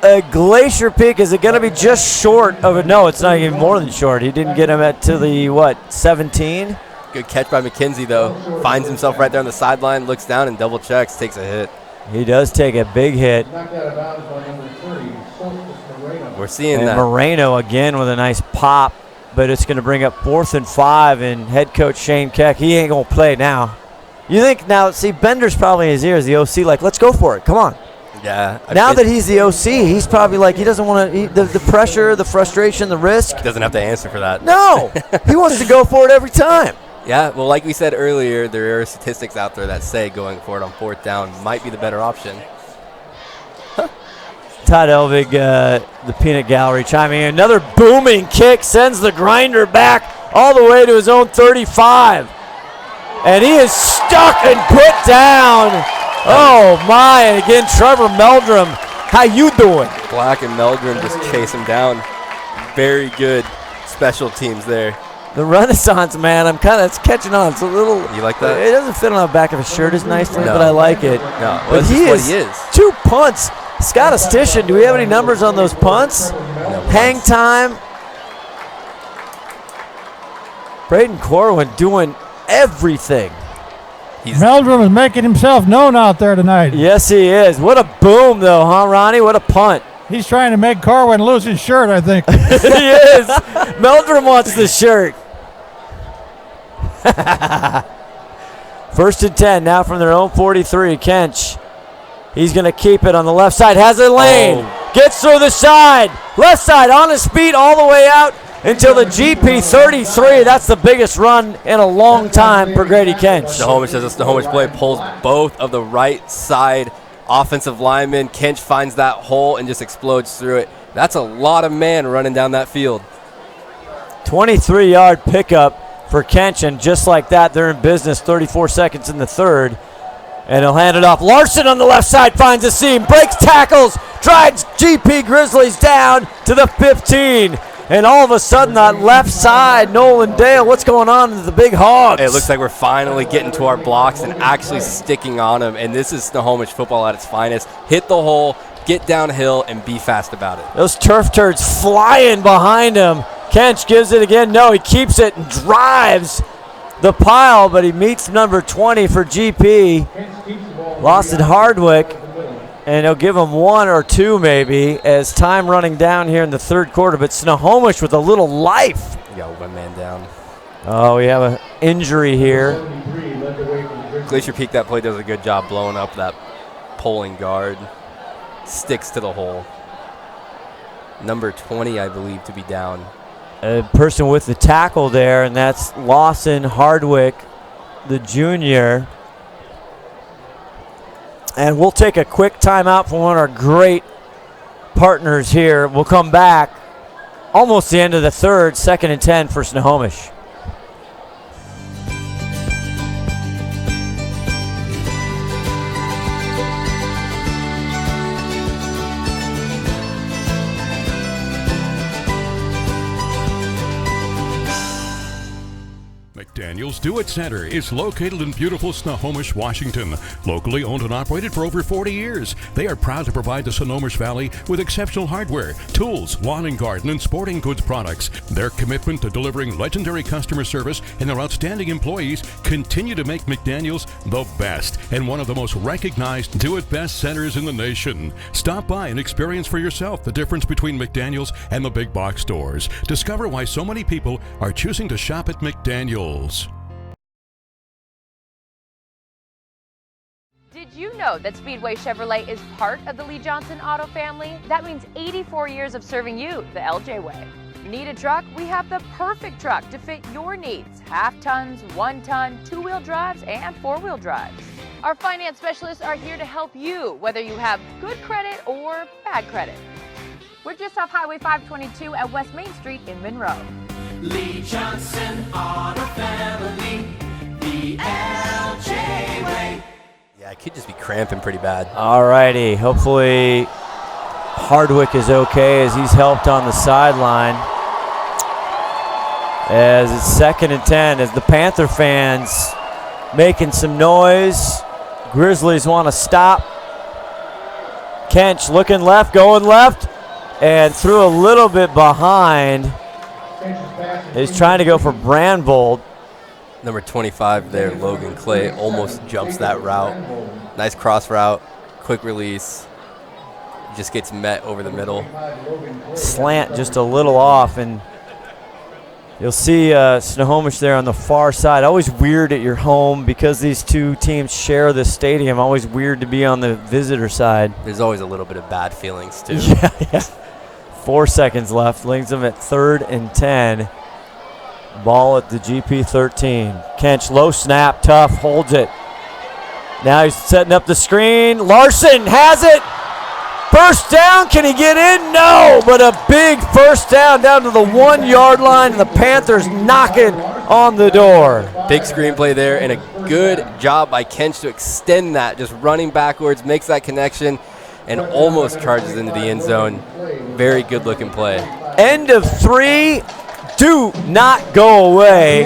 a Glacier Peak. Is it going to be just short of it? No, it's not even more than short. He didn't get him to the, 17? Good catch by McKenzie, though. Finds himself right there on the sideline, looks down and double checks, takes a hit. He does take a big hit. We're seeing and that. Moreno again with a nice pop, but it's going to bring up 4th and 5, and head coach Shane Keck, he ain't going to play now. You think now, see, Bender's probably in his ears, the OC, like, let's go for it. Come on. Yeah. Now that he's the OC, he's probably like, he doesn't want to, the pressure, the frustration, the risk. Doesn't have to answer for that. No. He wants to go for it every time. Yeah, well, like we said earlier, there are statistics out there that say going for it on 4th down might be the better option. Todd Elvig, the Peanut Gallery, chiming in. Another booming kick sends the grinder back all the way to his own 35. And he is stuck and put down. Oh, my. And again, Trevor Meldrum, how you doing? Black and Meldrum just chase him down. Very good special teams there. The Renaissance man, it's catching on. It's a little. You like that? It doesn't fit on the back of his shirt as nicely, No. but I like it. No, but this is what he is. 2 punts. Scott Astitian, do we have any numbers on those punts? No Hang punts. time. Braden Corwin doing everything. Meldrum is making himself known out there tonight. Yes, he is. What a boom, though, huh, Ronnie? What a punt. He's trying to make Corwin lose his shirt, I think. He is. Meldrum wants the shirt. 1st and 10 now from their own 43. Kench. He's going to keep it on the left side. Has a lane. Gets through the side. Left side on his feet all the way out until the GP 33. That's the biggest run in a long time for Grady Kench. Snohomish, as a Snohomish play, pulls both of the right side offensive linemen. Kench finds that hole and just explodes through it. That's a lot of man running down that field. 23-yard pickup for Kench, and just like that, they're in business. 34 seconds in the third. And he'll hand it off. Larson on the left side finds a seam, breaks tackles, drags GP Grizzlies down to the 15. And all of a sudden, that left side, Nolan Dale, what's going on with the big Hogs? It looks like we're finally getting to our blocks and actually sticking on them. And this is Snohomish football at its finest. Hit the hole, get downhill, and be fast about it. Those turf turds flying behind him. Kench gives it again. No, he keeps it and drives the pile, but he meets number 20 for GP, Lawson Hardwick, and he'll give him 1 or 2 maybe as time running down here in the third quarter. But Snohomish with a little life. Yeah, 1 man down. Oh, we have an injury here. Glacier Peak, that play does a good job blowing up that pulling guard. Sticks to the hole. Number 20, I believe, to be down. A person with the tackle there, and that's Lawson Hardwick, the junior. And we'll take a quick timeout from one of our great partners here. We'll come back almost the end of the third, 2nd and 10 for Snohomish. McDaniel McDaniel's Do It Center is located in beautiful Snohomish, Washington. Locally owned and operated for over 40 years, they are proud to provide the Snohomish Valley with exceptional hardware, tools, lawn and garden, and sporting goods products. Their commitment to delivering legendary customer service and their outstanding employees continue to make McDaniel's the best and one of the most recognized Do It Best centers in the nation. Stop by and experience for yourself the difference between McDaniel's and the big box stores. Discover why so many people are choosing to shop at McDaniel's. Did you know that Speedway Chevrolet is part of the Lee Johnson Auto family? That means 84 years of serving you the LJ way. Need a truck? We have the perfect truck to fit your needs. Half tons, 1 ton, 2-wheel drives, and 4-wheel drives. Our finance specialists are here to help you, whether you have good credit or bad credit. We're just off Highway 522 at West Main Street in Monroe. Lee Johnson Auto Family, the LJ way. Yeah, it could just be cramping pretty bad. All righty. Hopefully Hardwick is okay as he's helped on the sideline. As it's 2nd and 10 as the Panther fans making some noise. Grizzlies want to stop. Kench looking left, going left, and threw a little bit behind. He's trying to go for Brandvold. Number 25 there, Logan Clay, almost jumps that route. Nice cross route, quick release. Just gets met over the middle. Slant just a little off, and you'll see Snohomish there on the far side. Always weird at your home because these two teams share the stadium. Always weird to be on the visitor side. There's always a little bit of bad feelings too. Yeah. 4 seconds left. Leaves them at 3rd and 10. Ball at the GP 13. Kench, low snap, tough, holds it. Now he's setting up the screen. Larson has it. First down, can he get in? No, but a big first down to the 1-yard line, and the Panthers knocking on the door. Big screenplay there, and a good job by Kench to extend that, just running backwards, makes that connection, and almost charges into the end zone. Very good looking play. End of 3. Do not go away.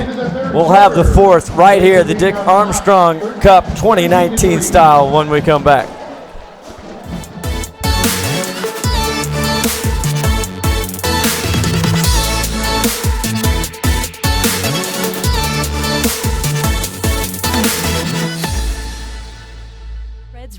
We'll have the 4th right here, the Dick Armstrong Cup 2019 style when we come back.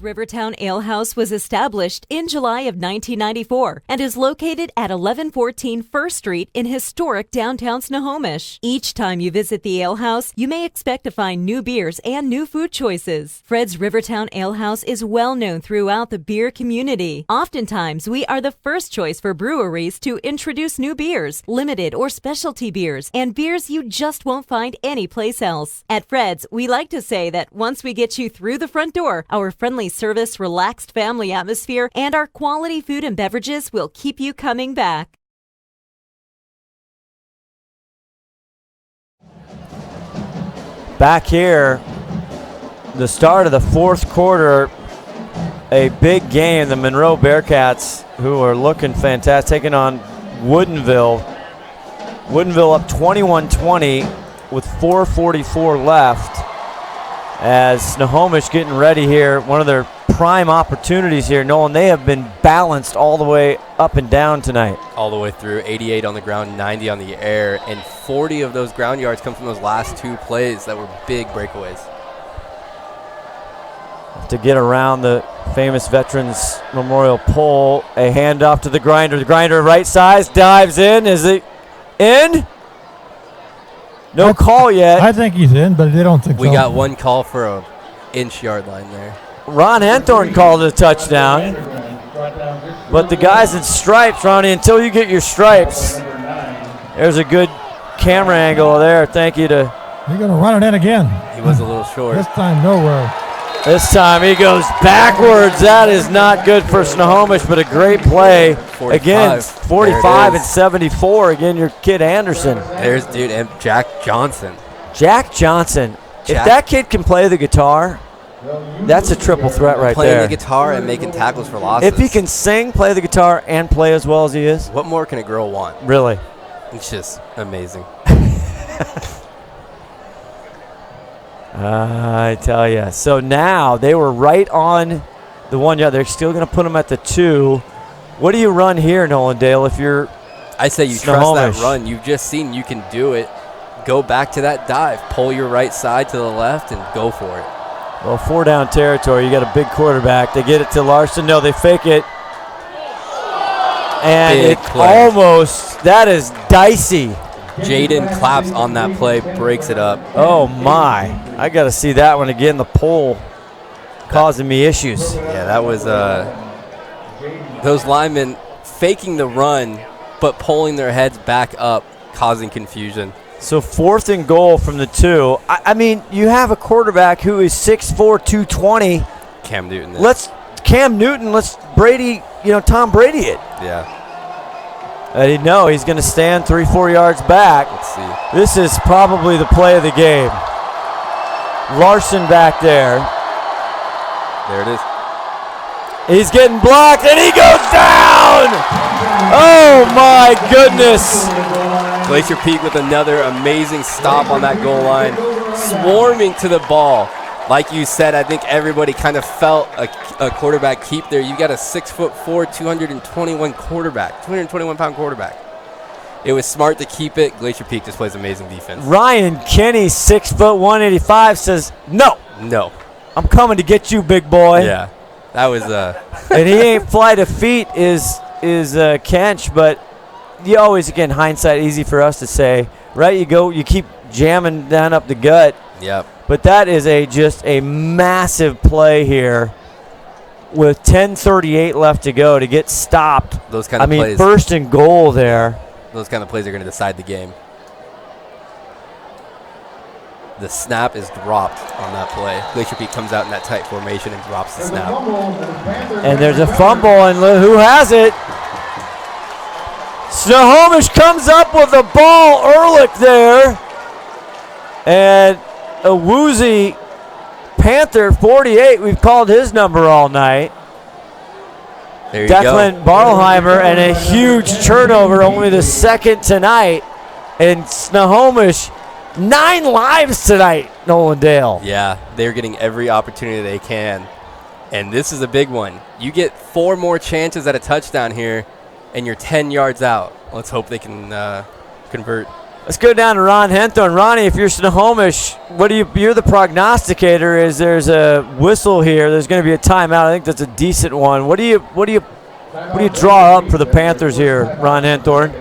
Rivertown Ale House was established in July of 1994 and is located at 1114 First Street in historic downtown Snohomish. Each time you visit the ale house, you may expect to find new beers and new food choices. Fred's Rivertown Ale House is well known throughout the beer community. Oftentimes, we are the first choice for breweries to introduce new beers, limited or specialty beers, and beers you just won't find anyplace else. At Fred's, we like to say that once we get you through the front door, our friendly service, relaxed family atmosphere, and our quality food and beverages will keep you coming back. Back here, the start of the 4th quarter, a big game. The Monroe Bearcats, who are looking fantastic, taking on Woodinville. Woodinville up 21-20 with 4:44 left. As Snohomish getting ready here, one of their prime opportunities here. Nolan, they have been balanced all the way up and down tonight. All the way through, 88 on the ground, 90 on the air, and 40 of those ground yards come from those last 2 plays that were big breakaways. To get around the famous Veterans Memorial pole, a handoff to the Grinder. The Grinder right size, dives in. Is it in? No call yet. I think he's in, but they don't think so. We got one call for a inch-yard line there. Ron Henthorn called it a touchdown. But the guys in stripes, Ronnie, until you get your stripes, there's a good camera angle there. Thank you to... You're going to run it in again. He was a little short. This time, nowhere. This time he goes backwards. That is not good for Snohomish, but a great play. 45. Again, 45 and 74. Again, your kid Anderson. There's, dude, and Jack Johnson. Jack Johnson. If that kid can play the guitar, that's a triple threat right Playing there. the guitar and making tackles for losses. If he can sing, play the guitar, and play as well as he is. What more can a girl want? Really? It's just amazing. I tell you. So now they were right on the 1 yard. They're still going to put them at the 2. What do you run here, Nolan Dale, if you're I say you Snohomish? Trust that run. You've just seen you can do it. Go back to that dive. Pull your right side to the left and go for it. Well, 4 down territory. You got a big quarterback. They get it to Larson. No, they fake it. And Big it play. almost, that is dicey. Jaden claps on that play, breaks it up. Oh, my. I got to see that one again. The pole causing me issues. Yeah, that was those linemen faking the run, but pulling their heads back up, causing confusion. So 4th and goal from the 2. I mean, you have a quarterback who is 6'4", 220. Cam Newton. Let's Brady, Tom Brady it. Yeah. No, he's going to stand 3-4 yards back. Let's see. This is probably the play of the game. Larson back there. There it is. He's getting blocked, and he goes down! Oh, my goodness. Glacier Peak with another amazing stop on that goal line. Swarming to the ball. Like you said, I think everybody kind of felt a quarterback keep there. You got a 6'4", 221-pound quarterback. It was smart to keep it. Glacier Peak just plays amazing defense. Ryan Kenny, 6', 185, says, no. No. I'm coming to get you, big boy. Yeah. That was and he ain't flight of feet is Kench, but you always, again, hindsight, easy for us to say, right? You keep jamming down up the gut. Yep. But that is just a massive play here with 10:38 left to go to get stopped. Those kind of plays. 1st and goal there. Those kind of plays are going to decide the game. The snap is dropped on that play. Glacier Peak comes out in that tight formation and drops the snap. And there's a fumble, and who has it? Snohomish comes up with the ball. Ehrlich there. And a woozy Panther, 48. We've called his number all night. There you Declan Barlheimer, and a huge turnover, only the 2nd tonight. And Snohomish, 9 lives tonight, Nolan Dale. Yeah, they're getting every opportunity they can. And this is a big one. You get 4 more chances at a touchdown here, and you're 10 yards out. Let's hope they can convert. Let's go down to Ron Henthorn. Ronnie, if you're Snohomish, you're the prognosticator. There's a whistle here. There's going to be a timeout. I think that's a decent one. What do you draw up for the Panthers here, Ron Henthorn?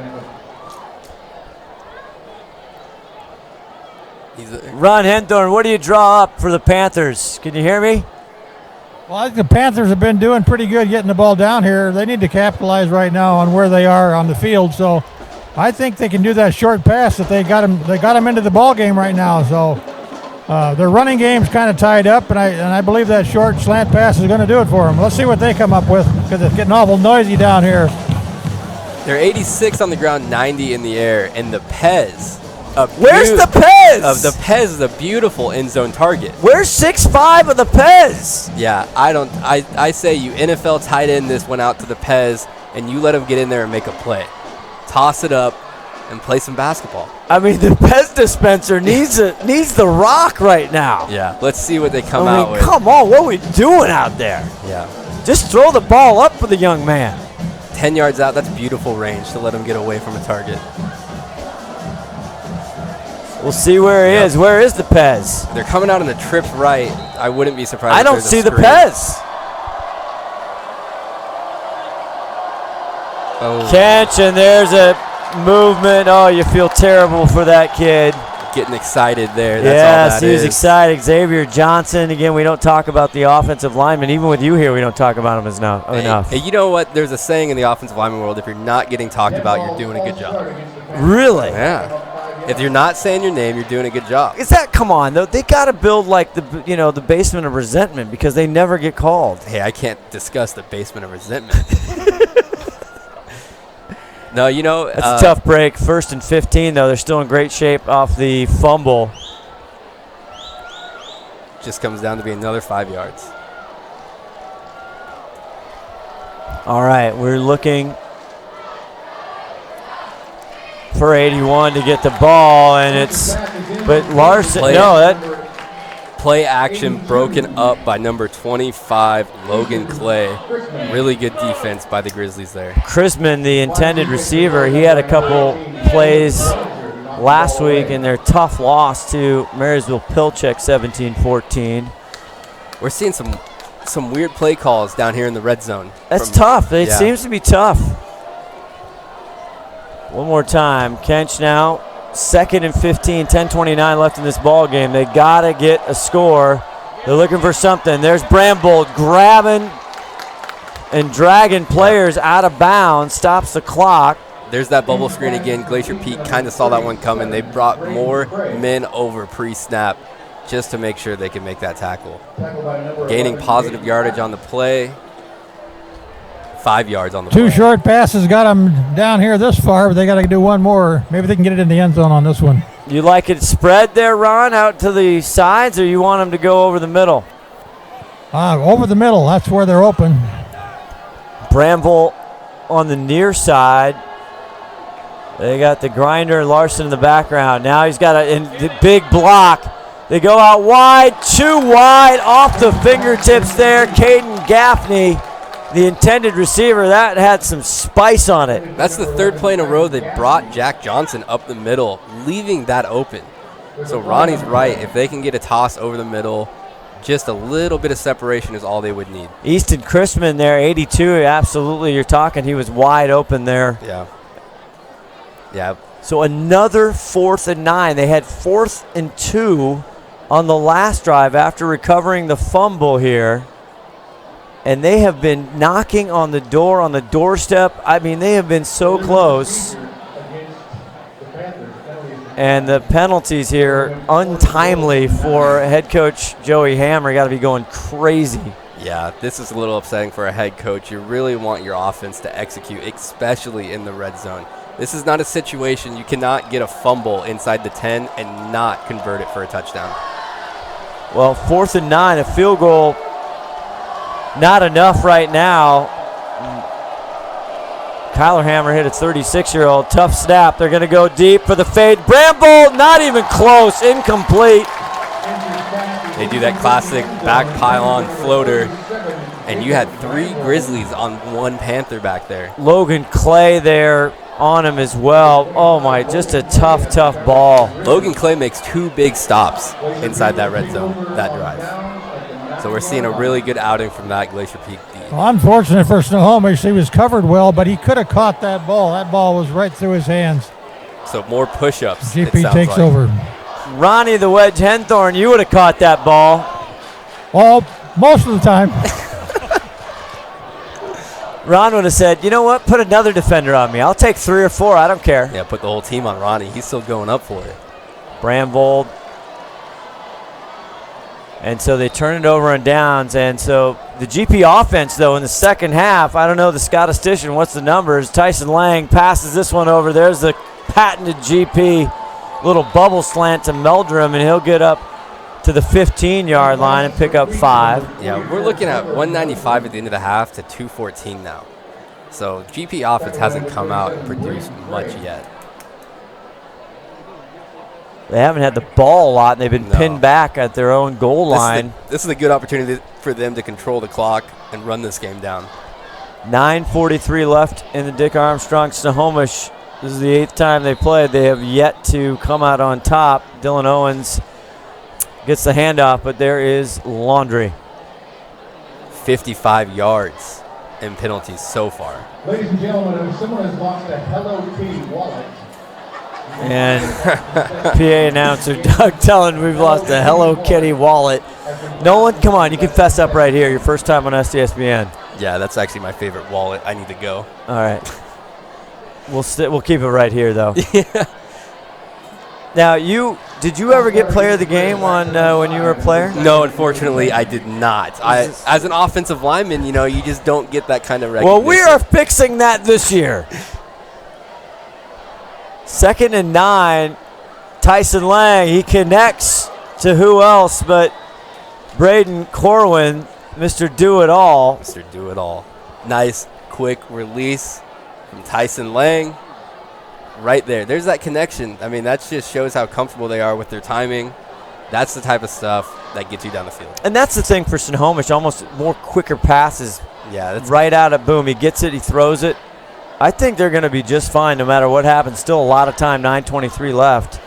Ron Henthorn, what do you draw up for the Panthers? Can you hear me? Well, I think the Panthers have been doing pretty good getting the ball down here. They need to capitalize right now on where they are on the field. So I think they can do that short pass that they got them into the ball game right now. So their running game's kind of tied up, and I believe that short slant pass is going to do it for them. Let's see what they come up with, because it's getting awful noisy down here. They're 86 on the ground, 90 in the air, and the Pez. Where's the Pez? The Pez is a beautiful end zone target. Where's 6'5" of the Pez? Yeah, I say you NFL tight end this one out to the Pez, and you let him get in there and make a play. Toss it up and play some basketball. I mean, the Pez dispenser needs the rock right now. Yeah, let's see what they come out with. Come on, what are we doing out there? Yeah. Just throw the ball up for the young man. 10 yards out, that's beautiful range to let him get away from a target. We'll see where he is. Where is the Pez? They're coming out on the trip right. I wouldn't be surprised. I don't see the Pez. Oh. Catch, and there's a movement. Oh, you feel terrible for that kid. Getting excited there. That's all yes, that he was is. excited. Xavier Johnson. Again, we don't talk about the offensive lineman. Even with you here, we don't talk about him enough. Hey, you know what? There's a saying in the offensive lineman world: if you're not getting talked about, you're doing a good job. Really? Yeah. If you're not saying your name, you're doing a good job. Come on, though? They got to build like the basement of resentment, because they never get called. Hey, I can't discuss the basement of resentment. No, that's a tough break. 1st and 15, though. They're still in great shape off the fumble. Just comes down to be another 5 yards. All right, we're looking for 81 to get the ball, and but Larson, Play action broken up by number 25, Logan Clay. Really good defense by the Grizzlies there. Chrisman, the intended receiver, he had a couple plays last week in their tough loss to Marysville Pilchuck 17-14. We're seeing some weird play calls down here in the red zone. That's tough. It seems to be tough. One more time. Kench now. 2nd and 15, 10:29 left in this ball game. They got to get a score. They're looking for something. There's Brambold grabbing and dragging players out of bounds, stops the clock. There's that bubble screen again. Glacier Peak kind of saw that one coming. They brought more men over pre-snap just to make sure they can make that tackle. Gaining positive yardage on the play. 5 yards on the play. 2 short passes got them down here this far, but they got to do one more. Maybe they can get it in the end zone on this one. You like it spread there, Ron, out to the sides, or you want them to go over the middle? Over the middle. That's where they're open. Bramble on the near side. They got the Grinder and Larson in the background. Now he's got a big block. They go out wide, too wide, off the fingertips there. Caden Gaffney, the intended receiver, that had some spice on it. That's the 3rd play in a row they brought Jack Johnson up the middle, leaving that open. So Ronnie's right. If they can get a toss over the middle, just a little bit of separation is all they would need. Easton Chrisman there, 82, absolutely. You're talking, he was wide open there. Yeah. So another 4th and 9. They had 4th and 2 on the last drive after recovering the fumble here. And they have been knocking on the door, on the doorstep. I mean, they have been so close. And the penalties here, untimely for head coach Joey Hammer. Got to be going crazy. Yeah, this is a little upsetting for a head coach. You really want your offense to execute, especially in the red zone. This is not a situation you cannot get a fumble inside the 10 and not convert it for a touchdown. Well, 4th and 9, a field goal. Not enough right now. Kyler Hammer hit a 36-year-old. Tough snap. They're going to go deep for the fade. Bramble, not even close. Incomplete. They do that classic back pylon floater, and you had 3 Grizzlies on 1 Panther back there. Logan Clay there on him as well. Oh, my, just a tough ball. Logan Clay makes 2 big stops inside that red zone, that drive. So we're seeing a really good outing from that Glacier Peak D. Well, unfortunate for Snohomish, he was covered well, but he could have caught that ball. That ball was right through his hands. So more push-ups. GP takes over. Ronnie the Wedge Henthorn, you would have caught that ball. Well, most of the time. Ron would have said, you know what, put another defender on me. I'll take 3 or 4, I don't care. Yeah, put the whole team on Ronnie. He's still going up for it. Bramvold. And so they turn it over on downs. And so the GP offense, though, in the second half, I don't know the statistician, what's the numbers? Tyson Lang passes this one over. There's the patented GP little bubble slant to Meldrum, and he'll get up to the 15-yard line and pick up 5. Yeah, we're looking at 195 at the end of the half to 214 now. So GP offense hasn't come out and produced much yet. They haven't had the ball a lot, and they've been pinned back at their own goal line. This is a good opportunity for them to control the clock and run this game down. 9:43 left in the Dick Armstrong Snohomish. This is the 8th time they played. They have yet to come out on top. Dylan Owens gets the handoff, but there is Laundry. 55 yards in penalties so far. Ladies and gentlemen, if someone has lost a Hello Kitty wallet, and PA announcer Doug telling we've lost a Hello Kitty wallet. Nolan, come on, you can fess up right here. Your first time on STSPN. Yeah, that's actually my favorite wallet. I need to go. All right. We'll keep it right here, though. Yeah. Now, did you ever get player of the game on when you were a player? No, unfortunately, I did not. As an offensive lineman, you just don't get that kind of recognition. Well, we are fixing that this year. 2nd and 9, Tyson Lang, he connects to who else but Braden Corwin, Mr. Do-It-All. Mr. Do-It-All. Nice, quick release from Tyson Lang. Right there. There's that connection. I mean, that just shows how comfortable they are with their timing. That's the type of stuff that gets you down the field. And that's the thing for Snohomish, almost more quicker passes. Yeah, that's right out of boom. He gets it, he throws it. I think they're going to be just fine no matter what happens. Still a lot of time, 9:23 left.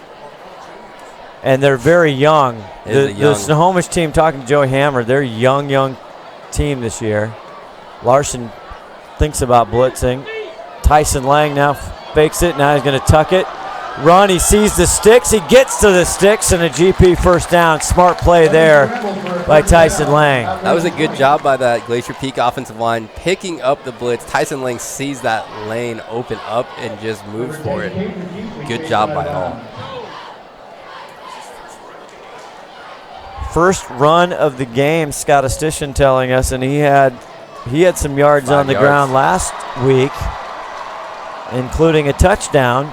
And they're very young. The Snohomish team, talking to Joey Hammer, they're a young team this year. Larson thinks about blitzing. Tyson Lang now fakes it. Now he's going to tuck it. Run, he sees the sticks. He gets to the sticks and a GP first down. Smart play there by Tyson Lang. That was a good job by that Glacier Peak offensive line picking up the blitz. Tyson Lang sees that lane open up and just moves for it. Good job by all. First run of the game, Scott Astishan telling us, and he had some yards on the ground last week, including a touchdown.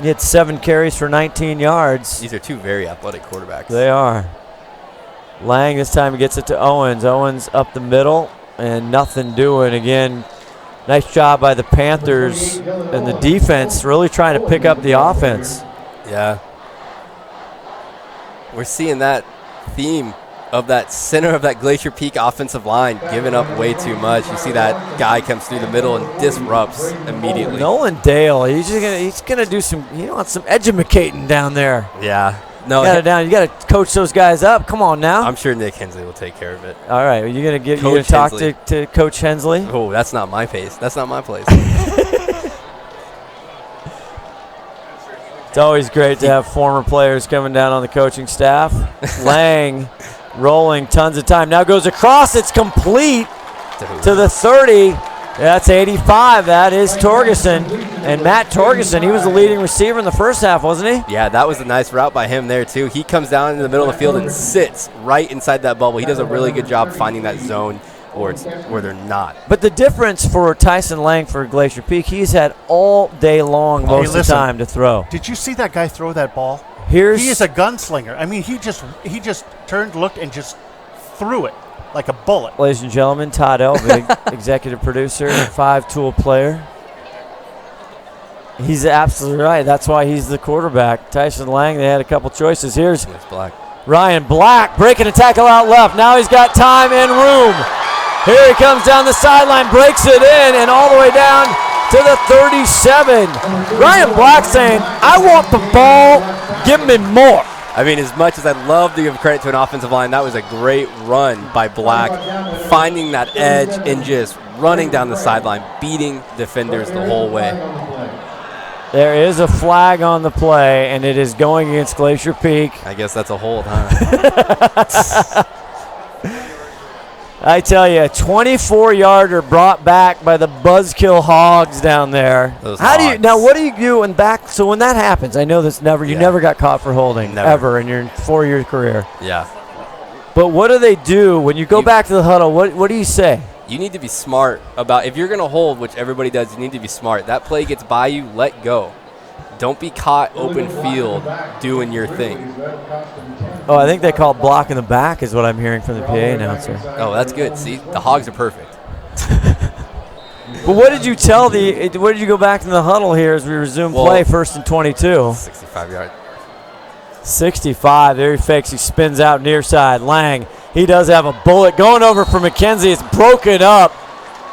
He had 7 carries for 19 yards. These are two very athletic quarterbacks. They are. Lang this time gets it to Owens. Owens up the middle and nothing doing. Again, nice job by the Panthers and the defense really trying to pick up the offense. Yeah. We're seeing that theme of that center of that Glacier Peak offensive line giving up way too much. You see that guy comes through the middle and disrupts immediately. Nolan Dale, he's gonna do some. He wants some educating down there. Yeah, no, you got to coach those guys up. Come on now. I'm sure Nick Hensley will take care of it. All right, you're gonna talk to Coach Hensley. Oh, that's not my pace. That's not my place. It's always great to have former players coming down on the coaching staff. Lang rolling tons of time. Now goes across. It's complete to the 30. That's 85. That is Torgerson. And Matt Torgerson, he was the leading receiver in the first half, wasn't he? Yeah, that was a nice route by him there, too. He comes down in the middle of the field and sits right inside that bubble. He does a really good job finding that zone where they're not. But the difference for Tyson Lang for Glacier Peak, he's had all day long most of the time to throw. Did you see that guy throw that ball? He is a gunslinger. I mean, he just turned, looked, and just threw it like a bullet. Ladies and gentlemen, Todd Elvig, executive producer, 5-tool player. He's absolutely right. That's why he's the quarterback. Tyson Lang, they had a couple choices. Here's Ryan Black breaking a tackle out left. Now he's got time and room. Here he comes down the sideline, breaks it in, and all the way down to the 37. Ryan Black saying, I want the ball, give me more. I mean, as much as I'd love to give credit to an offensive line, that was a great run by Black, finding that edge and just running down the sideline, beating defenders the whole way. There is a flag on the play, and it is going against Glacier Peak. I guess that's a hold, huh? I tell you, a 24-yarder brought back by the Buzzkill Hogs down there. What do you do when when that happens? I know this you never got caught for holding ever in your 4-year career. Yeah. But what do they do when you go back to the huddle? What do you say? You need to be smart about, if you're going to hold, which everybody does, you need to be smart. That play gets by you, let go. Don't be caught open field doing your thing. Oh, I think they call it blocking the back is what I'm hearing from the PA announcer. Oh, that's good. See, the Hogs are perfect. But what did you tell what did you go back to the huddle here as we resume play, 1st and 22? 65 yards. 65. There he fakes. He spins out near side. Lang, he does have a bullet going over for McKenzie. It's broken up.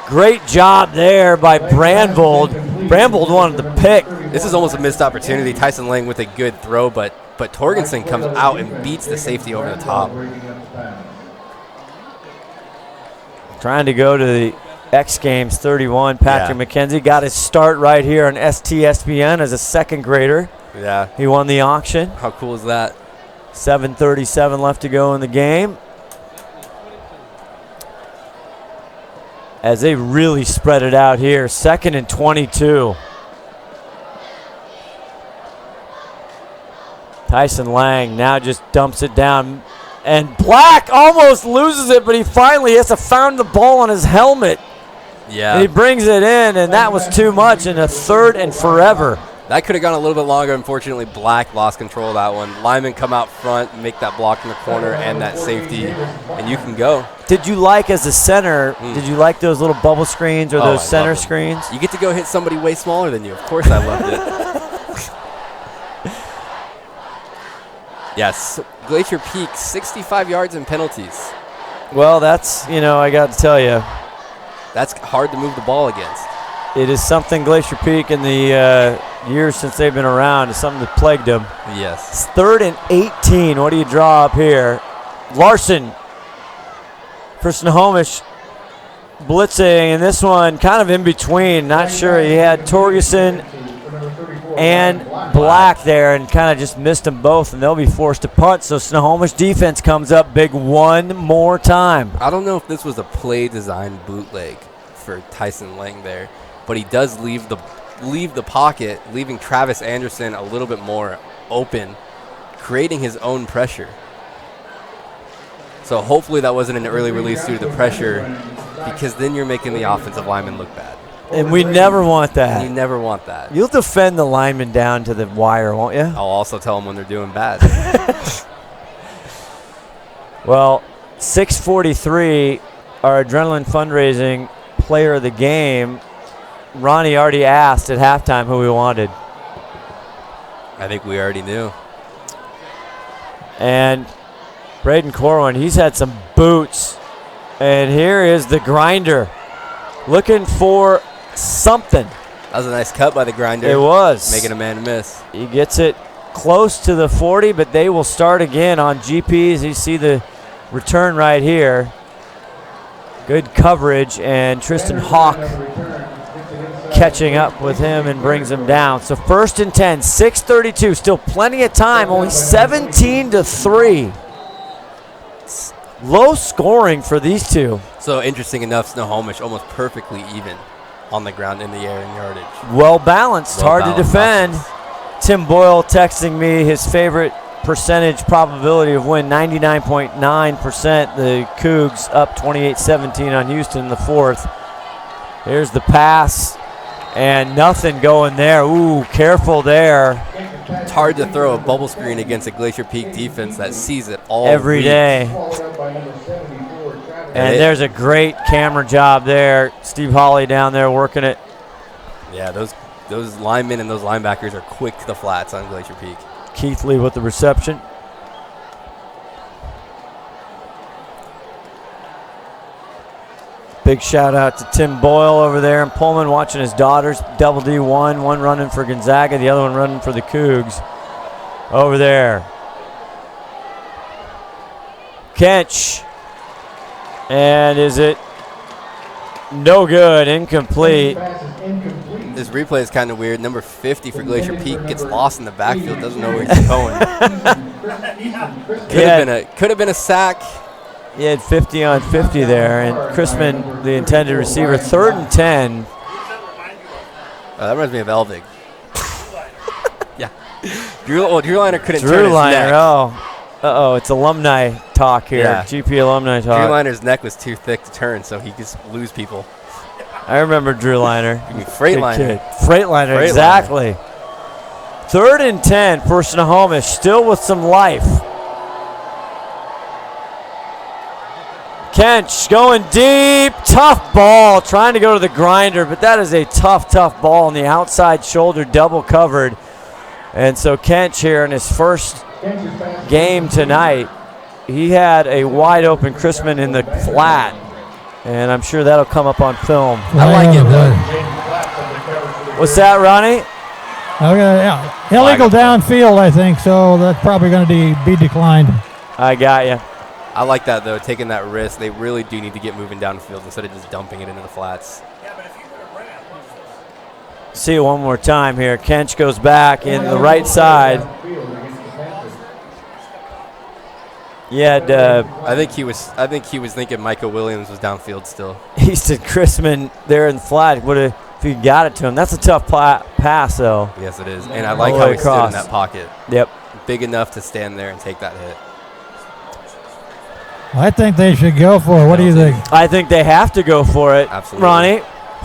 Great job there by Brandvold. Brandvold wanted the pick. This is almost a missed opportunity. Tyson Lang with a good throw, but Torgensen comes out and beats the safety over the top. Trying to go to the X Games 31. Patrick McKenzie got his start right here on STSPN as a second grader. Yeah. He won the auction. How cool is that? 7:37 left to go in the game. As they really spread it out here. 2nd and 22. Tyson Lang now just dumps it down. And Black almost loses it, but he finally has to find the ball on his helmet. Yeah. And he brings it in, and that was too much in a 3rd and forever. That could have gone a little bit longer. Unfortunately, Black lost control of that one. Linemen come out front, make that block in the corner and that safety, and you can go. Did you like, as a center, did you like those little bubble screens or those center screens? You get to go hit somebody way smaller than you. Of course I loved it. Yes, Glacier Peak, 65 yards in penalties. Well, that's, I got to tell you. That's hard to move the ball against. It is something Glacier Peak in the years since they've been around is something that plagued them. Yes. It's 3rd and 18. What do you draw up here? Larson for Snohomish blitzing, and this one kind of in between. Not sure. He had Torgerson and Black there and kind of just missed them both, and they'll be forced to punt. So Snohomish defense comes up big one more time. I don't know if this was a play design bootleg for Tyson Lang there, but he does leave the pocket, leaving Travis Anderson a little bit more open, creating his own pressure. So hopefully that wasn't an early release due to the pressure, because then you're making the offensive lineman look bad. And we never want that. You never want that. You'll defend the lineman down to the wire, won't you? I'll also tell them when they're doing bad. Well, 6:43, our Adrenaline Fundraising Player of the Game. Ronnie already asked at halftime who we wanted. I think we already knew. And Braden Corwin, he's had some boots. And here is the grinder looking for something. That was a nice cut by the grinder. It was. Making a man miss. He gets it close to the 40, but they will start again on GPs. You see the return right here. Good coverage, and Tristan Hawk catching up with him and brings him down. So 1st and 10, 6:32, still plenty of time, only 17-3. Low scoring for these two. So interesting enough, Snohomish almost perfectly even on the ground, in the air, and yardage. Well balanced, hard to defend. Offense. Tim Boyle texting me his favorite percentage probability of win, 99.9%. The Cougs up 28-17 on Houston in the 4th. Here's the pass, and nothing going there. Ooh, careful there. It's hard to throw a bubble screen against a Glacier Peak defense that sees it all every day. And there's a great camera job there. Steve Hawley down there working it. Yeah, those linemen and those linebackers are quick to the flats on Glacier Peak. Keith Lee with the reception. Big shout out to Tim Boyle over there in Pullman, watching his daughters, Double D1, one running for Gonzaga, the other one running for the Cougs over there. Catch. And is it no good, incomplete. This replay is kind of weird. Number 50 for Glacier Peak gets lost in the backfield, doesn't know where he's going. Could have been a sack. He had 50 on 50 there, and Chrisman, the intended receiver, 3rd and 10. That reminds me of Elvig. Yeah. Drew Liner couldn't turn Drew his Liner, neck. Uh-oh, it's alumni talk here, Yeah. GP alumni talk. Drew Liner's neck was too thick to turn, so he could lose people. I remember Drew Liner. You mean Freightliner. Freightliner, exactly. 3rd and 10 for Snohomish, still with some life. Kench going deep, tough ball, trying to go to the grinder, but that is a tough ball on the outside shoulder, double covered. And so Kench here in his first game tonight, he had a wide open Chrisman in the flat, and I'm sure that'll come up on film. I like it, though. What's that, Ronnie? Okay, yeah. Illegal downfield, I think, so that's probably going to be declined. I got you. I like that, though, taking that risk. They really do need to get moving downfield instead of just dumping it into the flats. See it one more time here. Kench goes back in the right side. Yeah, I think he was thinking Michael Williams was downfield still. Easton Chrisman there in the flat. If he got it to him? That's a tough pass, though. Yes, it is. And I like how he stood in that pocket. Yep. Big enough to stand there and take that hit. I think they should go for it. What do you think? I think they have to go for it. Absolutely. Ronnie,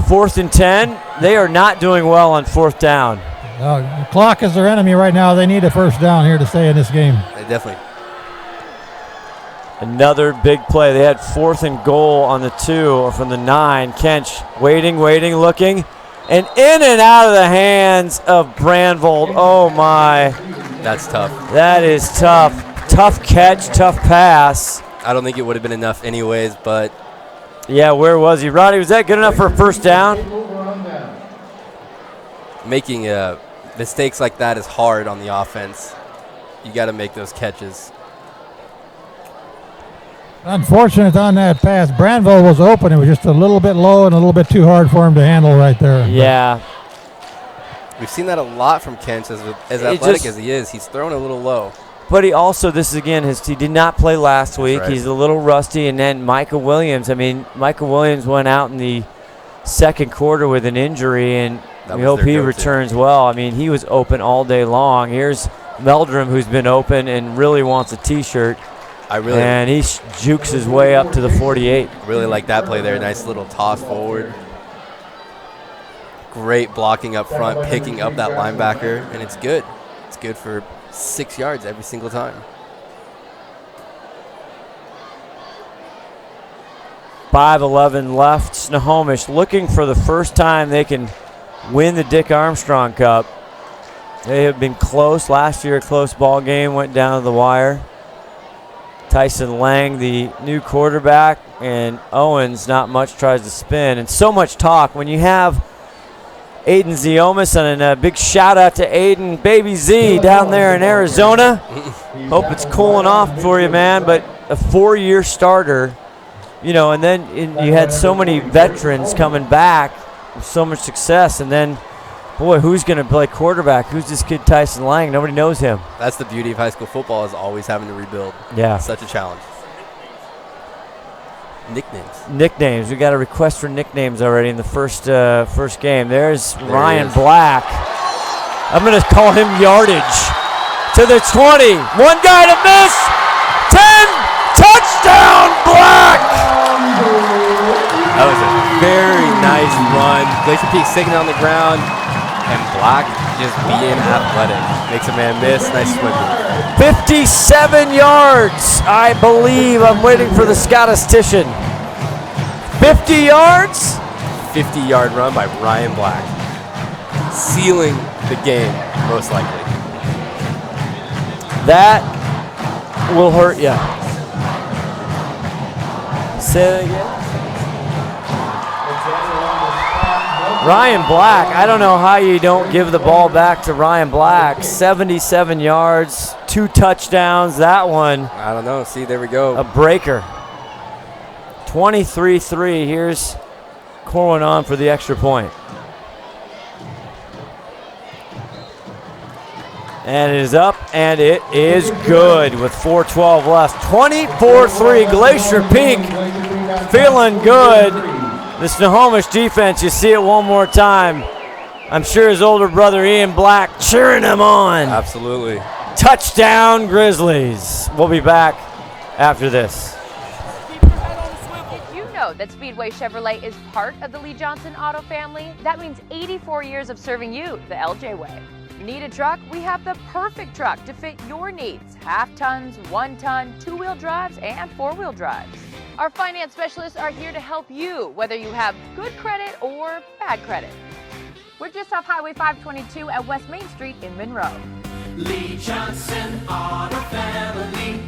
4th and 10. They are not doing well on 4th down. The clock is their enemy right now. They need a 1st down here to stay in this game. They definitely. Another big play. They had 4th and goal on the 2 or from the 9. Kench waiting, looking. And in and out of the hands of Brandvold. Oh, my. That's tough. That is tough. Tough catch, tough pass. I don't think it would have been enough anyways, but. Yeah, where was he? Roddy, was that good enough for a first down? Making mistakes like that is hard on the offense. You got to make those catches. Unfortunate on that pass. Branville was open. It was just a little bit low and a little bit too hard for him to handle right there. Yeah. We've seen that a lot from Kent. As athletic as he is, he's thrown a little low. But he also, this is again, he did not play last week. Right. He's a little rusty. And then Micah Williams. I mean, Micah Williams went out in the second quarter with an injury, and we hope he returns well. I mean, he was open all day long. Here's Meldrum, who's been open and really wants a T-shirt. And he jukes his way up to the 48. Really like that play there. Nice little toss forward. Great blocking up front, picking up that linebacker, and it's good. It's good for 6 yards every single time. 5:11 left. Snohomish looking for the first time they can win the Dick Armstrong Cup. They have been close. Last year, a close ball game, went down to the wire. Tyson Lang, the new quarterback, and Owens, not much, tries to spin. And so much talk when you have Aiden Ziomas, and a big shout out to Aiden, Baby Z, down there in Arizona. Hope it's cooling off for you, man. But a 4-year starter, you know, and then you had so many veterans coming back with so much success, and then, boy, who's going to play quarterback? Who's this kid Tyson Lang? Nobody knows him. That's the beauty of high school football, is always having to rebuild. Yeah. It's such a challenge. Nicknames. We got a request for nicknames already in the first game. There's Ryan Black. I'm going to call him Yardage. To the 20. One guy to miss. 10. Touchdown, Black. That was a very nice run. Glacier Peak sticking on the ground, and Black just being athletic. Makes a man miss. Nice swim. 57 yards, I believe. I'm waiting for the statistician. 50 yards? 50-yard run by Ryan Black. Sealing the game, most likely. That will hurt you. Say that again. Ryan Black, I don't know how you don't give the ball back to Ryan Black. 77 yards, 2 touchdowns. That one. I don't know. See, there we go. A breaker. 23-3. Here's Corwin on for the extra point. And it is up, and it is good with 4:12 left. 24-3. Glacier Peak feeling good. The Snohomish defense, you see it one more time. I'm sure his older brother Ian Black cheering him on. Absolutely. Touchdown, Grizzlies. We'll be back after this. Did you know that Speedway Chevrolet is part of the Lee Johnson Auto family? That means 84 years of serving you the LJ way. Need a truck? We have the perfect truck to fit your needs. Half tons, 1 ton, 2-wheel drives, and 4-wheel drives. Our finance specialists are here to help you, whether you have good credit or bad credit. We're just off Highway 522 at West Main Street in Monroe. Lee Johnson Auto Family,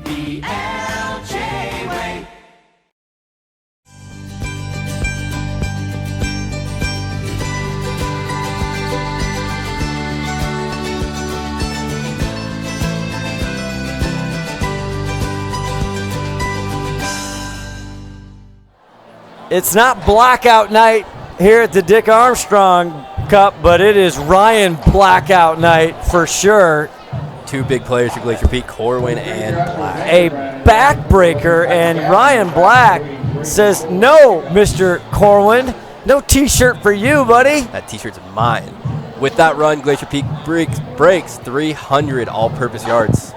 the LJ way. It's not blackout night here at the Dick Armstrong Cup, but it is Ryan blackout night for sure. 2 big players for Glacier Peak, Corwin and Black. A backbreaker, and Ryan Black says, no, Mr. Corwin, no T-shirt for you, buddy. That T-shirt's mine. With that run, Glacier Peak breaks 300 all-purpose yards,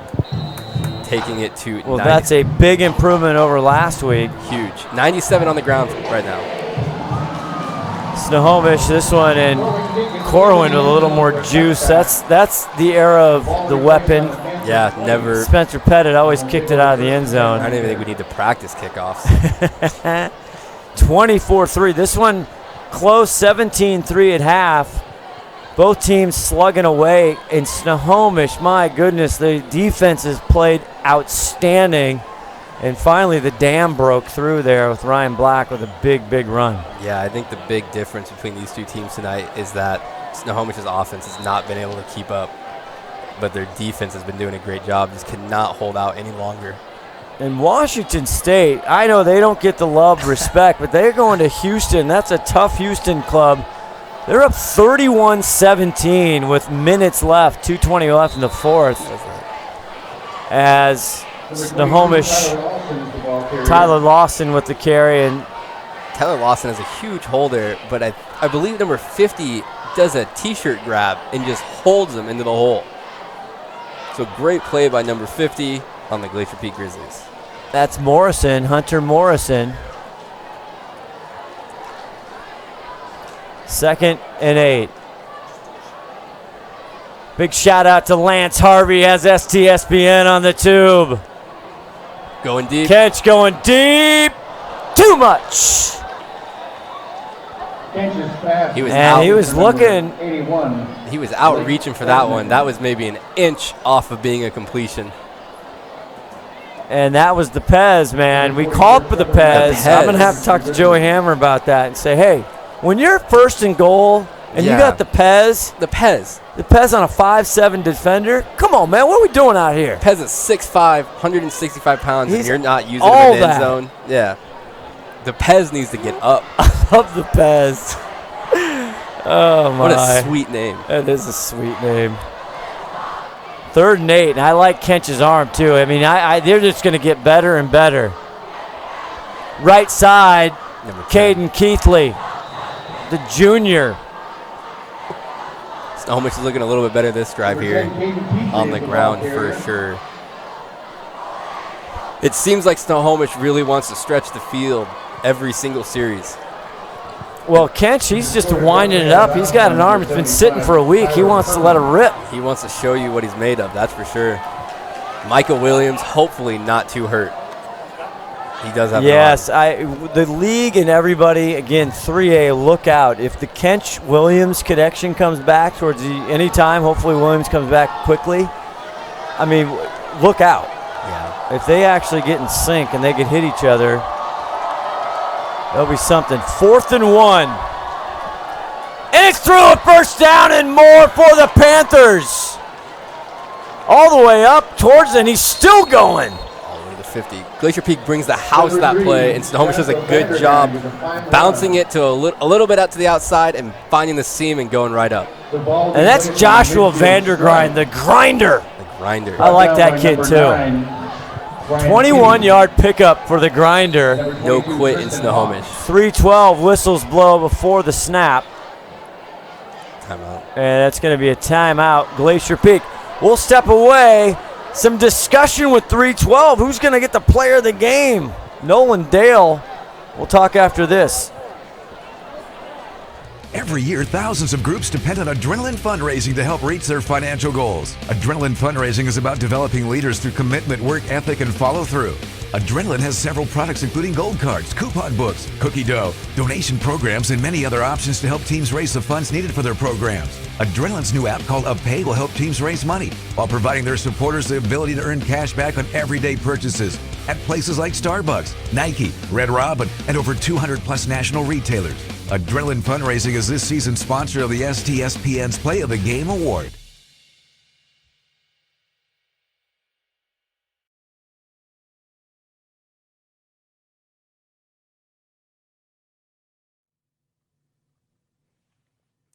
taking it to 90. That's a big improvement over last week. Huge. 97 on the ground right now. Snohomish, this one, and Corwin with a little more juice. That's the era of the weapon. Yeah, never. Spencer Pettit always kicked it out of the end zone. I don't even think we need to practice kickoffs. 24-3. This one close, 17-3 at half. Both teams slugging away. In Snohomish, my goodness, the defense has played outstanding. And finally, the dam broke through there with Ryan Black with a big, big run. Yeah, I think the big difference between these two teams tonight is that Snohomish's offense has not been able to keep up, but their defense has been doing a great job. Just cannot hold out any longer. And Washington State, I know they don't get the love, respect, but they're going to Houston. That's a tough Houston club. They're up 31-17 with minutes left, 2:20 left in the fourth. As Snohomish, Tyler Lawson with the carry. And Tyler Lawson is a huge holder, but I believe number 50 does a T-shirt grab and just holds him into the hole. So great play by number 50 on the Glacier Peak Grizzlies. That's Morrison, Hunter Morrison. 2nd and 8. Big shout out to Lance Harvey, has STSPN on the tube. Going deep. Catch going deep. Too much. He was and out. He was looking. He was out reaching for that one. That was maybe an inch off of being a completion. And that was the Pez, man. We called for the Pez. I'm going to have to talk to Joey Hammer about that and say, hey, when you're first and goal and you got the Pez. The Pez on a 5'7" defender. Come on, man. What are we doing out here? Pez is 6'5", 165 pounds, and you're not using him in the end zone. Yeah. The Pez needs to get up. I love the Pez. Oh, my. What a sweet name. That is a sweet name. 3rd and 8, and I like Kench's arm, too. I mean, they're just going to get better and better. Right side, Caden Keithley, the junior. Snohomish is looking a little bit better this drive here on the ground for sure. It seems like Snohomish really wants to stretch the field every single series. Well, Kench, he's just winding it up. He's got an arm that's been sitting for a week. He wants to let it rip. He wants to show you what he's made of, that's for sure. Micah Williams, hopefully not too hurt. He does have the league and everybody, again, 3A, look out. If the Kench-Williams connection comes back towards any time, hopefully Williams comes back quickly. I mean, look out. Yeah. If they actually get in sync and they can hit each other, there'll be something. 4th and 1. And it's through a first down and more for the Panthers. All the way up towards, and he's still going. 50. Glacier Peak brings the house that play, and Snohomish does a good job bouncing it to a little bit out to the outside and finding the seam and going right up. And that's Joshua Vandergrind, the grinder. The grinder. I like that kid too. 21-yard pickup for the grinder. No quit in Snohomish. 3:12 whistles blow before the snap. Timeout. And that's going to be a timeout. Glacier Peak. We'll step away. Some discussion with 312. Who's going to get the player of the game? Nolan Dale. We'll talk after this. Every year, thousands of groups depend on Adrenaline Fundraising to help reach their financial goals. Adrenaline Fundraising is about developing leaders through commitment, work ethic, and follow through. Adrenaline has several products including gold cards, coupon books, cookie dough, donation programs, and many other options to help teams raise the funds needed for their programs. Adrenaline's new app called UpPay will help teams raise money while providing their supporters the ability to earn cash back on everyday purchases at places like Starbucks, Nike, Red Robin, and over 200 plus national retailers. Adrenaline Fundraising is this season's sponsor of the STSPN's Play of the Game Award.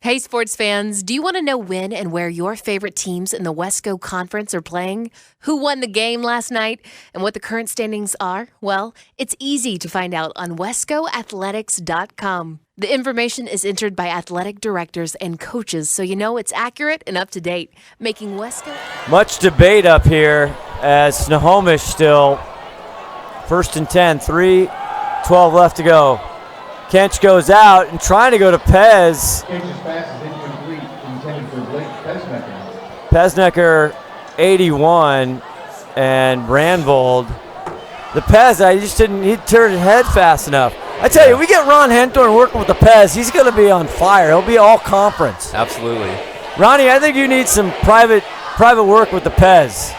Hey, sports fans, do you want to know when and where your favorite teams in the WESCO Conference are playing? Who won the game last night and what the current standings are? Well, it's easy to find out on WESCOathletics.com. The information is entered by athletic directors and coaches, so you know it's accurate and up to date, making WESCO... Much debate up here as Snohomish still 1st and 10, 3:12 left to go. Kench goes out and trying to go to Pez. Kench's pass is incomplete, intended for Blake Pesnecker. Pesnecker, 81, and Brandvold. The Pez, he turned his head fast enough. I tell you, we get Ron Henthorn working with the Pez. He's going to be on fire. He'll be all conference. Absolutely. Ronnie, I think you need some private work with the Pez.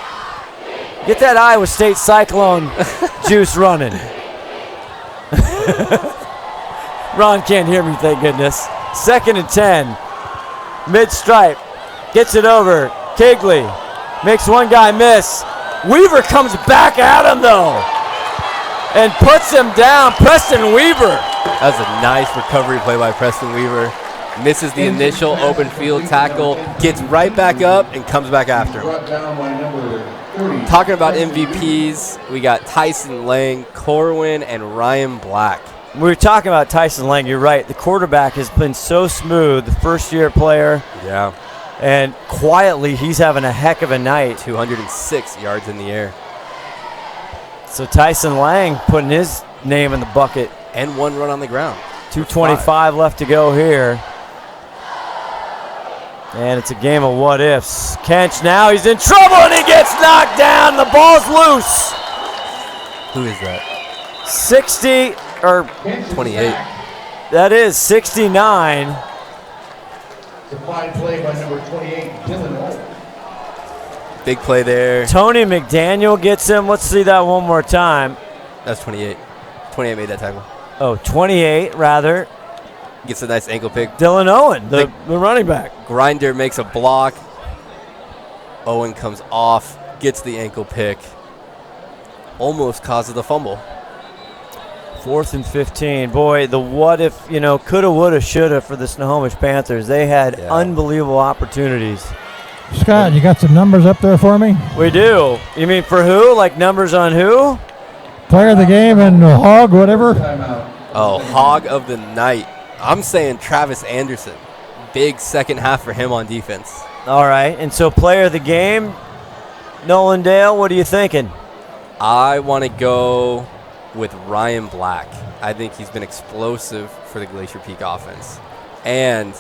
Get that Iowa State Cyclone juice running. Ron can't hear me, thank goodness. 2nd and 10. Mid-stripe. Gets it over. Kegley makes one guy miss. Weaver comes back at him, though, and puts him down. Preston Weaver. That was a nice recovery play by Preston Weaver. Misses the initial open field tackle, gets right back up, and comes back after him. Talking about MVPs, we got Tyson Lang, Corwin, and Ryan Black. We were talking about Tyson Lang. You're right. The quarterback has been so smooth, the first-year player. Yeah. And quietly, he's having a heck of a night. 206 yards in the air. So Tyson Lang putting his name in the bucket. And 1 run on the ground. 2:25 left to go here. And it's a game of what-ifs. Kench now, he's in trouble, and he gets knocked down. The ball's loose. Who is that? 60 or 28. That is 69. Fine play by number 28, Dylan. Big play there. Tony McDaniel gets him. Let's see that one more time. That's 28. 28 made that tackle. Oh, 28 rather. Gets a nice ankle pick. Dylan Owen, the running back. Grinder makes a block. Owen comes off, gets the ankle pick. Almost causes the fumble. 4th and 15. Boy, the what if, coulda, woulda, shoulda for the Snohomish Panthers. They had unbelievable opportunities. Scott, you got some numbers up there for me? We do. You mean for who? Like numbers on who? Player of the game and hog, whatever. Oh, hog of the night. I'm saying Travis Anderson. Big second half for him on defense. All right. And so player of the game, Nolan Dale, what are you thinking? I want to go with Ryan Black. I think he's been explosive for the Glacier Peak offense. And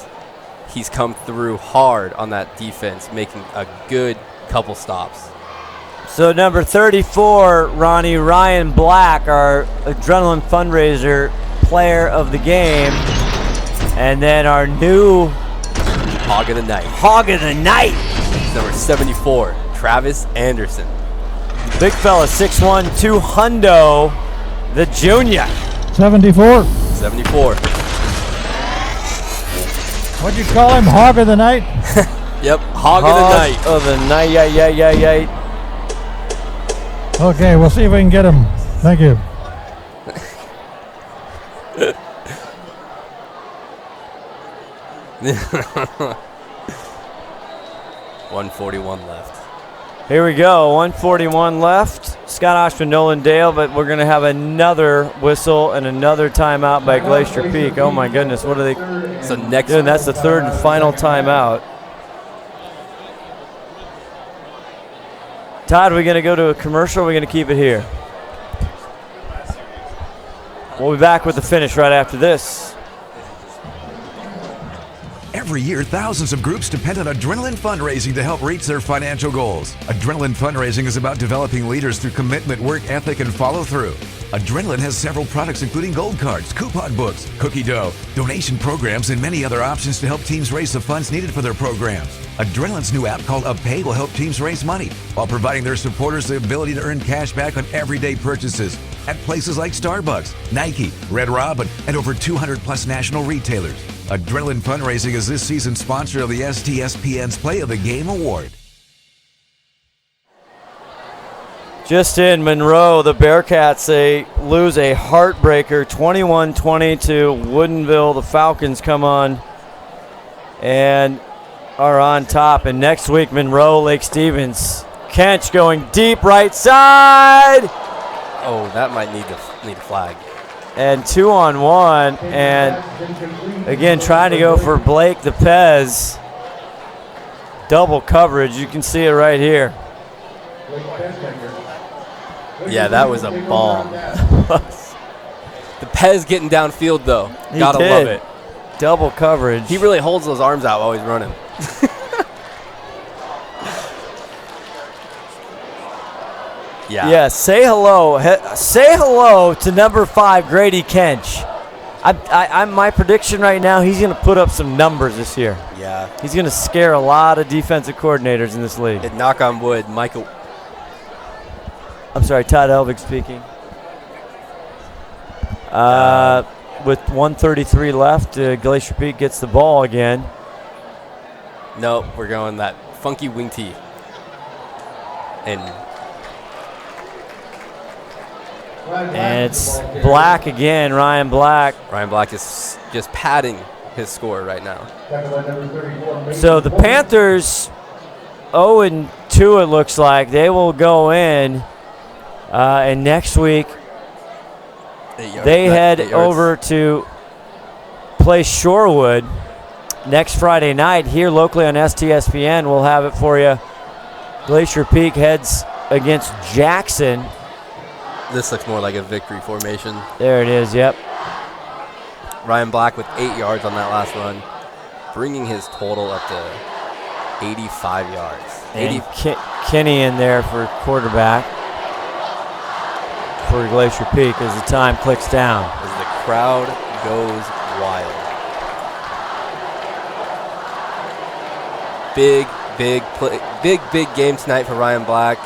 he's come through hard on that defense, making a good couple stops. So number 34, Ronnie, Ryan Black, our Adrenaline Fundraiser player of the game. And then our new Hog of the night. Hog of the night. Number 74, Travis Anderson. Big fella, 6'1", 200, the junior. 74. 74. What'd you call him? Hog of the night? Yep, Hog of the night. Of the night, yeah. Okay, we'll see if we can get him. Thank you. $141 left. Here we go, 141 left. Scott Ohsman, Nolan Dale, but we're going to have another whistle and another timeout by Glacier Peak. Oh my goodness, what are they? So next, and that's the 3rd and final timeout. Todd, are we going to go to a commercial or are we going to keep it here? We'll be back with the finish right after this. Every year, thousands of groups depend on Adrenaline Fundraising to help reach their financial goals. Adrenaline Fundraising is about developing leaders through commitment, work ethic, and follow through. Adrenaline has several products including gold cards, coupon books, cookie dough, donation programs, and many other options to help teams raise the funds needed for their programs. Adrenaline's new app called UpPay will help teams raise money while providing their supporters the ability to earn cash back on everyday purchases at places like Starbucks, Nike, Red Robin, and over 200 plus national retailers. Adrenaline Fundraising is this season's sponsor of the STSPN's Play of the Game Award. Just in Monroe, the Bearcats, they lose a heartbreaker, 21-20 to Woodinville. The Falcons come on and are on top. And next week, Monroe, Lake Stevens. Kench going deep right side. Oh, that might need a flag. And 2-on-1, and again trying to go for Blake the Pez. Double coverage, you can see it right here. Yeah, that was a bomb. The Pez getting downfield though, gotta love it. Double coverage. He really holds those arms out while he's running. Yeah. Yeah, say hello. Say hello to number 5, Grady Kench. My prediction right now, he's going to put up some numbers this year. Yeah. He's going to scare a lot of defensive coordinators in this league. And knock on wood, Michael. I'm sorry, Todd Elvig speaking. With 1:33 left, Glacier Peak gets the ball again. No, we're going that funky wing tee. And it's Black again, Ryan Black. Ryan Black is just padding his score right now. So the Panthers 0-2 it looks like. They will go in, and next week they head over to play Shorewood next Friday night here locally on STSPN. We'll have it for you. Glacier Peak heads against Jackson. This looks more like a victory formation. There it is, yep. Ryan Black with 8 yards on that last run, bringing his total up to 85 yards. And Kenny in there for quarterback for Glacier Peak as the time clicks down. As the crowd goes wild. Big game tonight for Ryan Black.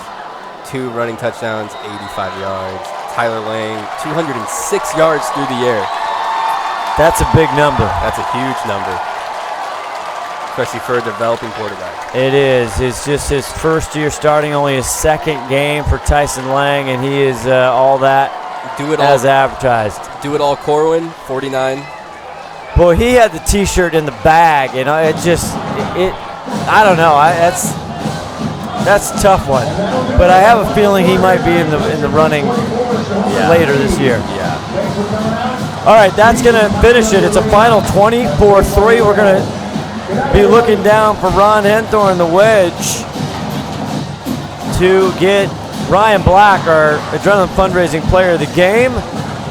2 running touchdowns, 85 yards. Tyler Lang, 206 yards through the air. That's a big number. That's a huge number, especially for a developing quarterback. It is. It's just his first year starting, only his second game for Tyson Lang, and he is all that as advertised. Do it all Corwin, 49. Boy, he had the T-shirt in the bag, and I don't know. That's a tough one, but I have a feeling he might be in the running later this year. Yeah. All right, that's going to finish it. It's a final 24-3. We're going to be looking down for Ron Henthorn, the wedge, to get Ryan Black, our Adrenaline Fundraising Player of the Game,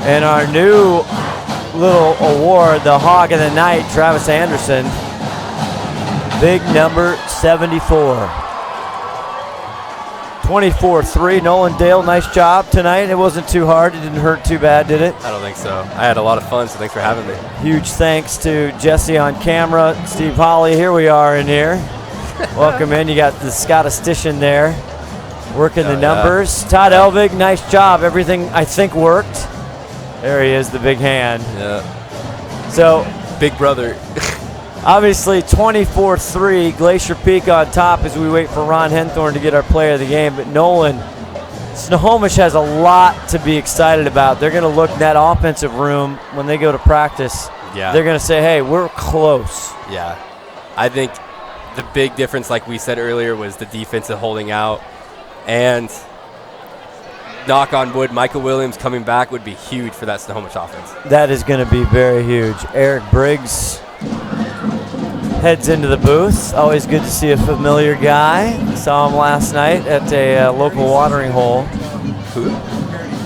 and our new little award, the Hog of the Night, Travis Anderson. Big number 74. 24-3. Nolan Dale, nice job tonight. It wasn't too hard. It didn't hurt too bad, did it? I don't think so. I had a lot of fun, so thanks for having me. Huge thanks to Jesse on camera, Steve Holly. Here we are in here. Welcome in. You got the statistician there working the numbers. Todd Elvig, nice job. Everything, I think, worked. There he is, the big hand. Yeah. So, big brother. Obviously, 24-3, Glacier Peak on top as we wait for Ron Henthorn to get our player of the game. But Nolan, Snohomish has a lot to be excited about. They're going to look in that offensive room when they go to practice. Yeah. They're going to say, hey, we're close. Yeah. I think the big difference, like we said earlier, was the defensive holding out. And knock on wood, Michael Williams coming back would be huge for that Snohomish offense. That is going to be very huge. Eric Briggs heads into the booth. Always good to see a familiar guy. Saw him last night at a local watering hole.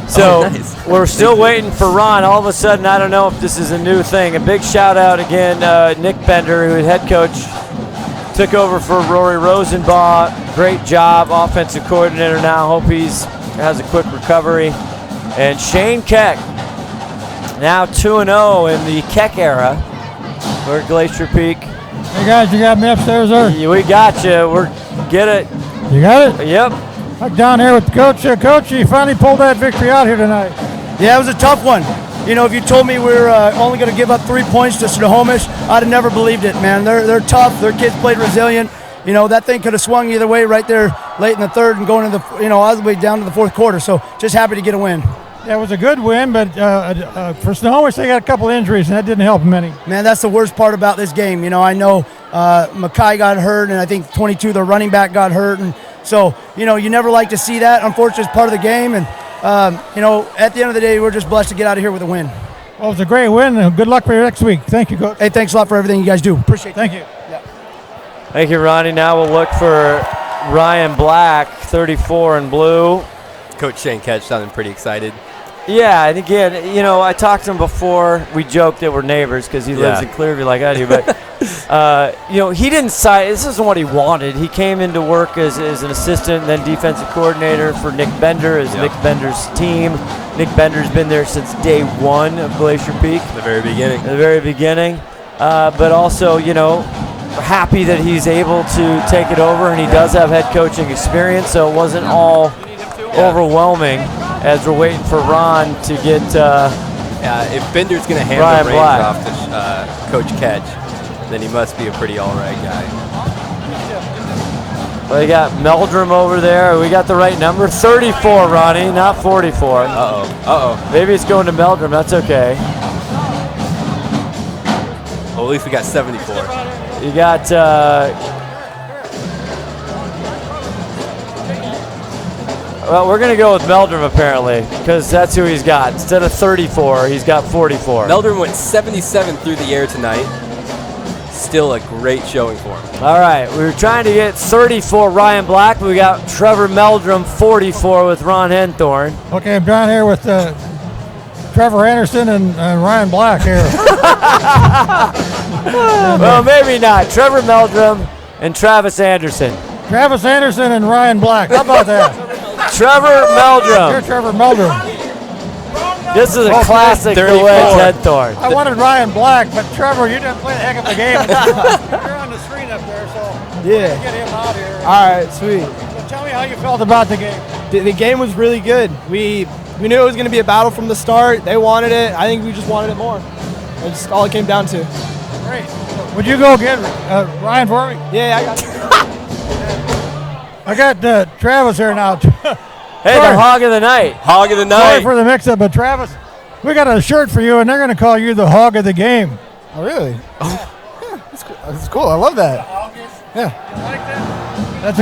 So nice. We're still waiting for Ron. All of a sudden, I don't know if this is a new thing. A big shout out again, Nick Bender, who is head coach, took over for Rory Rosenbaugh. Great job, offensive coordinator now. Hope has a quick recovery. And Shane Keck, now 2-0 in the Keck era. We're at Glacier Peak. Hey guys, you got me upstairs there? We got you. Get it. You got it? Yep. I'm down here with the coach. Coach, you finally pulled that victory out here tonight. Yeah, it was a tough one. You know, if you told me we were only going to give up 3 points to Snohomish, I'd have never believed it, man. They're tough. Their kids played resilient. You know, that thing could have swung either way right there late in the third and going to all the way down to the fourth quarter. So just happy to get a win. Yeah, it was a good win, but for Snohomish, they got a couple injuries, and that didn't help them any. Man, that's the worst part about this game. You know, I know Mackay got hurt, and I think 22, the running back, got hurt. And so, you know, you never like to see that. Unfortunately, it's part of the game. And, you know, at the end of the day, we're just blessed to get out of here with a win. Well, it was a great win, and good luck for your next week. Thank you, Coach. Hey, thanks a lot for everything you guys do. Appreciate it. Thank you. Yeah. Thank you, Ronnie. Now we'll look for Ryan Black, 34 in blue. Coach Shane Ketch sounding pretty excited. Yeah, and again, you know, I talked to him before. We joked that we're neighbors because he lives in Clearview like I do. But He didn't sign. This isn't what he wanted. He came into work as an assistant, then defensive coordinator for Nick Bender, as Nick Bender's team. Nick Bender's been there since day one of Glacier Peak. The very beginning. But also, happy that he's able to take it over, and he does have head coaching experience, so it wasn't all overwhelming as we're waiting for Ron to get if Bender's going to hand Ryan the reins Black off to Coach Ketch, then he must be a pretty all-right guy. Well, you got Meldrum over there. We got the right number. 34, Ronnie, not 44. Uh-oh. Maybe it's going to Meldrum. That's okay. Well, at least we got 74. You got well, we're going to go with Meldrum apparently, because that's who he's got. Instead of 34, he's got 44. Meldrum went 77 through the air tonight. Still a great showing for him. All right, we were trying to get 34 Ryan Black, but we got Trevor Meldrum 44 with Ron Henthorn. Okay, I'm down here with Trevor Anderson and Ryan Black here. Well, maybe not. Trevor Meldrum and Travis Anderson. Travis Anderson and Ryan Black. How about that? Trevor Meldrum. You're Trevor Meldrum. This is a classic for WEDGE Henthorn. I wanted Ryan Black, but Trevor, you didn't play a heck of a game. You're on the screen up there, so yeah. Get him out here. All right, sweet. So tell me how you felt about the game. The game was really good. We knew it was going to be a battle from the start. They wanted it. I think we just wanted it more. That's all it came down to. Great. Would you go get Ryan for me? Yeah, I got it. I got Travis here now. Hey, the Hog of the Night. Hog of the Night. Sorry for the mix-up, but Travis, we got a shirt for you, and they're going to call you the Hog of the Game. Oh, really? Yeah, that's cool. I love that. Yeah. That's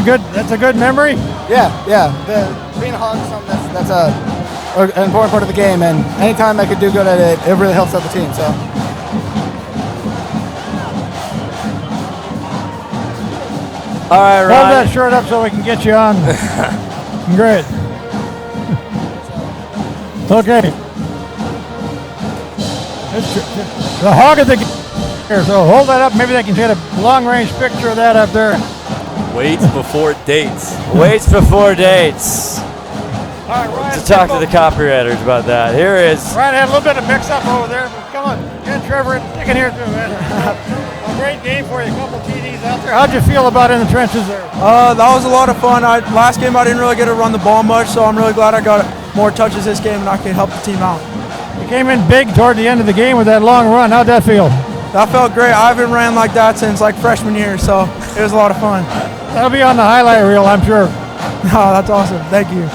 a good memory. Yeah. Being a hog is something that's an important part of the game, and anytime I could do good at it, it really helps out the team. So. All right, Ryan. Hold that shirt up so we can get you on. Great. Okay. The Hog of the Game here, so hold that up. Maybe they can get a long-range picture of that up there. Waits before dates. Waits before dates. All right, Ryan. To talk to the copywriters about that. Here is. Ryan had a little bit of mix-up over there, but come on. Get Trevor sticking here too, man. A great game for you. A couple TDs out there. How'd you feel about in the trenches there? That was a lot of fun. Last game I didn't really get to run the ball much, so I'm really glad I got more touches this game and I could help the team out. You came in big toward the end of the game with that long run. How'd that feel? That felt great. I haven't ran like that since like freshman year, so it was a lot of fun. That'll be on the highlight reel, I'm sure. Oh, that's awesome. Thank you.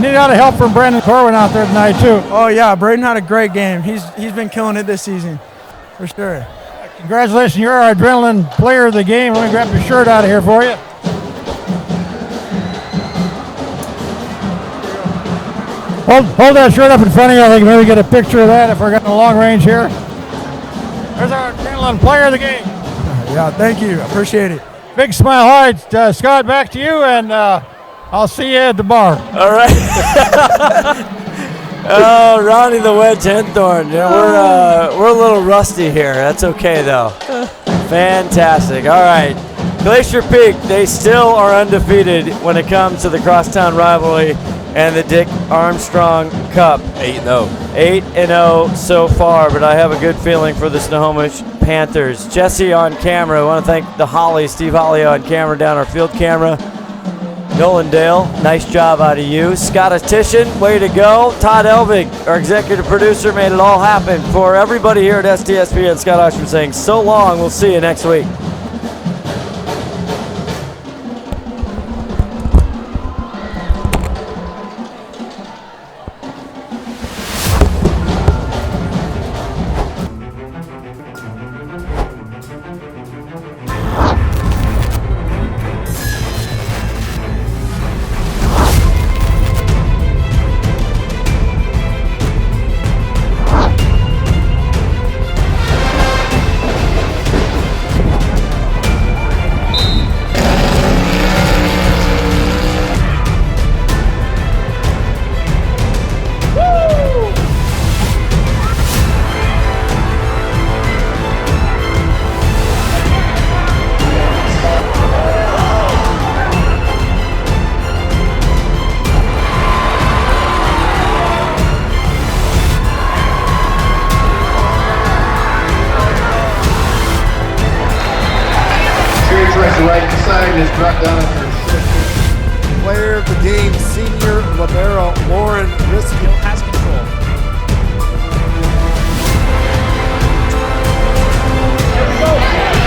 Need a lot of help from Brandon Corwin out there tonight too. Oh yeah, Braden had a great game. He's been killing it this season, for sure. Congratulations, you're our adrenaline player of the game. Let me grab your shirt out of here for you. Hold that shirt up in front of you. I think maybe get a picture of that if we're getting a long range here. There's our adrenaline player of the game. Yeah, thank you. I appreciate it. Big smile. All right, Scott, back to you, and I'll see you at the bar. All right. Oh, Ronnie the Wedge Henthorn. We're a little rusty here. That's okay, though. Fantastic. All right. Glacier Peak, they still are undefeated when it comes to the crosstown rivalry and the Dick Armstrong Cup. 8-0. 8-0 so far, but I have a good feeling for the Snohomish Panthers. Jesse on camera. I want to thank the Holly, Steve Holly on camera down our field camera. Nolan Dale, nice job out of you. Scott Titian, way to go. Todd Elvig, our executive producer, made it all happen. For everybody here at STSPN, Scott Ohsman saying so long. We'll see you next week. flag is brought down under 6. Player of the game, senior libero Lauren Riskin.